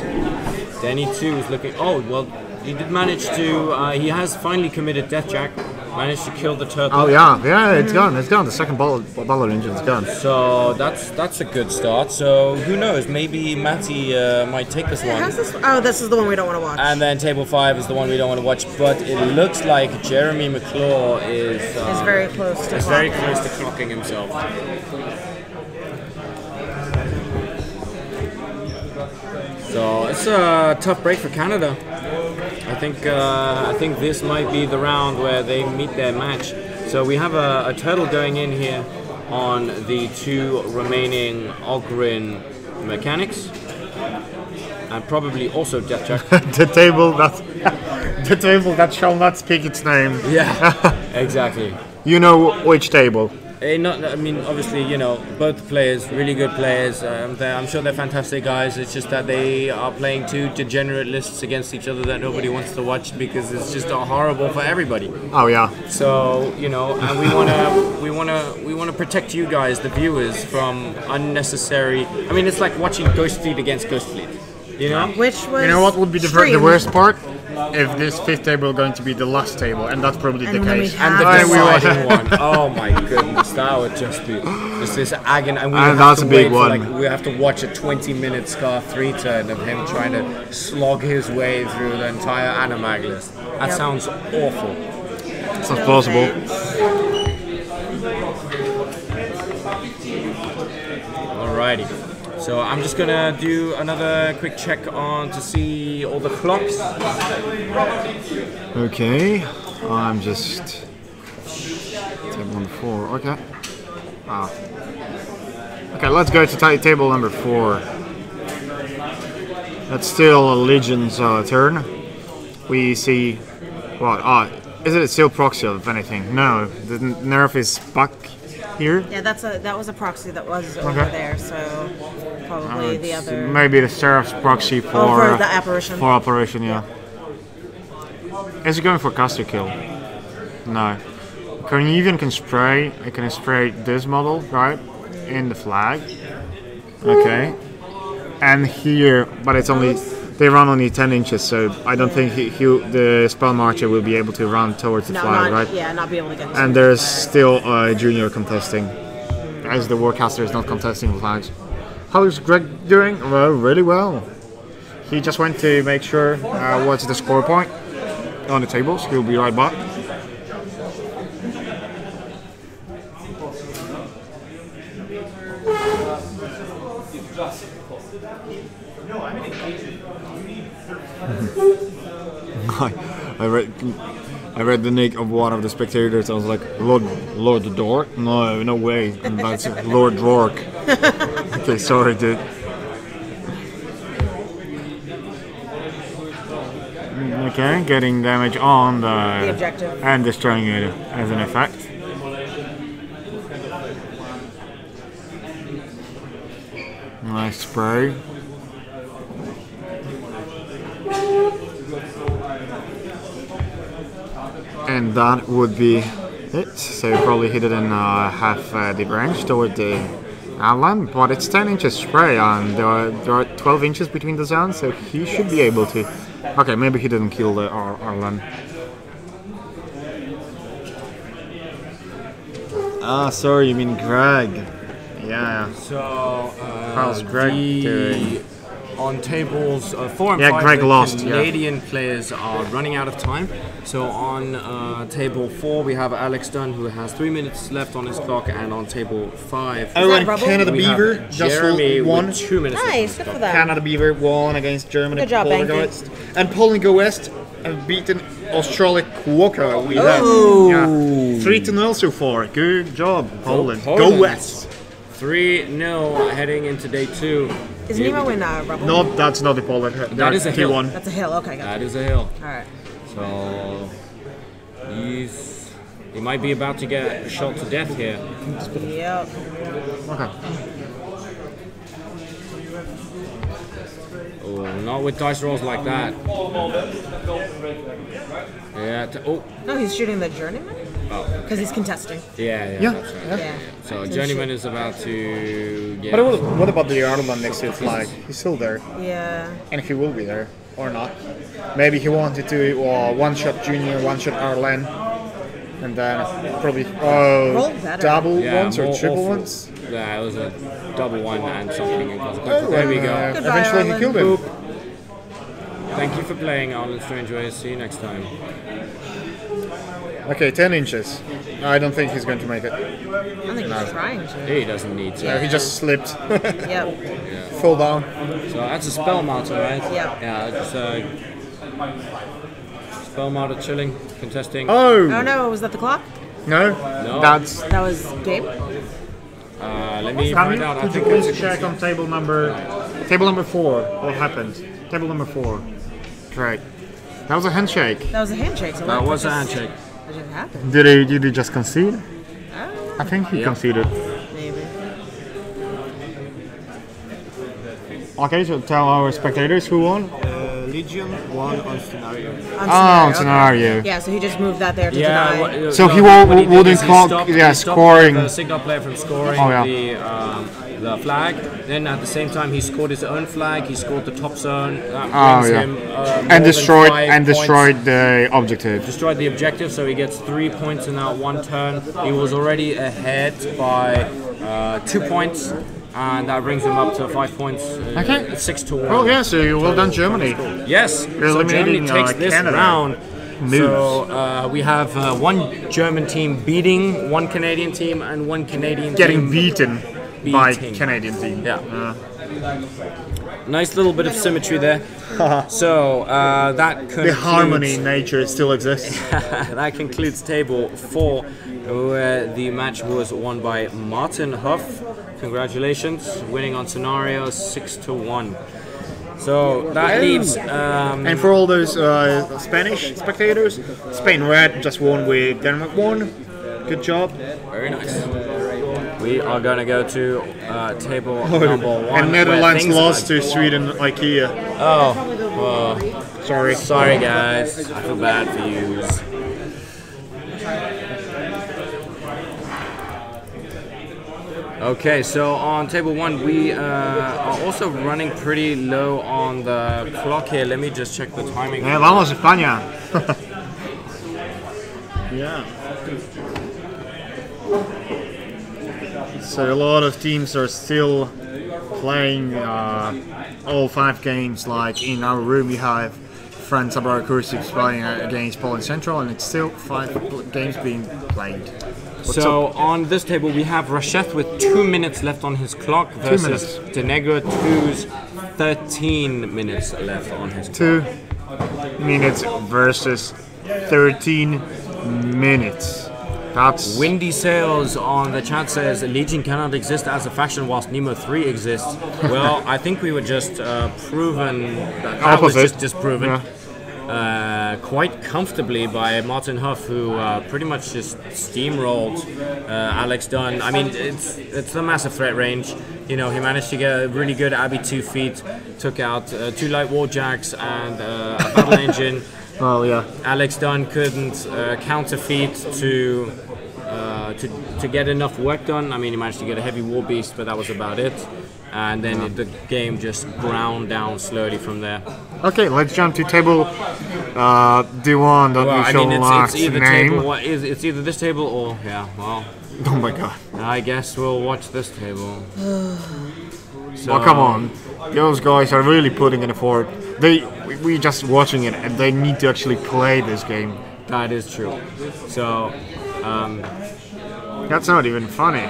Denny 2 is looking. Oh well, he did manage to. He has finally committed Death Jack. managed to kill the turtle. Oh yeah, it's gone. It's gone. The second ballot engine's gone. So that's a good start. So who knows? Maybe Matty might take this one. This is the one we don't want to watch. And then table 5 is the one we don't want to watch. But it looks like Jeremy McClure is very close to clocking himself. So it's a tough break for Canada. I think this might be the round where they meet their match. So we have a turtle going in here on the 2 remaining Ogrin mechanics, and probably also Death Check. the table that shall not speak its name. Yeah, exactly. You know which table? Obviously, both players, really good players. I'm sure they're fantastic guys. It's just that they are playing 2 degenerate lists against each other that nobody wants to watch because it's just horrible for everybody. Oh yeah. So and we wanna protect you guys, the viewers, from unnecessary. I mean, it's like watching Ghost Fleet against Ghost Fleet. Which was. You know what would be the worst part? If this 5th table is going to be the last table, and that's probably the case. And the deciding one. Oh my goodness, that would just be this agony. And that's a big one. We have to watch a 20-minute Scar 3 turn of him trying to slog his way through the entire Animag list. That sounds awful. Sounds plausible. Alrighty. So I'm just gonna do another quick check on to see all the clocks. Okay, I'm just table number 4. Okay. Okay, let's go to table number 4. That's still a Legion's turn. We see what? Is it still proxy of anything? No, the nerf is back here. Yeah, that was a proxy that was over there, so probably the other. Maybe the Seraph's proxy for the apparition. For apparition, yeah. Is it going for caster kill? No. Can spray. I can spray this model right in the flag. Okay. And here, but it's only. They run only 10 inches, so I don't think the Spell Marcher will be able to run towards the flag, right? Yeah, not be able to get to and there's still a junior contesting, as the Warcaster is not contesting the flags. How is Greg doing? Well, really well. He just went to make sure what's the score point on the tables. He'll be right back. I read the nick of one of the spectators. I was like, Lord the Dork? No way. And that's Lord Dwark. Okay, sorry, dude. Okay, getting damage on the objective and destroying it as an effect. Nice spray. And that would be it. So you probably hit it in half the range toward the outline, but it's 10 inches spray and there are 12 inches between the zones, so he should be able to. Okay, maybe he didn't kill the Arlan. Sorry, you mean Greg. Yeah. So, how's Greg doing? On tables 4 and 5, Greg the lost, Canadian players are running out of time. So on table 4 we have Alex Dunn, who has 3 minutes left on his clock, and on table 5 and Canada Beaver just Jeremy won. With 2 minutes nice, left good for that. Canada Beaver won against Germany. Good job, Poland Banky. And Poland go west and beaten Australia Quokka with that. 3-0 so far. Good job, Poland. Go west. 3-0 heading into day 2. Is Nemo in Rebel? No, that's not the Poland. That is a hill. T1. That's a hill, okay. That is a hill. Alright. So he might be about to get shot to death here. Yep. Okay. Oh, not with dice rolls like that. Yeah. No, he's shooting the journeyman? Oh. Because he's contesting. Yeah. That's right. Yeah. So journeyman is about to get. But what about the Arlan next to the flag? He's still there. Yeah. And he will be there. Or not. Maybe he wanted to one-shot Junior, one-shot Arlan. and then probably Roll better. double Yeah, ones or more triple awful. ones. Yeah, it was a double one and something in consequence. There we go. Goodbye, Eventually he Ireland. killed him. Thank you for playing, Arlen Strangeways. See you next time. Okay, 10 inches. I don't think he's going to make it. I think he's trying to. He doesn't need to. No, he just slipped. Yep. Full down. So that's a spell martyr, right? Yep. Yeah, it's spell martyr chilling, contesting. Oh Oh! no, was that the clock? No? No. That's... That was game? Let me find out. I Could you think it's please check on table number 4? What happened? Table number 4. Right. That was a handshake. That was a handshake. So that what was a just- handshake. What just happened? Did he just concede? I don't know. I think he Yeah. conceded. Maybe. Okay, so tell our spectators who won. Legion won on scenario. Oh, scenario. Yeah, so he just moved that there to Yeah. deny. So he what wouldn't did is he clock- stopped- yeah, he stopped scoring. the signal player from scoring Oh, yeah. the flag. Then at the same time he scored his own flag. He scored the top zone. That Oh, brings yeah. him And destroyed destroyed the objective. destroyed the objective, so he gets 3 points in that one turn. He was already ahead by 2 points, and that brings him up to 5 points. Okay. 6-1. Oh yeah, so well done, Germany. Yes, so Germany eliminating, takes this Canada. round. Moves. So we have one German team beating one Canadian team and one Canadian Getting team beaten by beating. Canadian team. Yeah. Nice little bit of symmetry there. So that The concludes, harmony in nature still exists. that concludes table 4, where the match was won by Martin Huff. Congratulations, winning on scenario 6-1. So that leaves. And for all those Spanish spectators, Spain Red just won with Denmark 1. Good job. Very nice. We are going to go to table number 1. And where Netherlands things lost are- to Sweden IKEA. Oh, sorry guys. I feel bad for you. Okay, so on table 1 we are also running pretty low on the clock here. Let me just check the timing. Vamos España. Yeah. So a lot of teams are still playing all 5 games. Like in our room, we have France Abra Cursives playing against Poland Central, and it's still 5 games being played. So on this table we have Rasheth with 2 minutes left on his clock versus Denegro 2's 13 minutes left on his clock. 2 minutes versus 13 minutes. That's Windy Sails on the chat says Legion cannot exist as a faction whilst Nemo 3 exists. Well, I think we were just proven that was Opposite. just disproven. Yeah. Quite comfortably by Martin Huff, who pretty much just steamrolled Alex Dunn. I mean, it's the massive threat range. You know, he managed to get a really good Abbey 2 feet, took out 2 light warjacks and a battle engine. well, yeah. Alex Dunn couldn't counterfeit to get enough work done. I mean, he managed to get a heavy war beast, but that was about it. And then the game just ground down slowly from there. Okay, let's jump to table D1 that Well, we I shall mean, not it's either name. table. It's either this table or well. Oh my god. I guess we'll watch this table. So, Well, come on. Those guys are really putting in effort. We just watching it, and they need to actually play this game. That is true. So, That's not even funny.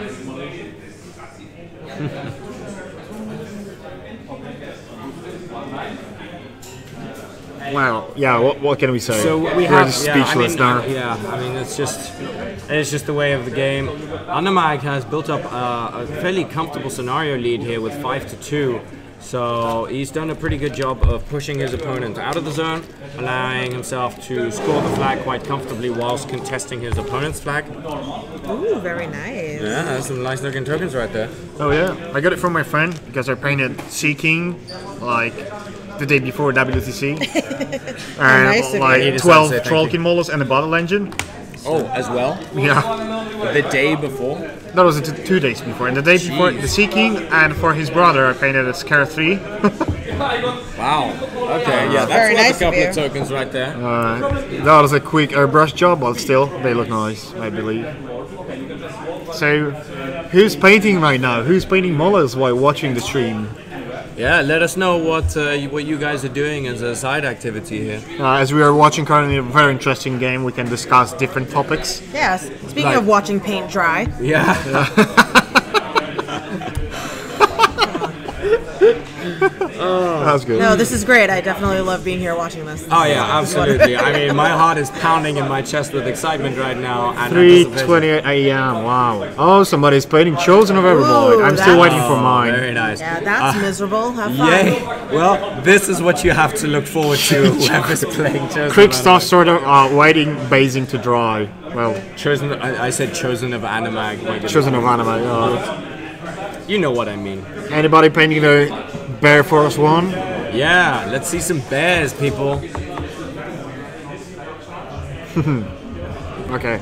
Well, yeah. What can we say? So we We're have just speechless now. I mean, it's just the way of the game. Undermag has built up a fairly comfortable scenario lead here with 5-2. So he's done a pretty good job of pushing his opponent out of the zone, allowing himself to score the flag quite comfortably whilst contesting his opponent's flag. Ooh, very nice. Yeah, that's some nice looking tokens right there. Oh yeah, I got it from my friend because I painted Sea King like the day before WTC, and nice of you. like He decided to 12 say thank Trollkin models and a battle engine. Oh, as well? Yeah, The day before? that was 2 days before, and the day before the Sea King, and for his brother I painted a Scare 3. Wow. Okay, yeah, that's Very worth nice a of couple you. of tokens right there. That was a quick airbrush job, but still, they look nice, I believe. So, who's painting right now? Who's painting models while watching the stream? Yeah, let us know what you guys are doing as a side activity here. As we are watching currently a very interesting game, we can discuss different topics. Yes. Speaking Like- of watching paint dry, Yeah. That's good. no, this is great. I definitely love being here watching this. Oh yeah, absolutely. I mean, my heart is pounding in my chest with excitement right now. And anticipation. 3:28 a.m. Wow. Oh, somebody's painting Chosen of Evervoid. Ooh, I'm still that's- waiting for mine. Very nice. Yeah, that's miserable. Have fun. Yay! Well, this is what you have to look forward to whoever's playing Chosen. Quick of stuff, Animag. sort of waiting, basing to dry. Well, Chosen. I said Chosen of Animag. My goodness. Chosen of Anime. You know what I mean. Anybody painting the Bear Force 1? Yeah, let's see some bears, people. Okay.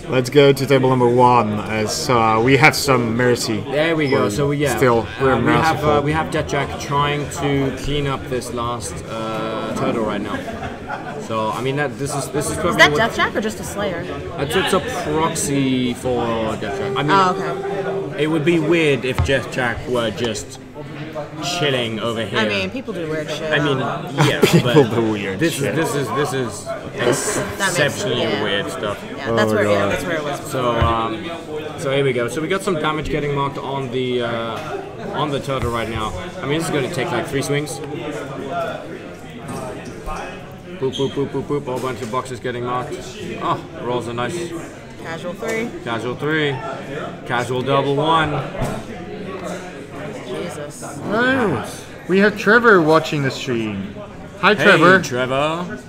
Let's go to table number 1 as we have some mercy. There we go. So yeah, Still, we're merciful. we have Jetjack trying to clean up this last turtle right now. So I mean this is probably Is that what- Death Jack or just a Slayer? It's a proxy for Jetjack. I mean, Oh, okay. it would be weird if Jetjack were just chilling over here. I mean, people do weird shit. I mean, yeah, People but do weird this shit. is exceptionally yeah. weird stuff. yeah, that's where. God. Yeah, that's where it was. So here we go. So we got some damage getting marked on the turtle right now. I mean, this is going to take like 3 swings. Boop, boop, boop, boop, boop. A whole bunch of boxes getting marked. Oh, rolls a nice Casual 3. casual 3. Casual double 1. Jesus. Oh, we have Trevor watching the stream. Hi, Hey, Trevor. Trevor.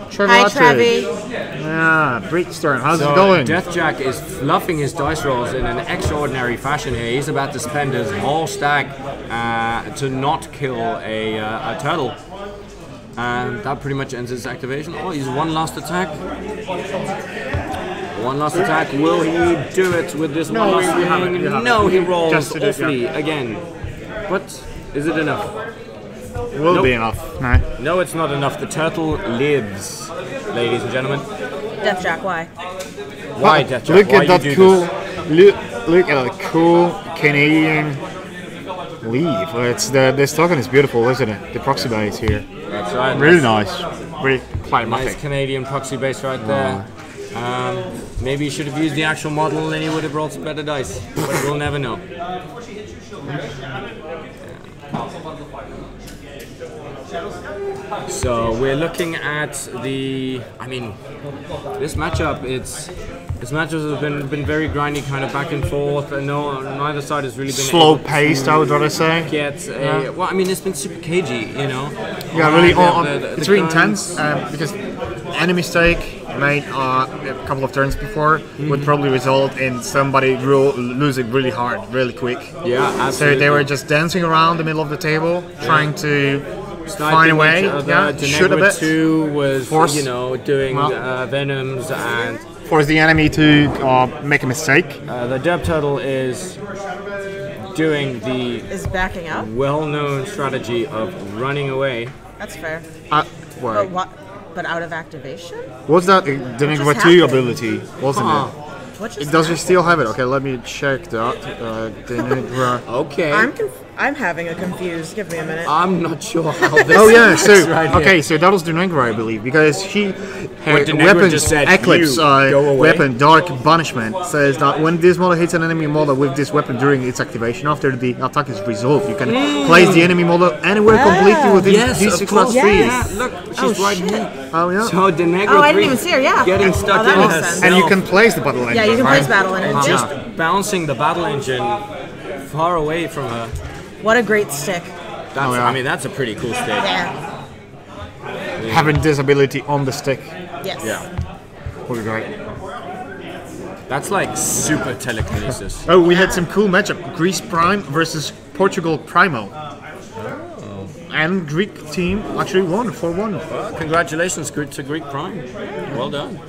Trevor. Hi, Otter. Trevi. Yeah, Breakstorm. How's So it going? Deathjack is fluffing his dice rolls in an extraordinary fashion here. He's about to spend his whole stack to not kill a turtle. And that pretty much ends his activation. Oh, he's one last attack. One last attack. Will he do it with this one last we haven't, swing? we haven't. No, he rolls Just did it, awfully again. But is it enough? Will Nope. be enough. No. No, it's not enough. The turtle lives, ladies and gentlemen. Death Jack, why? Why, Deathjack? Look Why at you that do cool. this? Look at that cool Canadian leaf. It's this token is beautiful, isn't it? The proxy base here. That's right. Really nice. Really Nice climatic. Canadian proxy base right there. Maybe you should have used the actual model and he would have rolled some better dice. But we'll never know. So we're looking at the. I mean, this matchup. This matchup has been very grindy, kind of back and forth. And neither side has really been Slow able paced, to I would rather say. get a. Well, I mean, it's been super cagey, you know. Yeah, really. The It's really guns. intense because any mistake made a couple of turns before would probably result in somebody losing really hard, really quick. Yeah, So absolutely. they were just dancing around the middle of the table, trying to Sniping find a way, each other. yeah, shoot a Denegra bit, 2 was, Force. you know, doing Well. venoms, and force the enemy to make a mistake. the Deb Turtle is doing the Is backing up? well-known strategy of running away. That's fair. But But what? But out of activation? what's that? The Negro 2 happened? ability, wasn't Huh. it? What just Does he still have it? Okay, let me check that. The Negra. Okay. I'm having a confused. Give me a minute. I'm not sure how this Oh yeah, works so right here. okay, so that was the Negra, I believe, because her the Negra weapons just said, Eclipse "You, go away." weapon Dark Banishment says that when this model hits an enemy model with this weapon during its activation, after the attack is resolved, you can place the enemy model anywhere completely within Yes, D6 of course. plus 3. Yeah, look, she's right shit. here. Oh yeah, So Denegra Oh, I 3 didn't even see her. Yeah. getting Oh, stuck that in makes herself. sense. and you can place the battle engine. Yeah, you can right? place battle And engine. just bouncing the battle engine far away from her. What a great stick. That's, yeah. I mean, that's a pretty cool stick. Yeah. Having this ability on the stick Yes. Yeah. would be great. That's like super telekinesis. Oh, we had some cool matchup: Greece Prime versus Portugal Primo. And Greek team actually won 4-1. Well, congratulations to Greek Prime. Well done.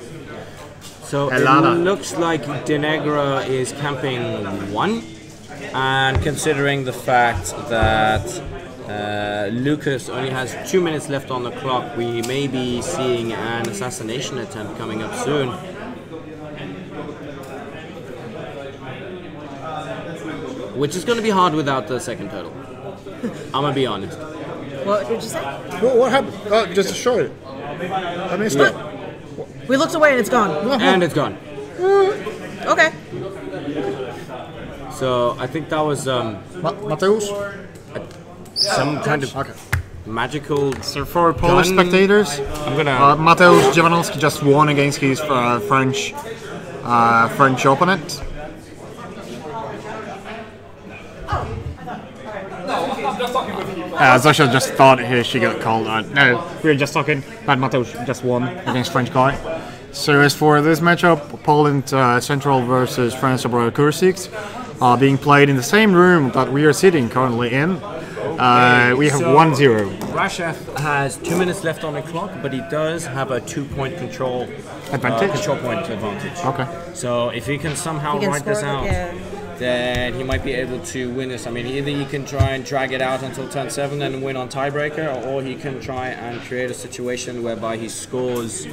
So Elana. it looks like Denegra is camping 1, and considering the fact that Lucas only has 2 minutes left on the clock. We may be seeing an assassination attempt coming up soon. Which is going to be hard without the second turtle. I'm going to be honest. What did you say? What happened? Oh, just to show it. I missed it. We looked away and it's gone. And it's gone. Okay. So I think that was Mateus? some kind of magical. So for Polish spectators, I'm gonna. Mateusz Dziewanowski just won against his French opponent. Zosia just thought she got called out. No, we were just talking that Mateusz just won against French guy. So as for this matchup, Poland Central versus France Abroad Kursiks, being played in the same room that we are sitting currently in. We have 1-0. Rashev has 2 minutes left on the clock, but he does have a 2-point control Advantage? Control point advantage. Okay. So if he can somehow He can ride this score, out, yeah. then he might be able to win this. I mean, either he can try and drag it out until turn 7 and win on tiebreaker, or he can try and create a situation whereby he scores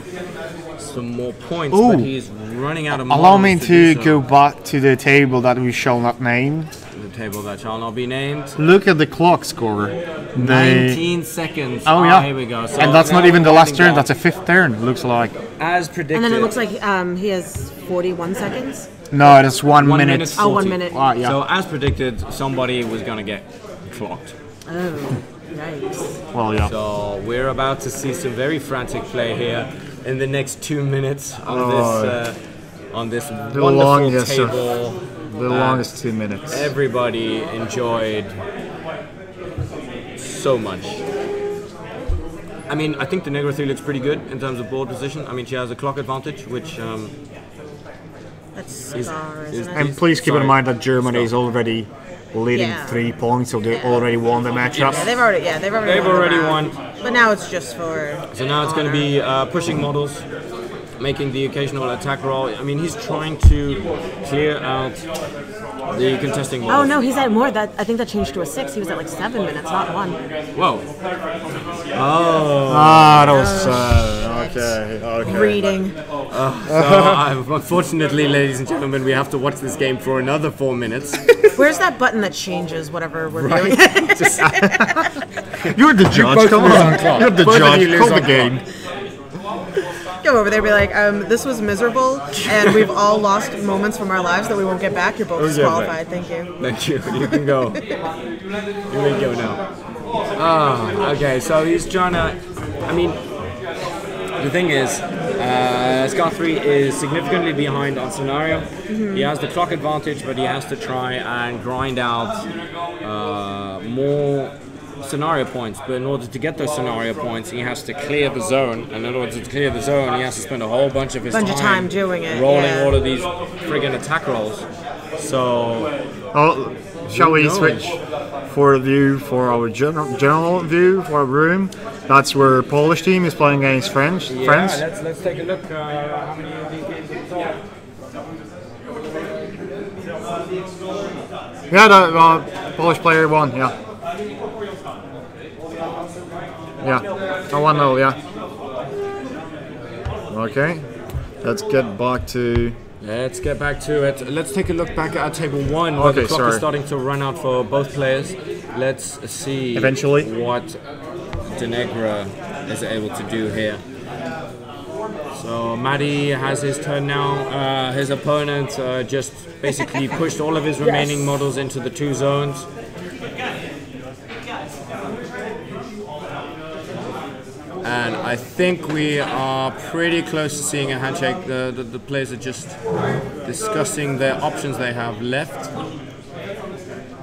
some more points, but he's running out of models. Allow me to do so. go back to the table that we shall not name. The table that shall not be named. Look at the clock score. 19 seconds. Oh yeah. Here we go. So and that's not now even the we're last winding turn. down. That's a fifth turn. Looks like. As predicted. And then it looks like he has 41 seconds. No, that's 1 1 minute. minute Oh, 1 40. minute. Yeah. So as predicted, somebody was gonna get clocked. Oh, yikes. Well, yeah. So we're about to see some very frantic play here in the next 2 minutes on this wonderful longest of- table. The longest 2 minutes. Everybody enjoyed so much. I mean, I think the Negro 3 looks pretty good in terms of board position. I mean, she has a clock advantage, which That's Scar, isn't it? And please keep in Sorry. mind that Germany is already leading Yeah. 3 points, so they already won the matchup. Yeah, they've already they've won the already round. won. But now it's just for. So now it's going to be pushing models, making the occasional attack roll. I mean, he's trying to clear out the contesting models. Oh no, he's at more. I think that changed to a 6. He was at like 7 minutes, not 1. Whoa. That was okay. Reading. So, unfortunately, ladies and gentlemen, we have to watch this game for another 4 minutes. Where's that button that changes whatever we're doing? You're the judge. Come on. You're the Both of you judge. lose Call the on game. Go over there, be like, this was miserable, and we've all lost moments from our lives that we won't get back. You're both disqualified. Thank you. Thank you. You can go. You may go now. Okay, so he's trying to. I mean, the thing is, Scar 3 is significantly behind on scenario. He has the clock advantage, but he has to try and grind out more scenario points. But in order to get those scenario points, he has to clear the zone. And in order to clear the zone, he has to spend a whole bunch of his time doing it, rolling yeah. all of these friggin' attack rolls. So. Shall we knows? switch for our general view for our room? That's where Polish team is playing against France. Yeah, let's take a look. How many of these games have we got? Yeah, the Polish player won. Yeah. Yeah. 1-0. Yeah. Okay. Let's get back to. Let's get back to it. Let's take a look back at table 1 where the clock is starting to run out for both players. Let's see Eventually. what Denegra is able to do here. So Maddie has his turn now. His opponent just basically pushed all of his remaining models into the 2 zones. And I think we are pretty close to seeing a handshake. The players are just discussing their options they have left.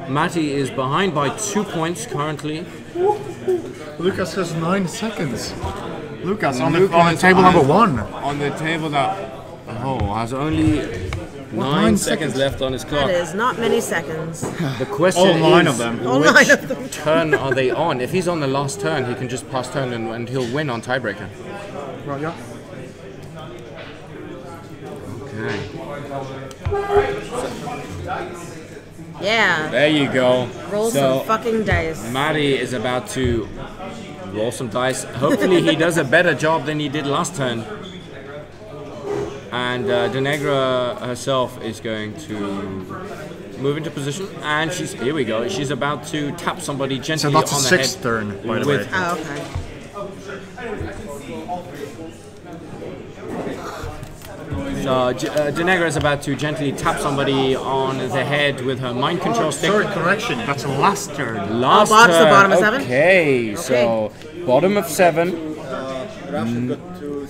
Matty is behind by 2 points currently. Lucas has 9 seconds. Lucas on Lucas table number 1. On the table that has only 9 seconds left on his clock. That is not many seconds. The question All 9 is, of them. All 9 of them. turn are they on? If he's on the last turn, he can just pass turn and he'll win on tiebreaker. Right, yeah. Okay. Yeah. There you go. Roll some fucking dice. Matty is about to roll some dice. Hopefully he does a better job than he did last turn. And Denegra herself is going to move into position, and here we go. She's about to tap somebody gently on the head. So that's a 6th turn, by the way. Oh, okay. So Denegra is about to gently tap somebody on the head with her mind control stick. Sorry, correction. That's last turn. Last bottom's turn. the bottom of 7? Okay, so bottom of 7.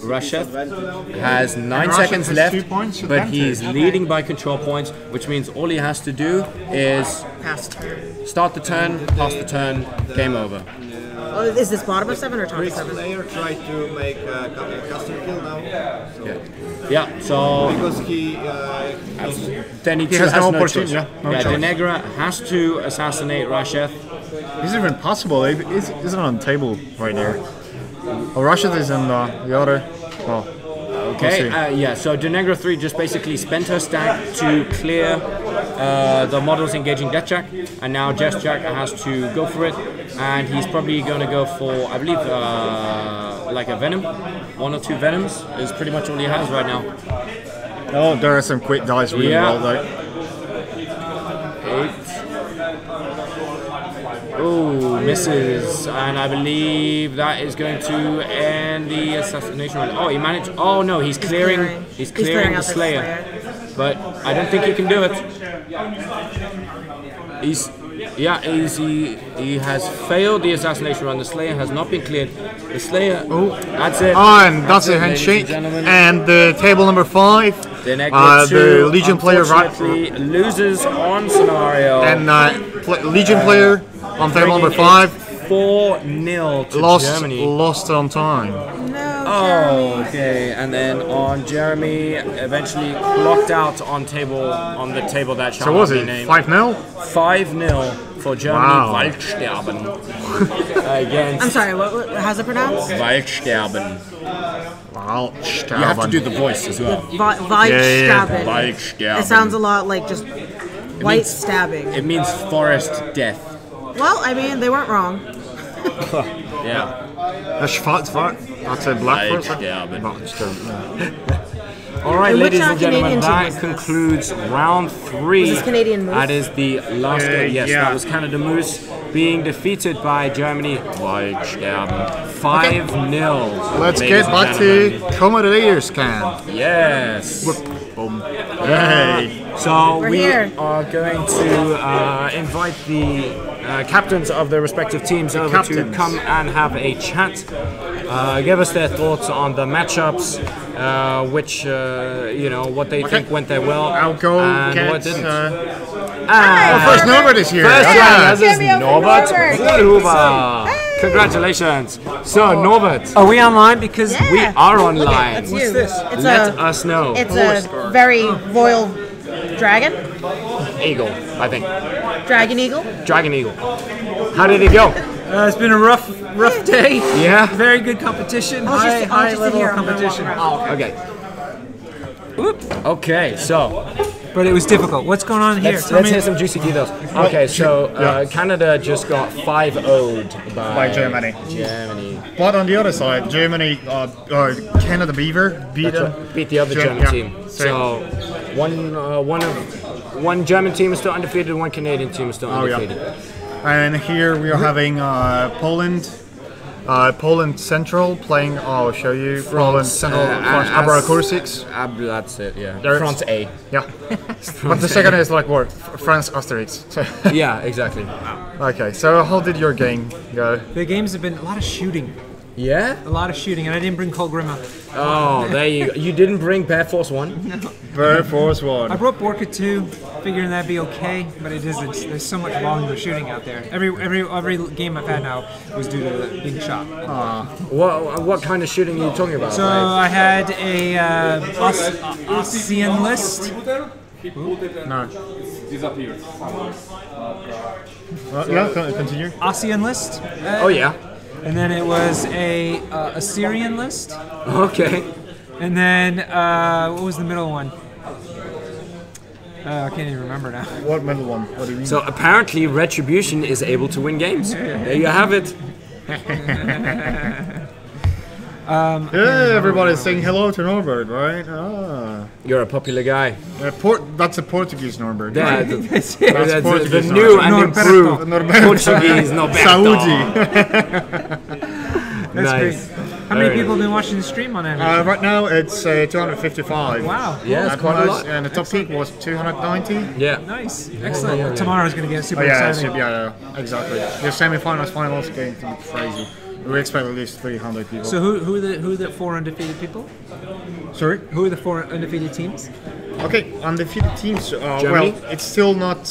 Rasheth has 9 seconds has left, 2 points but advantage. he's leading by control points, which means all he has to do is Pass turn. start the turn, pass the turn, game over. Oh, is this bottom of 7 or top of Which 7? player tried to make a custom kill now? So, Yeah, so because he then he has no no opportunity, choice. yeah, no choice. Denegra has to assassinate Rasheth. Is it even possible? Isn't on the table right there? Oh, Russia is in the other. Oh, Okay, yeah, so Denegra 3 just basically spent her stack to clear the models engaging Death Jack, and now Death Jack has to go for it, and he's probably going to go for, I believe, like a Venom. 1 or 2 Venoms is pretty much all he has right now. oh, there are some quick dice really Yeah. well though. 8. Ooh, misses, and I believe that is going to end the assassination run. Oh, he managed. Oh no, he's clearing. He's clearing the out the Slayer, but I don't think he can do it. He has failed the assassination run. The Slayer has not been cleared. The Slayer. Oh, that's it. Oh, and that's a it, ladies handshake. and gentlemen. And the table number 5. Denegra 2, the Legion player unfortunately, loses on scenario. and Legion player on table number 5 4-0 to Germany. lost on time. No, Oh, okay. And then on Jeremy, eventually clocked out on the table that shall So what was not be it? named. 5-0? 5-0 for Germany. Wow. Waldsterben against I'm sorry, how's it pronounced? Waldsterben. Wow. You have to do the voice as well. Waldsterben. Waldsterben. It sounds a lot like just white stabbing. It means forest death. Well, I mean, they weren't wrong. Yeah. That's a black person. Waldsterben. All right, And which, ladies and gentlemen, Canadian team that was this? concludes round 3. Was this Canadian Moose? That is the last game. Yes, yeah. that was Canada Moose being defeated by Germany. Waldsterben. 5-0. Let's ladies get and back gentlemen. to Commodores camp. Yes. Hey. So We're we here. are going to invite the captains of their respective teams over to captains. come and have a chat. Give us their thoughts on the matchups, which what they think went there well, I'll go and get. what didn't. First, Norbert is here. First, Yeah. this is Cameo for Norbert Norbert. Wohlhuber. Congratulations. So Norbert, Are we online? Because Yeah. we are online. That's you. It's Let us know. It's a very royal dragon, Eagle, I think. dragon eagle. Dragon Eagle. How did it go? it's been a rough day. Yeah. Very good competition. High level competition. Okay. Okay, so But it was difficult. What's going on here? let's Tell me. hear some juicy details. Okay, so Canada just got 5-0'd by Germany. Germany. But on the other side, Germany, Canada Beaver beat Beat the other German yeah. team. So one German team is still undefeated, one Canadian team is still undefeated. And here we are having Poland. Poland Central playing. I'll show you. Poland Central. Abrakursics. That's it. Yeah. There's- France A. Yeah. But the second is like what? France Asterix. So, Yeah, exactly. okay. So how did your game go? The games have been a lot of shooting. Yeah. A lot of shooting, and I didn't bring Cole Grima. Oh, there you go. You didn't bring Bear Force 1? Bear Force I 1. brought Borka 2, figuring that'd be okay, but it isn't. There's so much longer shooting out there. Every game I've had now was due to being shot. What kind of shooting are you talking about? So I had a Ossian list. No. Yeah. Continue. Ossian list. Oh yeah. And then it was a Assyrian list. Okay. And then what was the middle one? I can't even remember now. What middle one? What do you mean? So apparently Retribution is able to win games. There you have it. Yeah, everybody's saying hello to Norbert, right? Ah. You're a popular guy. That's a Portuguese Norbert. Yeah, right? that's That's the Portuguese new Norbert. and improved Norberto. Portuguese Norberto. Saúde. That's Nice. great. How many people have been watching the stream on average? Right now it's 255. Wow. Yeah, it's That quite a was, lot. and the top peak was 290. Yeah. Nice. Excellent. yeah. Tomorrow's going to get super Oh, yeah, exciting. yeah, exactly. The semi-finals, finals going to be crazy. We expect at least 300 people. So who are the 4 undefeated people? Sorry? Who are the 4 undefeated teams? Okay, undefeated teams. Germany? Well, it's still not.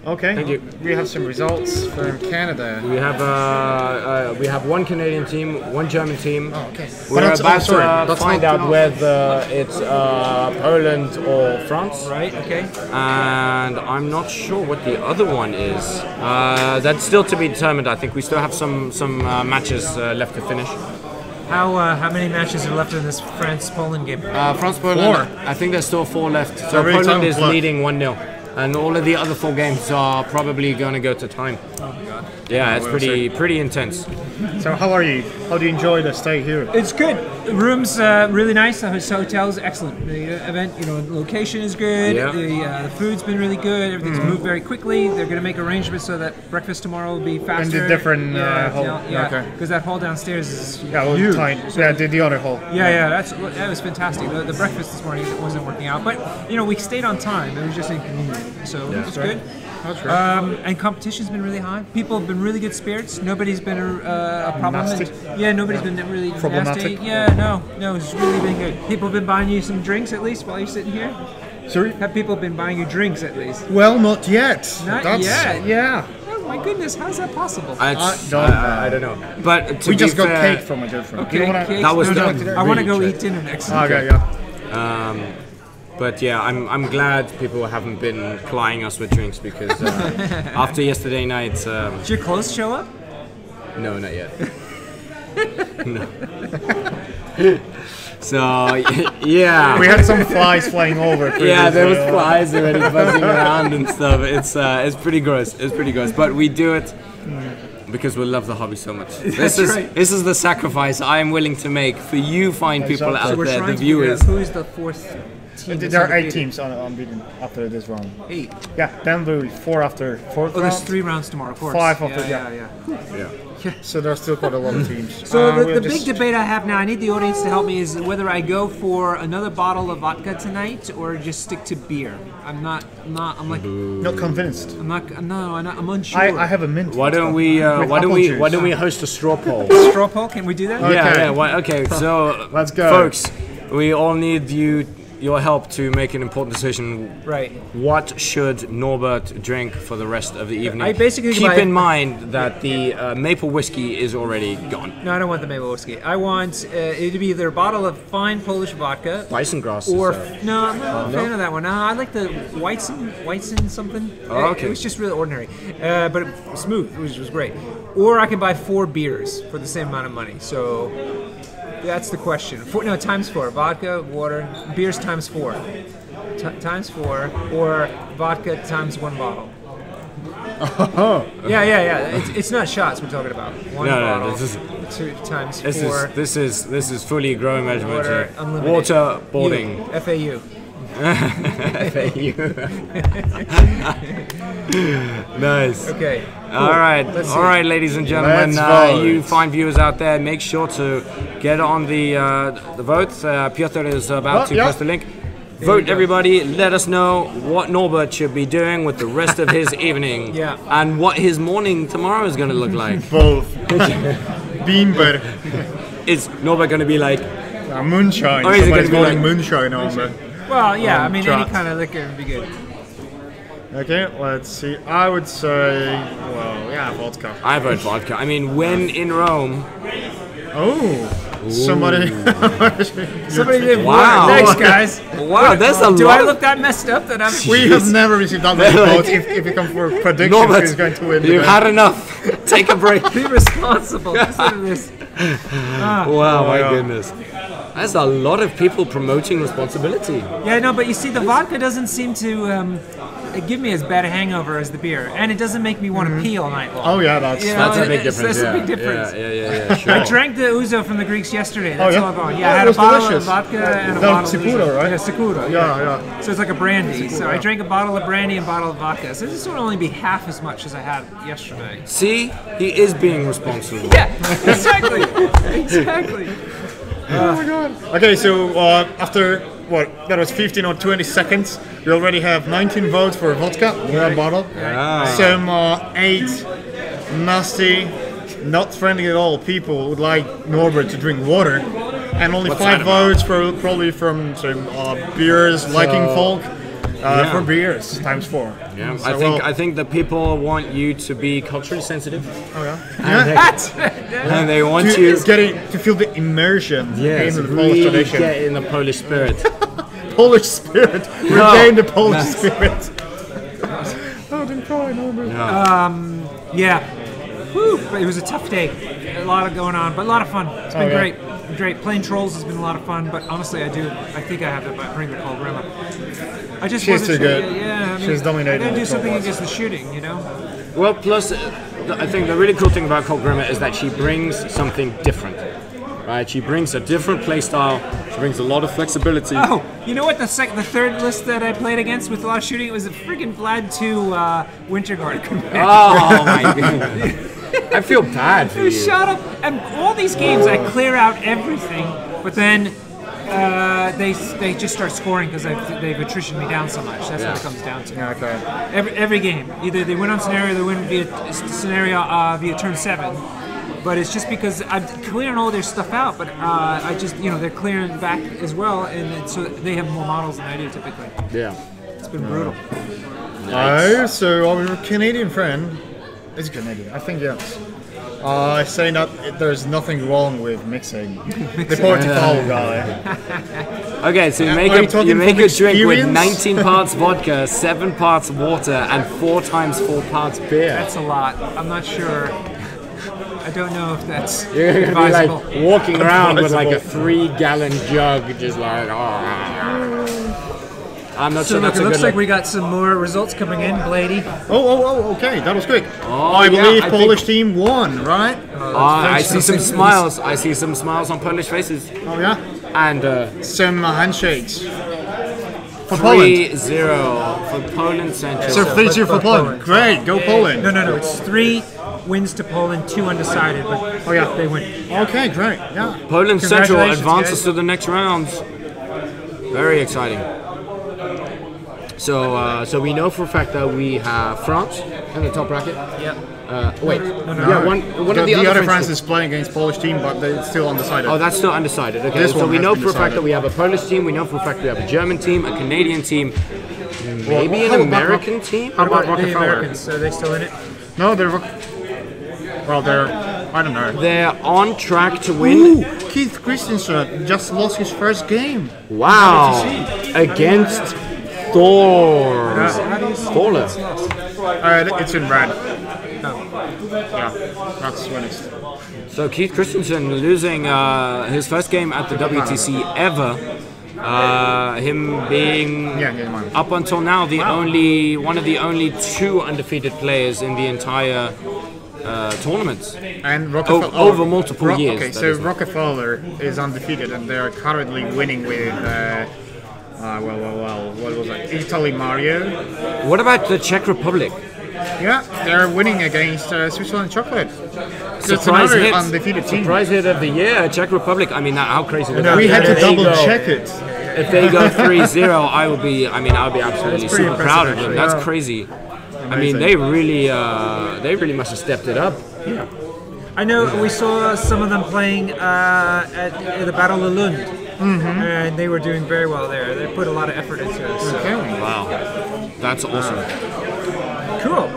Okay. Thank you. We have some results from Canada. We have one Canadian team, one German team. Oh, okay. We're But about sorry, to that's find not- out whether it's Poland or France. Right. Okay. And I'm not sure what the other one is. That's still to be determined. I think we still have some matches left to finish. How many matches are left in this France-Poland game? France, Poland. I think there's still 4 left. So Every Poland time is left. leading 1-0, and all of the other 4 games are probably going to go to time. Oh my god. Yeah, it's we'll pretty intense. So how are you? How do you enjoy the stay here? It's good. The room's really nice. The hotel's excellent. The event, location is good. Yeah. The food's been really good. Everything's moved very quickly. They're going to make arrangements so that breakfast tomorrow will be faster. different, hall. Yeah, Okay. because that hall downstairs is Yeah, well, huge. tiny. Yeah, the other hall. Yeah, that was fantastic. The breakfast this morning wasn't working out, but we stayed on time. It was just inconvenient, so it's good. That's right. And competition's been really high. People have been really good spirits. Nobody's been a problem. Nasty? Nobody's been really Problematic? nasty. Yeah, no, it's really been good. People have been buying you some drinks at least while you're sitting here. Sorry? Have people been buying you drinks at least? Well, not yet. Not That's, yet. Yeah. Oh my goodness, how's that possible? I don't know. But to We be just got fair, cake from a girlfriend. Okay, You wanna- cake. That was No, done. I want to go Really eat dinner next. Okay, yeah. But yeah, I'm glad people haven't been plying us with drinks because after yesterday night, Did your clothes show up? no, not yet. No. So yeah, We had some flies flying over. yeah, there was previously. flies already buzzing around and stuff. It's pretty gross. It's pretty gross. But we do it because we love the hobby so much. This is the sacrifice I am willing to make for you fine people Exactly. out We're there, trying the to figure viewers. out who's the 4th team. that's There are 8 undefeated. teams unbeaten after this round. 8. Yeah, then there will be 4 after 4th Oh, there's round. 3 rounds tomorrow, of course. 5 after, yeah. So there's still quite a lot of teams. So We'll the big just- debate I have now, I need the audience to help me, is whether I go for another bottle of vodka tonight or just stick to beer. I'm not. Not convinced. I'm unsure. I have a mint. Why don't we With apple why juice. don't we host a straw poll? Straw poll? Can we do that? Okay. Yeah. Okay. So Let's go. folks. We all need your help to make an important decision. Right. What should Norbert drink for the rest of the evening? I basically keep buy- in mind that the maple whiskey is already gone. No, I don't want the maple whiskey. I want it to be either a bottle of fine Polish vodka, Weissengrass. or is, no, I'm not a fan of that one. No, I like the Weizen something. Oh, okay. It was just really ordinary, but smooth, which was great. Or I can buy 4 beers for the same amount of money. So that's the question. Times 4. Vodka, water, beers times 4. Times 4, or vodka times 1 bottle. Yeah. It's not shots we're talking about. One No, bottle. this is- 2 times 4. This is fully growing measurement Water, here. unlimited. Waterboarding. FAU. Nice. Okay. All right, Let's see. all right, ladies and gentlemen, Let's vote. you fine viewers out there, make sure to get on the vote. Piotr is about to yeah. post the link. Vote, everybody. Let us know what Norbert should be doing with the rest of his evening, Yeah. and what his morning tomorrow is going to look like. Both. Beanbag. Is Norbert going to be like? Moonshine. Or is it Somebody's gonna be voting like- moonshine on me. Well, yeah, I mean, any Shots. kind of liquor would be good. Okay, let's see. I would say, well, yeah, vodka. I vote vodka. I mean, when in Rome. Oh, somebody. Somebody did Wow. work. Thanks, guys. Wow, that's a Do lot. I look that messed up that I'm... We have never received that many votes. If you come for predictions, Norbert, who's going to win? you've had enough. Take a break. Be responsible. Consider this. Wow, my goodness. That's a lot of people promoting responsibility. Yeah, no, but you see, the vodka doesn't seem to give me as bad a hangover as the beer, and it doesn't make me want to pee all night long. Oh yeah, that's You know, That's a big difference. That's a big difference. Yeah, sure. I drank the ouzo from the Greeks yesterday. That's yeah? all gone. Oh, Yeah, I it had a was bottle delicious. of vodka and a No, bottle of Sicuro, ouzo. right? Yeah, Sicuro. yeah. So it's like a brandy. So I drank a bottle of brandy and a bottle of vodka. So this would only be half as much as I had yesterday. See, he is being responsible. Yeah, exactly. Exactly. Okay, so after what? That was 15 or 20 seconds. We already have 19 votes for vodka, one bottle. Some 8 nasty, not friendly at all people would like Norbert to drink water, and only What's 5 that about? votes for probably from some beers liking folk. For beers, times 4. Yeah, So, I think the people want you to be culturally sensitive. Oh yeah. And they want you To feel the immersion yes, in the Polish really tradition. get in the Polish spirit. Polish spirit. Regain the Polish spirit. Oh, don't cry, Norbert. Yeah. Whew, but it was a tough day. A lot of going on, but a lot of fun. It's been great. Great. Playing Trolls has been a lot of fun, but honestly, I think I have to bring the Colbrema. I just She's wasn't too sure. good. Yeah, I mean, She's dominating I gotta do the something Cold against the shooting, you know? Well, plus, I think the really cool thing about Colt Grimmer is that she brings something different. Right? She brings a different play style. She brings a lot of flexibility. Oh, you know what? The third list that I played against with a lot of shooting, it was a freaking Vlad 2 Winterguard command. Oh my goodness. I feel bad for It you. shot up, and all these games I clear out everything, but then they just start scoring because they've attritioned me down so much. That's what it comes down to. Okay. Every game, either they win on scenario, or they win via scenario via turn 7. But it's just because I'm clearing all their stuff out, but I just they're clearing back as well, and so they have more models than I do typically. Yeah. It's been brutal. Oh, so our Canadian friend is Canadian, I think, yes. Saying that there's nothing wrong with mixing. The Portugal guy. Okay, so you Are make you a talking drink from with experience? 19 parts vodka, 7 parts water, and 4 times 4 parts beer. That's a lot. I'm not sure. I don't know if that's You're gonna be advisable. like walking around with like a Advisable. 3-gallon jug, just like. I'm not So sure look, that's it a looks good like look. we got some more results coming in, Blady. Oh, okay, that was quick. Oh, I yeah, believe I Polish team won, right? I see some smiles. I see some smiles on Polish faces. Oh yeah. And Some handshakes. For Poland. 3-0 for Poland Central. So 3-0 for Poland. Great, go Poland. No, it's 3 wins to Poland, 2 undecided, but Oh yeah. they win. Okay, great. Yeah. Poland Central Congratulations, advances guys. to the next rounds. Very exciting. So we know for a fact that we have France in the top bracket. Yep. Wait, yeah, one of The the other French France teams- is playing against Polish team, but it's still undecided. Oh, that's still undecided. Okay, This so one we has know been for a fact decided. that we have a Polish team. We know for a fact we have a German team, a Canadian team, maybe how an about American team. How about The Rockefeller? Americans, are they still in it? No, they're. Well, they're. I don't know. They're on track to win. Ooh, Keith Christensen just lost his first game. Wow, against Thor. Thorler. It's in red. Yeah, that's when it's. So Keith Christensen losing his first game at the WTC ever. Him being mine. up until now one of the only 2 undefeated players in the entire tournament. And Rockefeller over multiple years, Okay, that so is. Rockefeller is undefeated, and they're currently winning with. What was that? Italy Mario. What about the Czech Republic? Yeah, they're winning against Switzerland Chocolate. That's Surprise another hit. undefeated team. Surprise hit of the year, Czech Republic. I mean, how crazy would that We be? had to If they double go- check it. If they go 3-0, I would be absolutely pretty super proud of impressive, them. actually. That's crazy. I mean, they really must have stepped it up. I know we saw some of them playing at the Battle of Lund, and they were doing very well there. They put a lot of effort into it. So. Wow, that's awesome. Cool.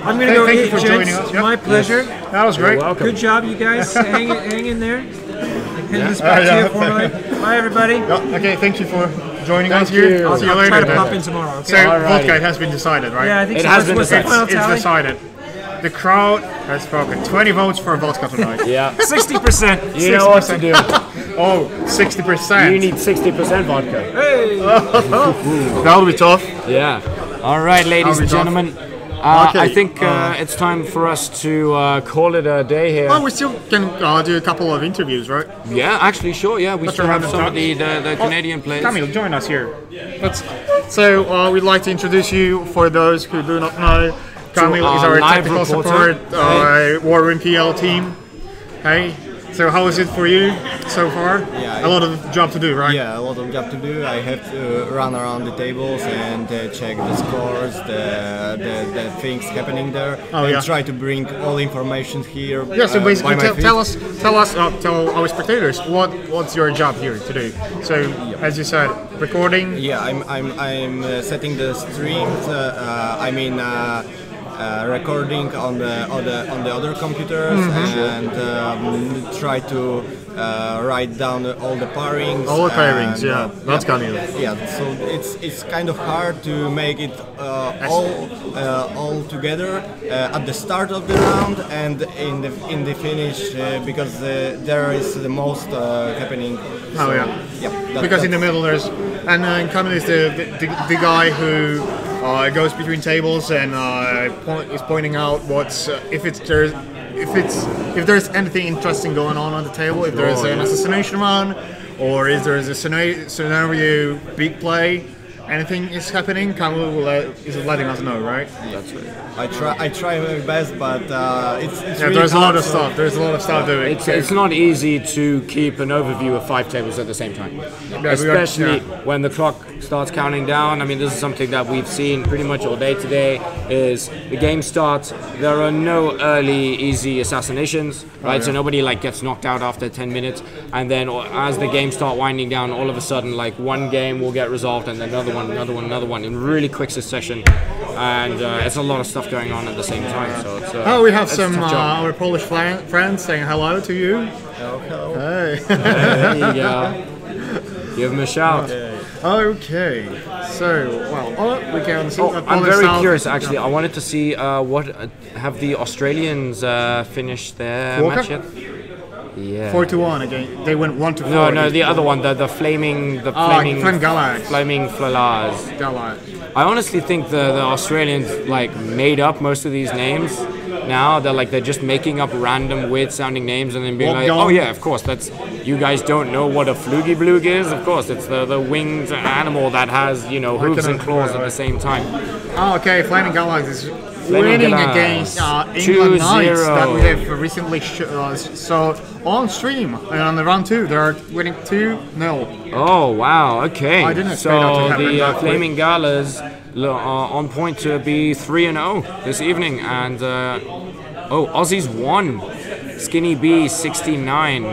I'm going to go Thank you eat, for gents. joining us. Yep. My pleasure. That was great. welcome. Good job, you guys. hang in there. Hand this back to you formally. Bye, everybody. Yeah, okay, thank you for joining us you. here. I'll See you I'll later. try to then. pop in tomorrow. Okay? So Alrighty. vodka has been decided, right? Yeah, I think It so. has been What's the decided. final It's tally? decided. The crowd has spoken. 20 votes for vodka tonight. Yeah. 60%. You know what to do. Oh, 60%. You need 60% vodka. Hey. That'll be tough. Yeah. All right, ladies and gentlemen. Okay, I think it's time for us to call it a day here. Well, we still can do a couple of interviews, right? Yeah, actually, sure. Yeah, we Let's still have round some it of the Canadian players. Camille, join us here. So we'd like to introduce you, for those who do not know, Camille is our live technical reporter. support War Room PL team. Hey, so how is it for you so far? Yeah, a lot of job to do, right? Yeah, a lot of job to do. I have to run around the tables and check the scores, the things happening there, and try to bring all information here. Yeah, so basically tell our spectators what's your job here to do. So as you said, recording. Yeah, I'm setting the streams. Recording on the other computers and try to write down all the pairings. All the pairings, yeah. That's kind of yeah. So it's kind of hard to make it all together at the start of the round and in the finish because there is the most happening. So, because in the middle there's and Camille is the guy who goes between tables and is pointing out what's if there's anything interesting going on the table, if there's an assassination run, or if there's a scenario big play, anything is happening, Camille is letting us know, right? That's right. I try my best, but it's really there's a lot of hard, stuff. There's a lot of stuff doing. It's not easy to keep an overview of 5 tables at the same time, especially when the clock starts counting down. I mean, this is something that we've seen pretty much all day today. Is the game starts, there are no early easy assassinations, right? So nobody gets knocked out after 10 minutes, and then as the game start winding down, all of a sudden one game will get resolved, and another one in really quick succession, and it's a lot of stuff going on at the same time. So it's we have some our Polish friends saying hello to you. Hello. Hey. there you go. Give them a shout. Okay. So we can see. I'm very curious. Actually, I wanted to see have the Australians finished their match yet? Yeah. 4-1 again. They went 1-4. No, the other one, the flaming Flalars. I honestly think the Australians made up most of these names. Now they're just making up random weird sounding names and then being oh yeah, of course you guys don't know what a flugy blug is. Of course, it's the winged animal that has hooves and claws at the same time. Oh, okay. Flaming Galaxy is winning against England Knights that we have recently saw on stream, and on the round 2 they're winning 2-0. Oh wow, okay. I didn't expect that to happen. The Flaming Galas are on point to be 3-0 this evening, and Aussies won. Skinny B 69.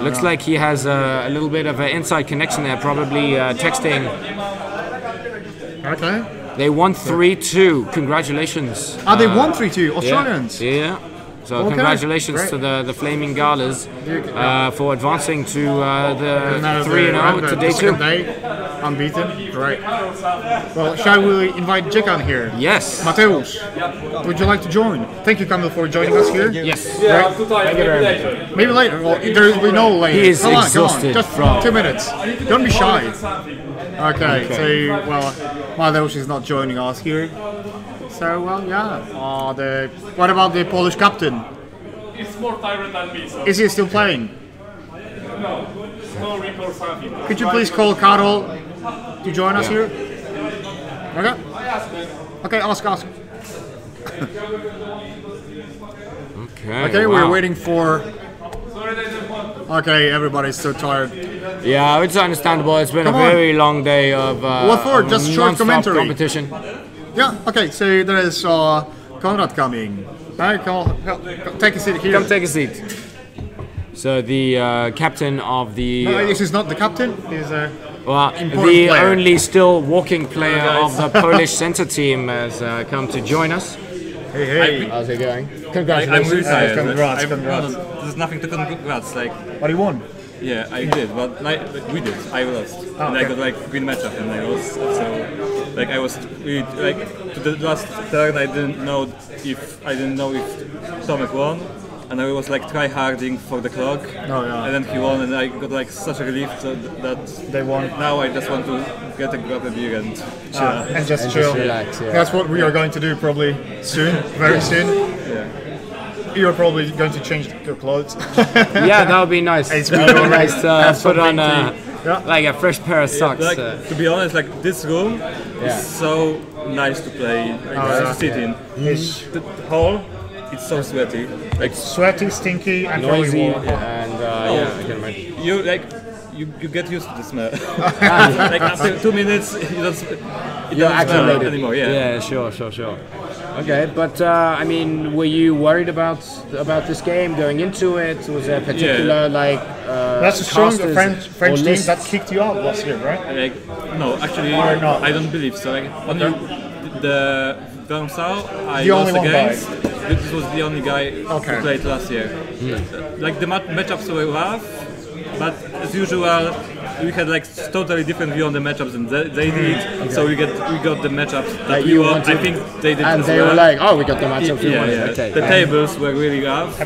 Looks like he has a little bit of an inside connection there, probably texting. Okay. They won 3-2. Congratulations. They won 3-2. Australians. Yeah. So congratulations to the Flaming Galas for advancing to the 3-0 to day 2. Unbeaten. Right. Well, shall we invite Jack on here? Yes. Mateusz, would you like to join? Thank you, Camille, for joining us here. Yes. Thank you very much. Maybe later. Well, there will be no later. He is exhausted. Just 2 minutes. Don't be shy. Okay. So, Mateusz is not joining us here. So, what about the Polish captain? He's more tired than me, so... Is he still playing? No. No recall something. Could you please call Karol to join us here? Okay. Okay, ask. Okay, we're waiting for... Okay, everybody's so tired. Yeah, it's understandable. It's been a very long day of what for? Just short commentary. Competition. Yeah, okay, so there is Konrad coming. Take a seat here. Come take a seat. So the captain of the... No, this is not the captain. He's the player. Only still walking player of the Polish center team has come to join us. Hey. How's it going? Congratulations. I'm really tired. Congrats. There's nothing to congrats. What do you want? Yeah, I did, but we did. I lost, and I got like green matchup, and I lost. So, like I was really like to the last turn. I didn't know if Tomek won, and I was like try-harding for the clock. Oh, yeah. And then he won, and I got like such a relief that they won. Now I just want to grab a beer and chill. And just chill. Relax, yeah. That's what we are going to do probably soon, very soon. Yeah. You're probably going to change your clothes. Yeah, that would be nice. It's That would be nice to put on Yeah. like a fresh pair of socks. Like, to be honest, like this room is so nice to play, to sit in. The hall, it's so sweaty. Like sweaty, stinky, and noisy, very warm. and yeah, I can imagine. you get used to the smell. Like after 2 minutes, you don't smell Acclimated anymore. Yeah. Yeah, sure. Okay, but I mean, were you worried about this game going into it? Was there a particular That's a strong casters French or team lists? that kicked you out last year, right? Like, no, actually, Or not? I don't believe so. Like, only the Gamsao I The only lost one against. This was the only guy who played last year. Like the matchups were rough, but as usual, we had like totally different view on the matchups than they did. So we got the matchups that we want. I think they did. And as they well. were like, "Oh, we got the matchups we wanted." Yeah. Okay. The tables were really rough.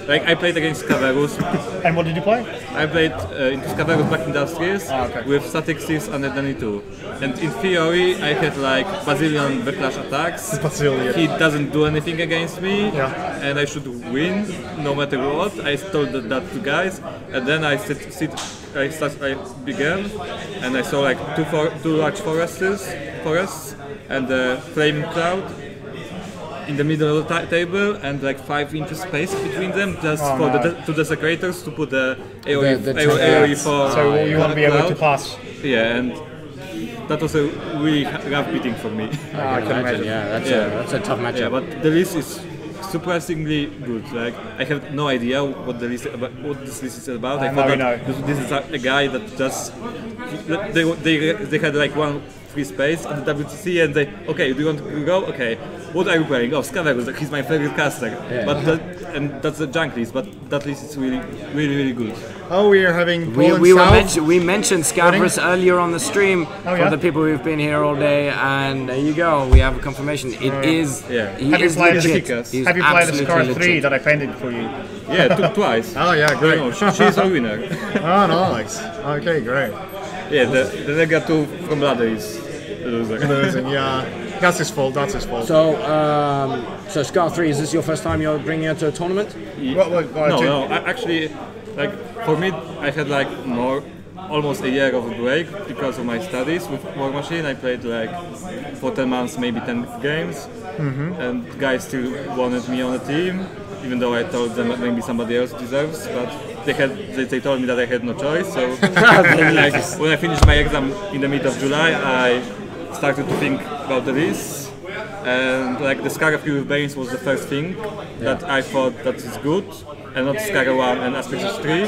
Like I played against Caverus. And what did you play? I played into Caverus back in the series okay. with static 6 and a 22. And in theory, I had like Basilian backlash attacks. Basilian. He doesn't do anything against me, Yeah. and I should win no matter what. I told that to guys, and then I began, and I saw like two large forests, and a flaming cloud in the middle of the table, and like 5 inches space between them, just for the two desecrators to put the AoE for. So you want to be able to pass. Yeah, and that was a really rough beating for me. I can imagine. Yeah, that's a tough matchup. Yeah, but the list is surprisingly good. Like I have no idea what this list is about. I thought that this is a guy that just they had like one free space at the WTC, and okay, do you want to go? Okay, what are you playing? Oh, Scaverus, he's my favorite caster. Yeah. But that's the junk list, but that list is really good. Oh, we are having we mentioned Scaverus earlier on the stream for the people who've been here all day, and there you go. We have a confirmation. It is. Yeah. Have you played the Scar 3 legit. that I painted for you? Yeah, twice. Oh yeah, great. No, she's a winner. Oh, nice. Okay, great. Yeah, the Lega 2 from ladder is Losing, yeah. That's his fault. So Scar 3, is this your first time you're bringing it to a tournament? No. Actually, like for me, I had like almost a year of a break because of my studies with War Machine. I played like for 10 months, maybe 10 games, and guys still wanted me on the team, even though I told them that maybe somebody else deserves. But they told me that I had no choice. So like when I finished my exam in the mid of July, I started to think about the list, and like the Scar with Banes was the first thing that I thought that is good, and not Scar 1 and Aspects 3,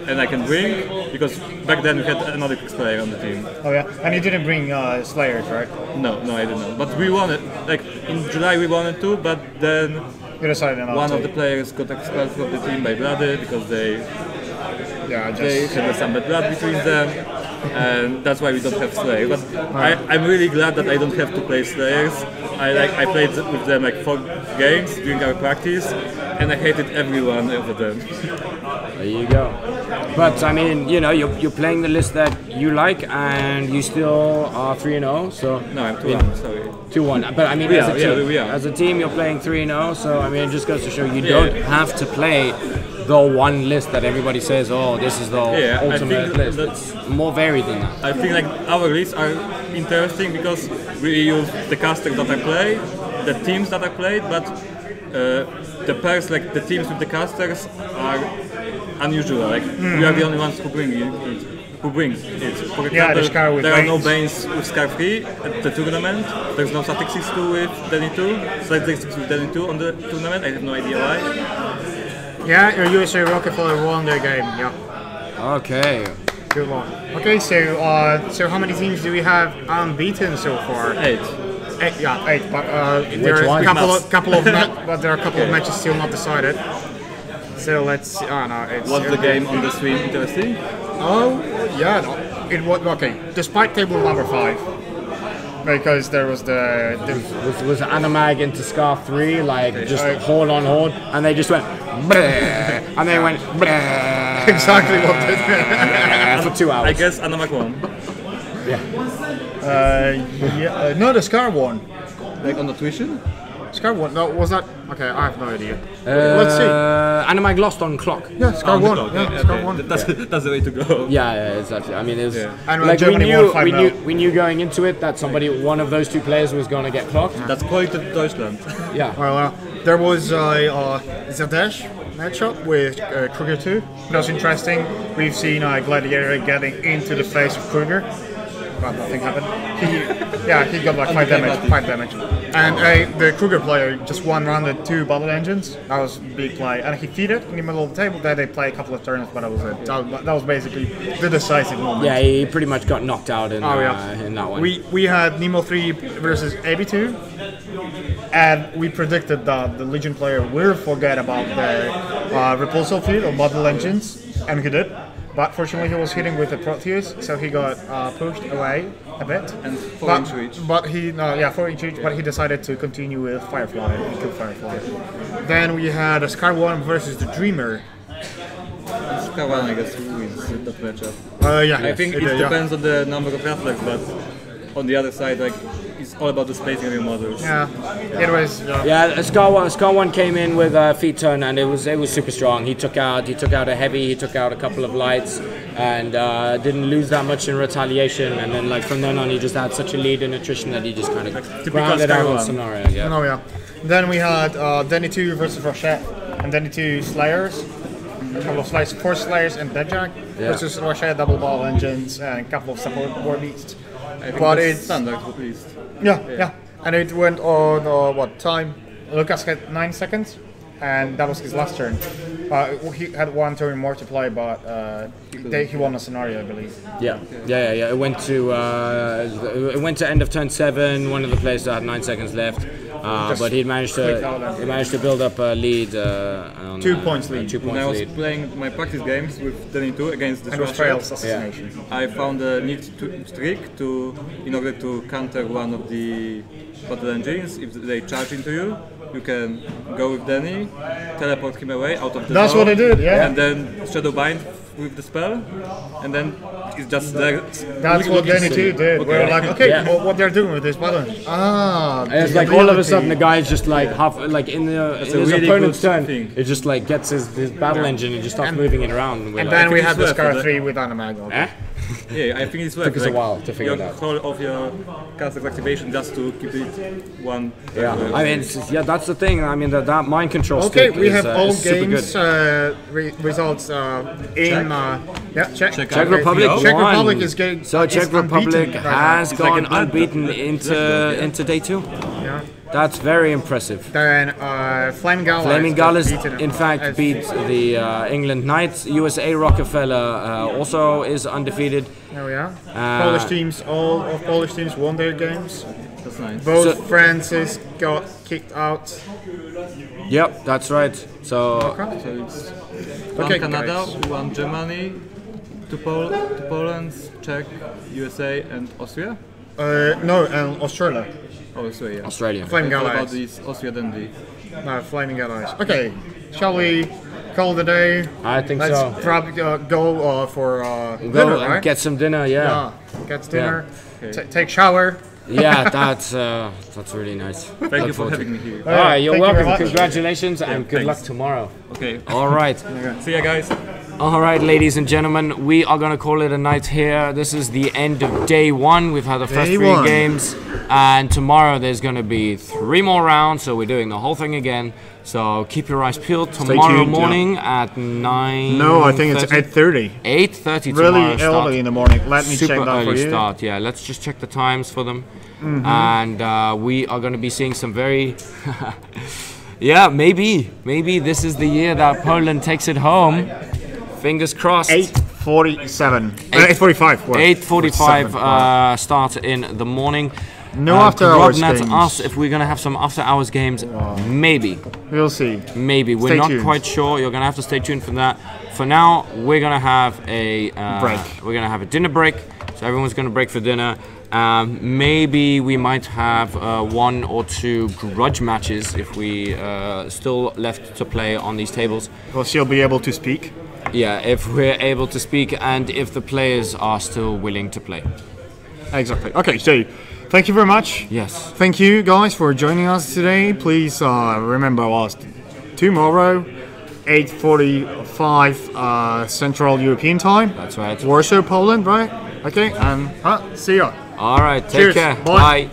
and I can bring, because back then we had another player on the team. Oh yeah, and you didn't bring Slayers, right? No, I didn't. But we wanted, like in July we wanted to, but then you decided not one to. of the players got expelled from the team by blood because they had some bad blood between them, and that's why we don't have Slayers. But I'm really glad that I don't have to play Slayers. I played with them like 4 games during our practice, and I hated everyone over them. There you go. But I mean, you're playing the list that you like, and you still are 3-0. So no, I'm 2-1. Sorry. 2-1. But I mean, as a team, you're playing 3-0. So I mean, it just goes to show you don't have to play the one list that everybody says, oh, this is the ultimate list. It's more varied than that. I think like our lists are interesting because we use the casters that I play, the teams that I played, but the pairs, like the teams with the casters, are unusual. Like we are the only ones who bring it. For example, there are no Banes with Scar 3 at the tournament. There's no Static 6-2 with Danny 2. Static 6 with Danny 2 on the tournament. I have no idea why. Yeah, USA Rockefeller won their game. Yeah. Okay. Good one. Okay, so how many teams do we have unbeaten so far? 8. 8, yeah, 8. But there are a couple of matches still not decided. So let's see. Oh no, it's Was the game on the stream interesting? Oh yeah, no, it was okay. Despite table number 5, because there was the Was Animag into Scar 3 like just horde on horde, and they just went bleh, and they went bleh, exactly what did for 2 hours. I guess Animac won. no, the Scar one. Like on the tuition? Scar one. No, was that? Okay, I have no idea. Let's see. Animag lost on clock. Yeah, Scar one. Okay, Scar okay. one. That's the way to go. Yeah, exactly. I mean, it was And like Germany won 5-0. we knew going into it that one of those 2 players was going to get clocked. That's quite Deutschland. Yeah. Well, there was a Zadesh matchup with Kruger 2. That was interesting. We've seen Gladiator getting into the face of Kruger, but nothing happened. He got like 5 damage. And the Kruger player just one-rounded 2 battle engines. That was a big play. And he feed it in the middle of the table. Then they play a couple of turns, but that was it. That was basically the decisive moment. Yeah, he pretty much got knocked out in that one. We had Nemo 3 versus AB2, and we predicted that the Legion player will forget about the repulsor feed or battle engines, and he did. But fortunately, he was hitting with the Proteus, so he got pushed away a bit. And 4-inch reach. But he, 4-inch reach. But he decided to continue with Firefly and kill Firefly. Then we had a Scar 1 versus the Dreamer. Scar 1, I guess, wins that matchup. I think it depends on the number of reflex, but on the other side, like, it's all about the spacing of your models. Yeah, it was. Yeah, Scar 1 came in with a feet turn, and it was super strong. He took out a heavy, he took out a couple of lights, and didn't lose that much in retaliation. And then like from then on, he just had such a lead in attrition that he just kind of grounded out on scenario. Yeah. Oh yeah. Then we had Denny 2 versus Rochette, and Denny 2 Slayers. A couple of Slayers, 4 Slayers and Deadjack versus Rochette double ball engines and a couple of support war beasts. But it's standard at least. Yeah. And it went on what time? Lucas had 9 seconds, and that was his last turn. He had 1 turn more to play, but he won a scenario, I believe. Yeah. It went to end of turn 7. One of the players had 9 seconds left, but he managed to build up a lead. On, 2 points lead. 2 points When I was lead. playing my practice games with Denny 2 against the And it was Trails assassination. I found a neat trick in order to counter one of the battle engines. If they charge into you, you can go with Denny, teleport him away out of the That's zone, what I did, yeah. and then shadow bind with the spell, and then it's just there. That's what Denny 2 did. We were like, okay, what they're doing with this button? And it's like all of a sudden the guy's just like half like in his really opponent's good turn. thing. It just like gets his battle engine and just starts moving it around. And like, then we had the it's Scar worth it. 3 with Animag. Yeah, I think it's worth Took us a while to figure your it out. control of your cast activation just to keep it one. Yeah, I mean, that's the thing. I mean, that mind control. Okay, stick we is, have all is super games good. results in Czech. Czech Republic Czech won. Republic is getting So Czech Republic has gone unbeaten into day 2. Yeah. That's very impressive. Then Flaming Gala. Flaming Gallus, in fact, beat the England Knights. USA Rockefeller also is undefeated. There we are. Polish teams, all of Polish teams won their games. That's nice. Both Francis got kicked out. Yep, that's right. So So it's one Okay, Canada, guys. 1 Germany, 2 Poland, Czech, USA, and Austria. No, and Australia. Oh, Austria. Yeah. Australia. Flaming What Gala. about these Austria then the? No, Flaming Allies. Okay, shall we call it a day? I think Let's so. probably go for Go dinner, and right? get some dinner. Yeah. Get dinner, Okay. take shower. Yeah, that's really nice. Thank you for having me here. All right, you're Thank you very welcome. much. Congratulations and good luck thanks. tomorrow. Okay. All right. See ya, guys. All right, ladies and gentlemen, we are going to call it a night here. This is the end of day 1. We've had the first Day 3 1. games, and tomorrow there's going to be 3 more rounds, so we're doing the whole thing again. So keep your eyes peeled. Tomorrow tuned, morning at 9. No, I think it's 8:30. 8:30 tomorrow. Really start. early in the morning. Let me Super check that for early you. start. Yeah, let's just check the times for them, and we are going to be seeing some very. Yeah, maybe this is the year that Poland takes it home. Fingers crossed. 8:47. 8:45. 8:45 start in the morning. No after hours Grobnet games. asks if we're gonna have some after hours games. Maybe. We'll see. Maybe. We're Stay not tuned. quite sure. You're gonna have to stay tuned for that. For now, we're gonna have a Break. We're gonna have a dinner break. So everyone's gonna break for dinner. Maybe we might have 1 or 2 grudge matches if we still left to play on these tables. Well, she'll be able to speak. Yeah, if we're able to speak and if the players are still willing to play. Exactly. Okay, so thank you very much. Yes. Thank you guys for joining us today. Please remember us tomorrow, 8:45 Central European Time. That's right. Warsaw, Poland, right? Okay, and see ya. All right, take Cheers. care. Bye. Bye.